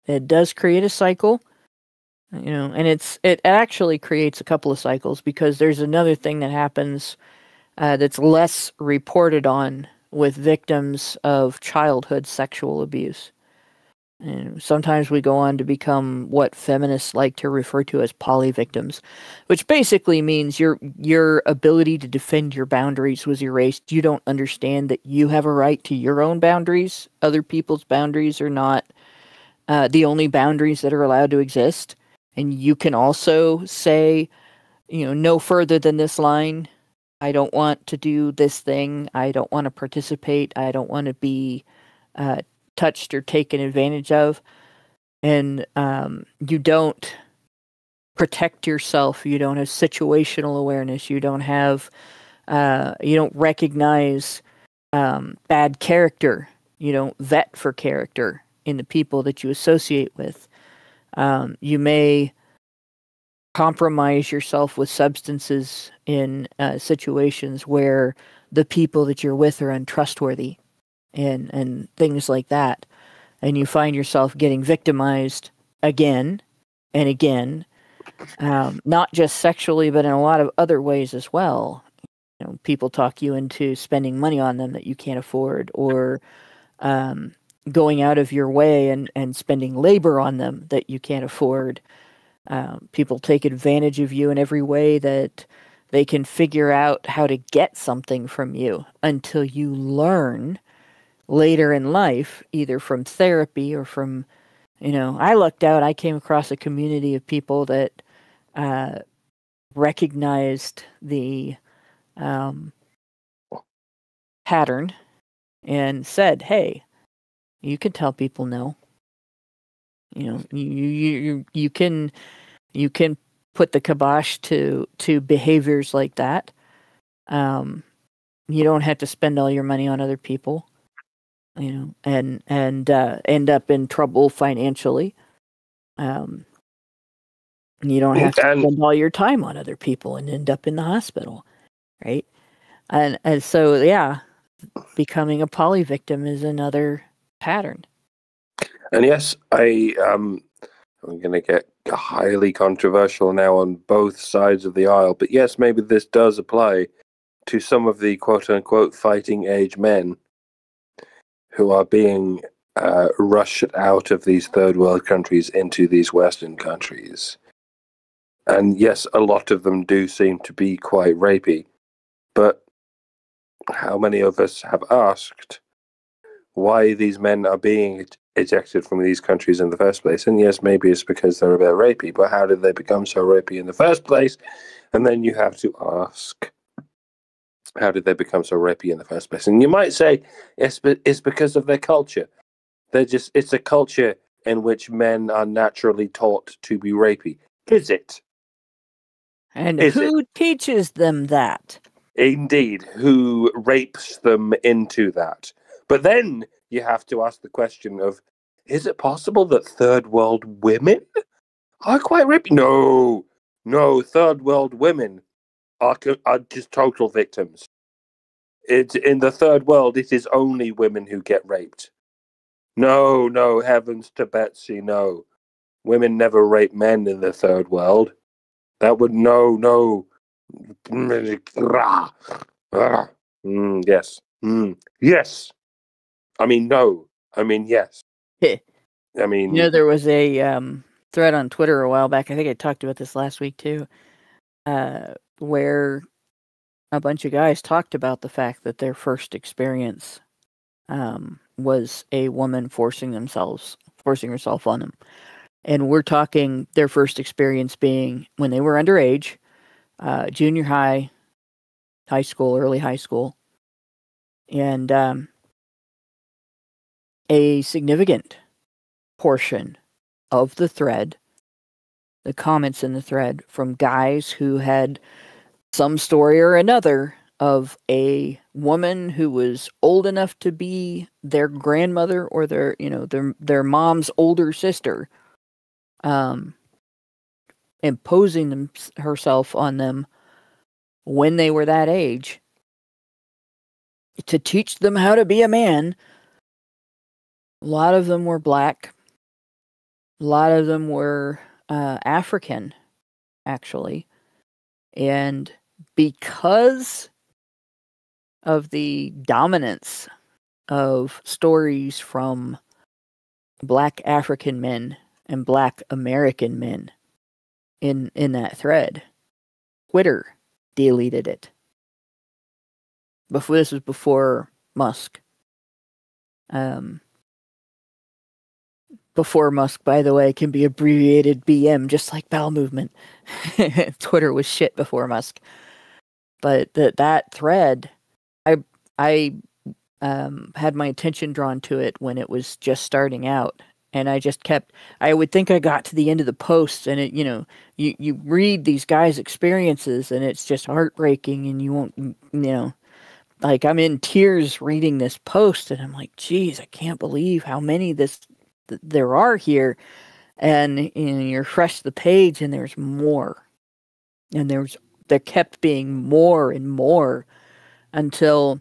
it does create a cycle, and it actually creates a couple of cycles, because there's another thing that happens that's less reported on with victims of childhood sexual abuse. And sometimes we go on to become what feminists like to refer to as polyvictims, which basically means your ability to defend your boundaries was erased. You don't understand that you have a right to your own boundaries. Other people's boundaries are not the only boundaries that are allowed to exist. And you can also say, no further than this line. I don't want to do this thing. I don't want to participate. I don't want to be touched or taken advantage of. And you don't protect yourself. You don't have situational awareness. You don't have, you don't recognize bad character. You don't vet for character in the people that you associate with. You may compromise yourself with substances in situations where the people that you're with are untrustworthy and things like that. And you find yourself getting victimized again and again, not just sexually, but in a lot of other ways as well. People talk you into spending money on them that you can't afford, or going out of your way and spending labor on them that you can't afford. People take advantage of you in every way that they can figure out how to get something from you, until you learn later in life, either from therapy or from, I lucked out. I came across a community of people that recognized the pattern and said, hey, you can tell people no. You can put the kibosh to behaviors like that. You don't have to spend all your money on other people, and end up in trouble financially. You don't have to spend all your time on other people and end up in the hospital, right? And so, yeah, becoming a polyvictim is another pattern. And yes, I'm going to get highly controversial now on both sides of the aisle, but yes, maybe this does apply to some of the quote-unquote fighting age men who are being rushed out of these third world countries into these Western countries. And yes, a lot of them do seem to be quite rapey, but how many of us have asked why these men are being ejected from these countries in the first place? And yes, maybe it's because they're a bit rapey, but how did they become so rapey in the first place? And then you have to ask, how did they become so rapey in the first place? And you might say it's because of their culture. It's a culture in which men are naturally taught to be rapey. Is it? And who teaches them that? Indeed, who rapes them into that? But then you have to ask the question of, is it possible that third world women are quite rapey? No, third world women are just total victims. It's in the third world, it is only women who get raped. No, heavens to Betsy, no. Women never rape men in the third world. That would, no. Yes. Yes. I mean, no. I mean, yes. I mean... there was a thread on Twitter a while back, I think I talked about this last week too, where a bunch of guys talked about the fact that their first experience was a woman forcing herself on them. And we're talking their first experience being when they were underage, junior high, high school, early high school. And a significant portion of the thread, the comments in the thread from guys who had some story or another of a woman who was old enough to be their grandmother or their mom's older sister, imposing herself on them when they were that age to teach them how to be a man. A lot of them were black. A lot of them were African, actually. And because of the dominance of stories from black African men and black American men in that thread, Twitter deleted it. This was before Musk. Before Musk, by the way, can be abbreviated BM, just like bowel movement. Twitter was shit before Musk. But that thread, I had my attention drawn to it when it was just starting out. And I would think I got to the end of the post, and it, you read these guys' experiences, and it's just heartbreaking, and you won't, like, I'm in tears reading this post, and I'm like, geez, I can't believe how many there are here. And you refresh the page, and there's more. And there kept being more and more until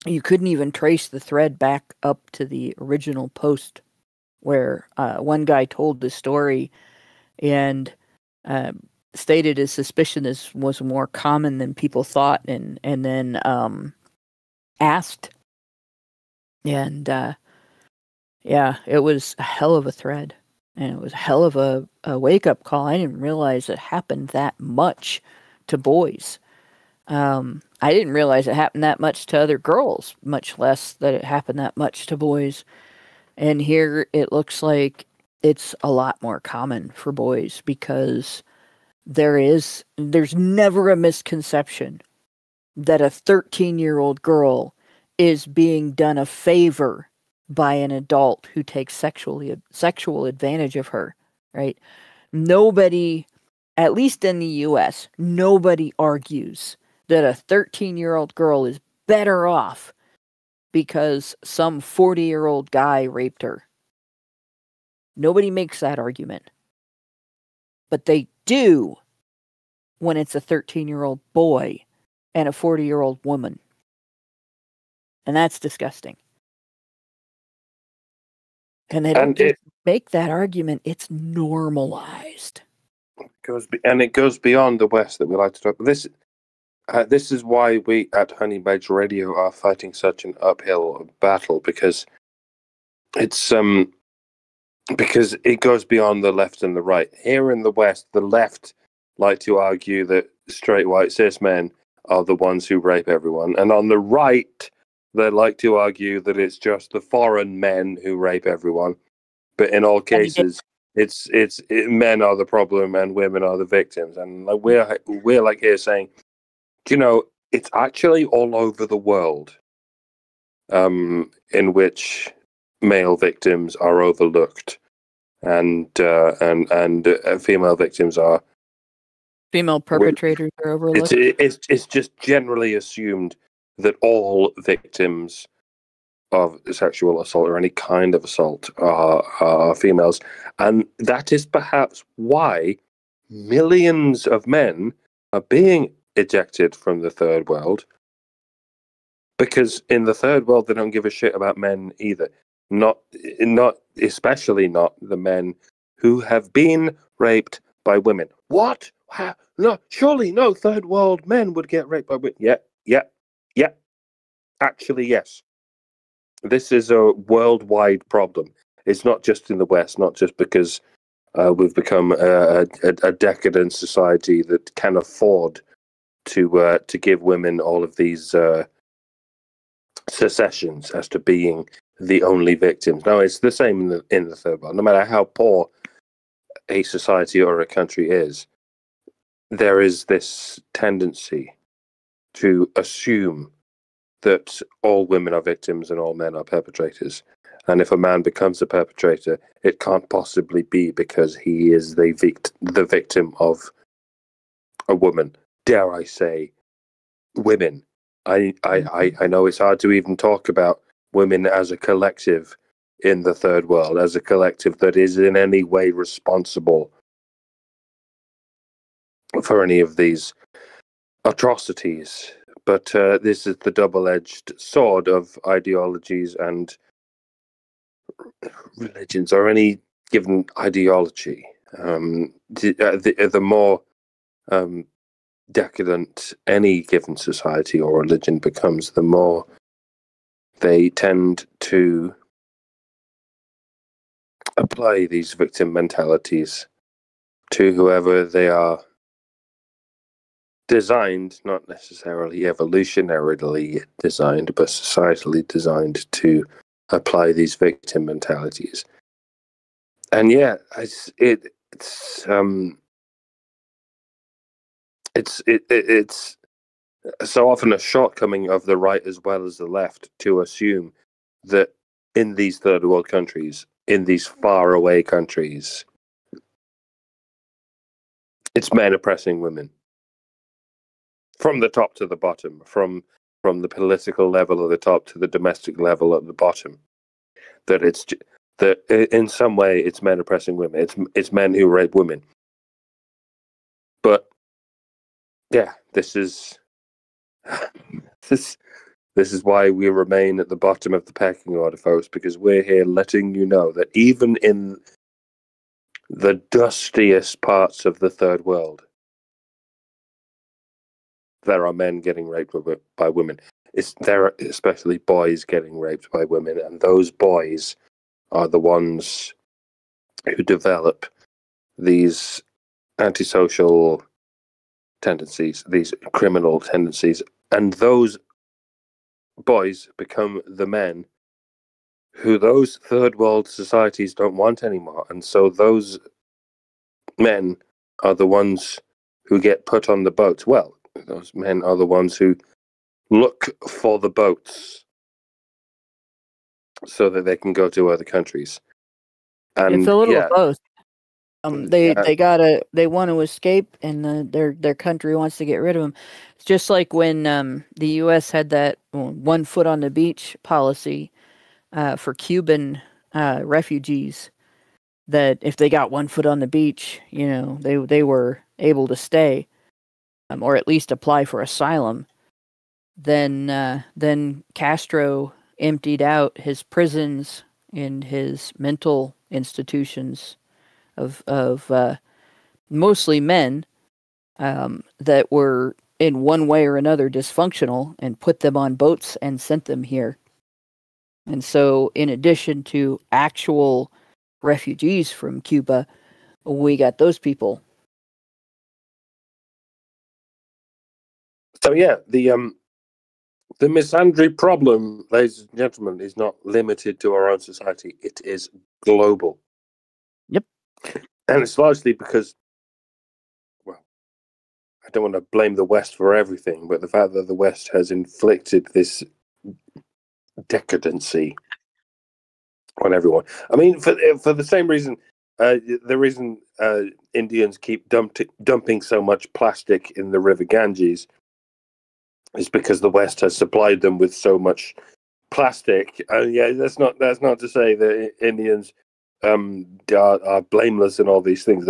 you couldn't even trace the thread back up to the original post where one guy told the story and stated his suspicion was more common than people thought, and then asked. And yeah, it was a hell of a thread. And it was a hell of a wake-up call. I didn't realize it happened that much to boys. I didn't realize it happened that much to other girls, much less that it happened that much to boys. And here it looks like it's a lot more common for boys, because there's never a misconception that a 13-year-old girl is being done a favor by an adult who takes sexual advantage of her, right? Nobody, at least in the US, nobody argues that a 13-year-old girl is better off because some 40-year-old guy raped her. Nobody makes that argument. But they do when it's a 13-year-old boy and a 40-year-old woman. And that's disgusting. And they don't just make that argument, it's normalized. It goes beyond the West that we like to talk about. This, this is why we at Honeybadger Radio are fighting such an uphill battle, because because it goes beyond the left and the right. Here in the West, the left like to argue that straight white cis men are the ones who rape everyone, and on the right, they like to argue that it's just the foreign men who rape everyone. But in all cases, men are the problem and women are the victims. And we're like here saying, it's actually all over the world, in which male victims are overlooked, and female victims are. Female perpetrators are overlooked. It's just generally assumed that all victims of sexual assault or any kind of assault are females, and that is perhaps why millions of men are being ejected from the third world, because in the third world they don't give a shit about men either. Not especially not the men who have been raped by women. What? No, surely no third world men would get raped by women. Yeah. Actually, yes. This is a worldwide problem. It's not just in the West, not just because we've become a decadent society that can afford to give women all of these secessions as to being the only victims. No, it's the same in the third world. No matter how poor a society or a country is, there is this tendency to assume that all women are victims and all men are perpetrators. And if a man becomes a perpetrator, it can't possibly be because he is the victim of a woman. Dare I say, women. I know it's hard to even talk about women as a collective in the third world, as a collective that is in any way responsible for any of these atrocities. But this is the double-edged sword of ideologies and religions, or any given ideology. The more decadent any given society or religion becomes, the more they tend to apply these victim mentalities to whoever they are designed, not necessarily evolutionarily designed, but societally designed to apply these victim mentalities. And yeah, it's so often a shortcoming of the right as well as the left to assume that in these third world countries, in these far away countries, it's men oppressing women. From the top to the bottom, from the political level at the top to the domestic level at the bottom, that in some way it's men oppressing women. It's men who rape women. But yeah, this is why we remain at the bottom of the pecking order, folks, because we're here letting you know that even in the dustiest parts of the third world, there are men getting raped by women. There are especially boys getting raped by women, and those boys are the ones who develop these antisocial tendencies, these criminal tendencies, and those boys become the men who those third world societies don't want anymore. And so those men are the ones who get put on the boats. Well, those men are the ones who look for the boats so that they can go to other countries. And it's a little of both. They want to escape, and their country wants to get rid of them. It's just like when the U.S. had that 1 foot on the beach policy for Cuban refugees, that if they got 1 foot on the beach, they were able to stay, or at least apply for asylum. Then Castro emptied out his prisons and his mental institutions of mostly men that were in one way or another dysfunctional and put them on boats and sent them here. And so, in addition to actual refugees from Cuba, we got those people. So yeah, the misandry problem, ladies and gentlemen, is not limited to our own society. It is global. Yep. And it's largely because, well, I don't want to blame the West for everything, but the fact that the West has inflicted this decadency on everyone. I mean, for the same reason, the reason Indians keep dumping so much plastic in the River Ganges is because the West has supplied them with so much plastic. Yeah, that's not to say that Indians are blameless in all these things.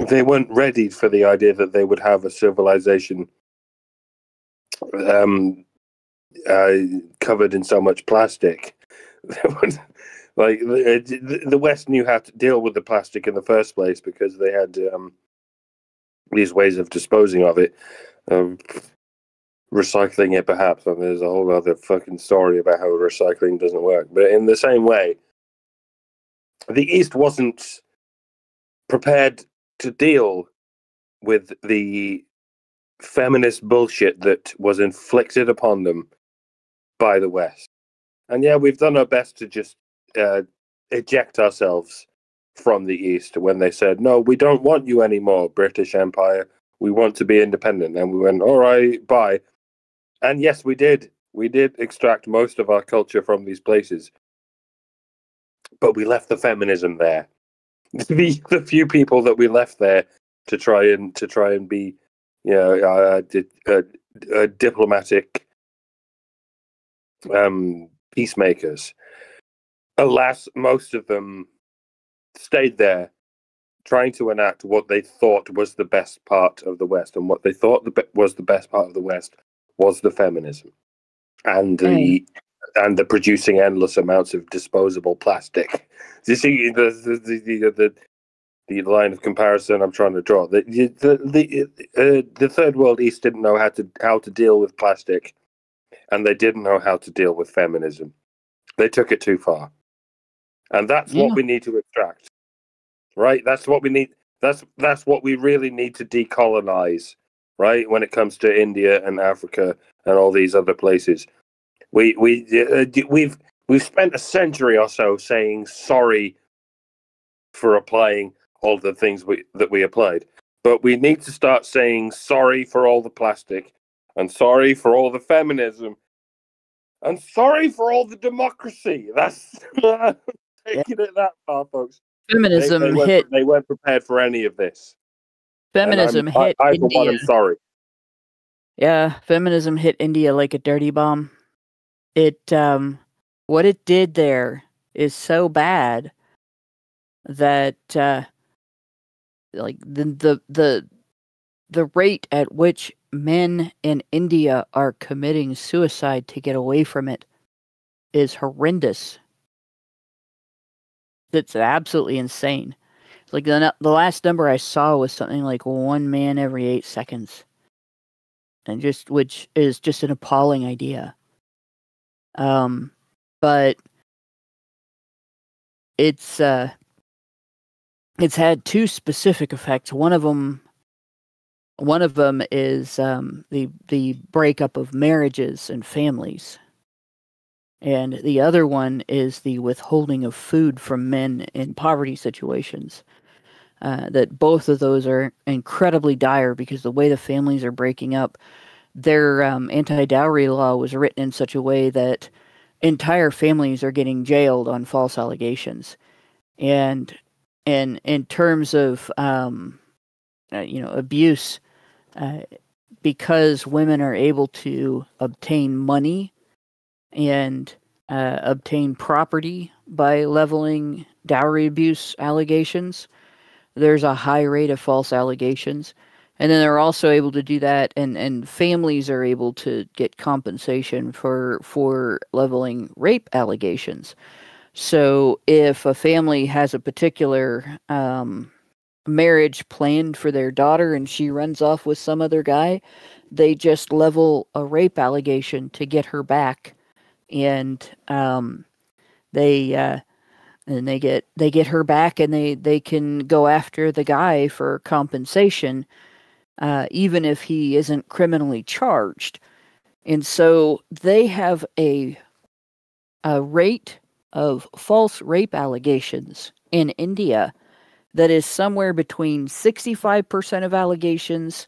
They weren't ready for the idea that they would have a civilization covered in so much plastic. Like the West knew how to deal with the plastic in the first place because they had these ways of disposing of it, recycling it perhaps. And there's a whole other fucking story about how recycling doesn't work. But in the same way, the East wasn't prepared to deal with the feminist bullshit that was inflicted upon them by the West. And yeah, we've done our best to just eject ourselves from the East when they said, no, we don't want you anymore, British Empire. We want to be independent. And we went, all right, bye. And yes, we did. We did extract most of our culture from these places. But we left the feminism there. The few people that we left there to try and be, you know, diplomatic peacemakers. Alas, most of them stayed there, trying to enact what they thought was the best part of the West, and what they thought was the best part of the West was the feminism, and the producing endless amounts of disposable plastic. You see the line of comparison I'm trying to draw. The third world East didn't know how to deal with plastic, and they didn't know how to deal with feminism. They took it too far. And that's what we need to extract, right? That's what we need. That's what we really need to decolonize, right? When it comes to India and Africa and all these other places, we've spent a century or so saying sorry for applying all the things that we applied, but we need to start saying sorry for all the plastic, and sorry for all the feminism, and sorry for all the democracy. That's taking it that far, folks. Feminism they weren't prepared for any of this. Feminism hit I India. for one am sorry. Yeah, feminism hit India like a dirty bomb. It what it did there is so bad that like the rate at which men in India are committing suicide to get away from it is horrendous. It's absolutely insane. Like the last number I saw was something like 1 man every 8 seconds, and which is just an appalling idea. But it's had two specific effects. One of them is the breakup of marriages and families. And the other one is the withholding of food from men in poverty situations. That both of those are incredibly dire because the way the families are breaking up, their anti-dowry law was written in such a way that entire families are getting jailed on false allegations. And in terms of abuse, because women are able to obtain money and obtain property by leveling dowry abuse allegations, there's a high rate of false allegations. And then they're also able to do that, and families are able to get compensation for leveling rape allegations. So if a family has a particular marriage planned for their daughter and she runs off with some other guy, they just level a rape allegation to get her back, and they get her back, and they can go after the guy for compensation, even if he isn't criminally charged. And so they have a rate of false rape allegations in India that is somewhere between 65% of allegations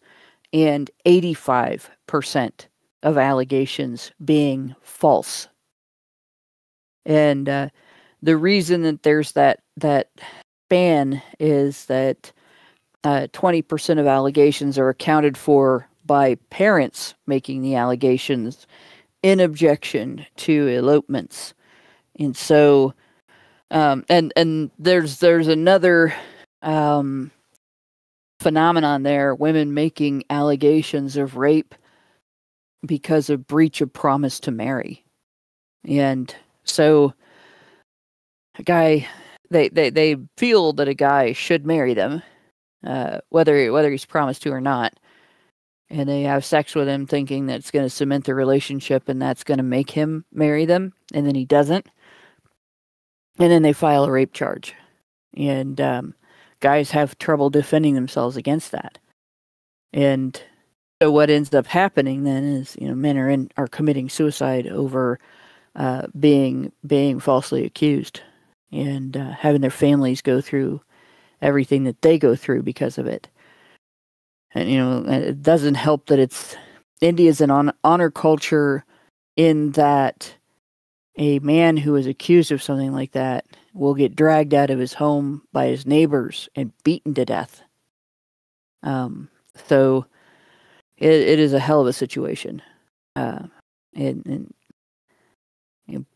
and 85% of allegations being false. And the reason that there's that span is that 20% of allegations are accounted for by parents making the allegations in objection to elopements. And so, and there's another phenomenon there, women making allegations of rape because of breach of promise to marry. And so a guy, they feel that a guy should marry them, whether he's promised to or not. And they have sex with him thinking that it's going to cement the relationship and that's going to make him marry them. And then he doesn't. And then they file a rape charge. And guys have trouble defending themselves against that. And so what ends up happening then is, men are committing suicide over being falsely accused, and having their families go through everything that they go through because of it. And it doesn't help that India's an honor culture, in that a man who is accused of something like that will get dragged out of his home by his neighbors and beaten to death. So it is a hell of a situation. And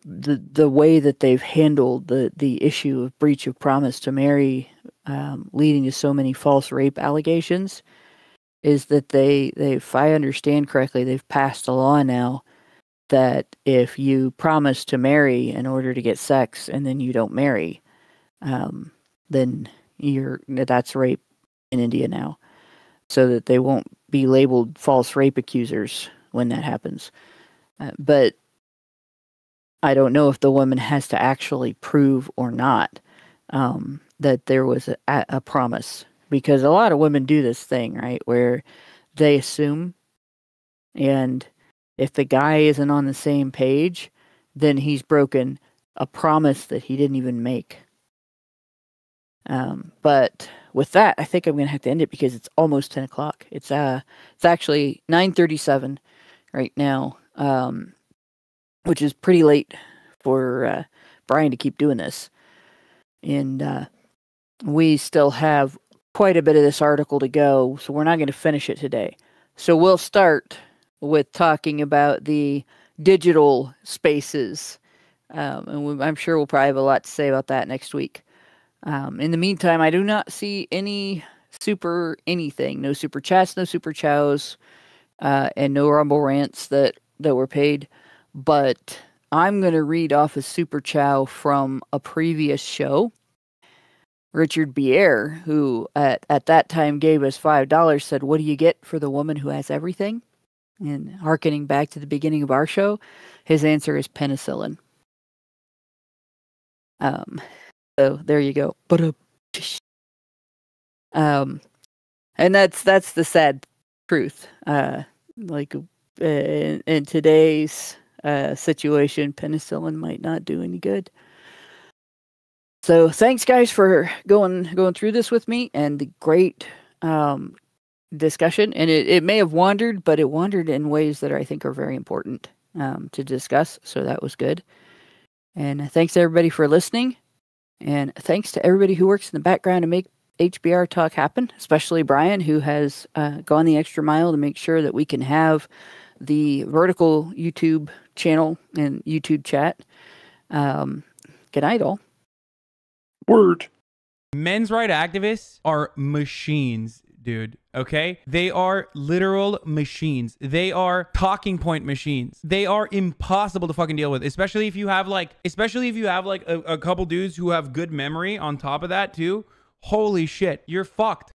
the way that they've handled the issue of breach of promise to marry, leading to so many false rape allegations, is that they, if I understand correctly, they've passed a law now that if you promise to marry in order to get sex and then you don't marry, then that's rape in India now, so that they won't be labeled false rape accusers when that happens. But I don't know if the woman has to actually prove or not that there was a promise, because a lot of women do this thing, right, where they assume, and if the guy isn't on the same page, then he's broken a promise that he didn't even make. But with that, I think I'm going to have to end it because it's almost 10 o'clock. It's actually 9:37 right now, which is pretty late for Brian to keep doing this. And we still have quite a bit of this article to go, so we're not going to finish it today. So we'll start with talking about the digital spaces, and I'm sure we'll probably have a lot to say about that next week. In the meantime, I do not see any anything, no super chats, no super chows, and no Rumble rants that were paid. But I'm going to read off a super chow from a previous show. Richard Bier, who at that time gave us $5, said, "What do you get for the woman who has everything?" And hearkening back to the beginning of our show, his answer is penicillin. So there you go. And that's the sad truth. Like in today's situation, penicillin might not do any good. So thanks, guys, for going through this with me, and the great discussion. And it may have wandered, but it wandered in ways that I think are very important to discuss. So that was good. And thanks to everybody for listening. And thanks to everybody who works in the background to make HBR Talk happen, especially Brian, who has gone the extra mile to make sure that we can have the vertical YouTube channel and YouTube chat. Good night, all. Word. Men's rights activists are machines, dude. Okay? They are literal machines. They are talking point machines. They are impossible to fucking deal with, especially if you have like a couple dudes who have good memory on top of that too. holy shit, you're fucked.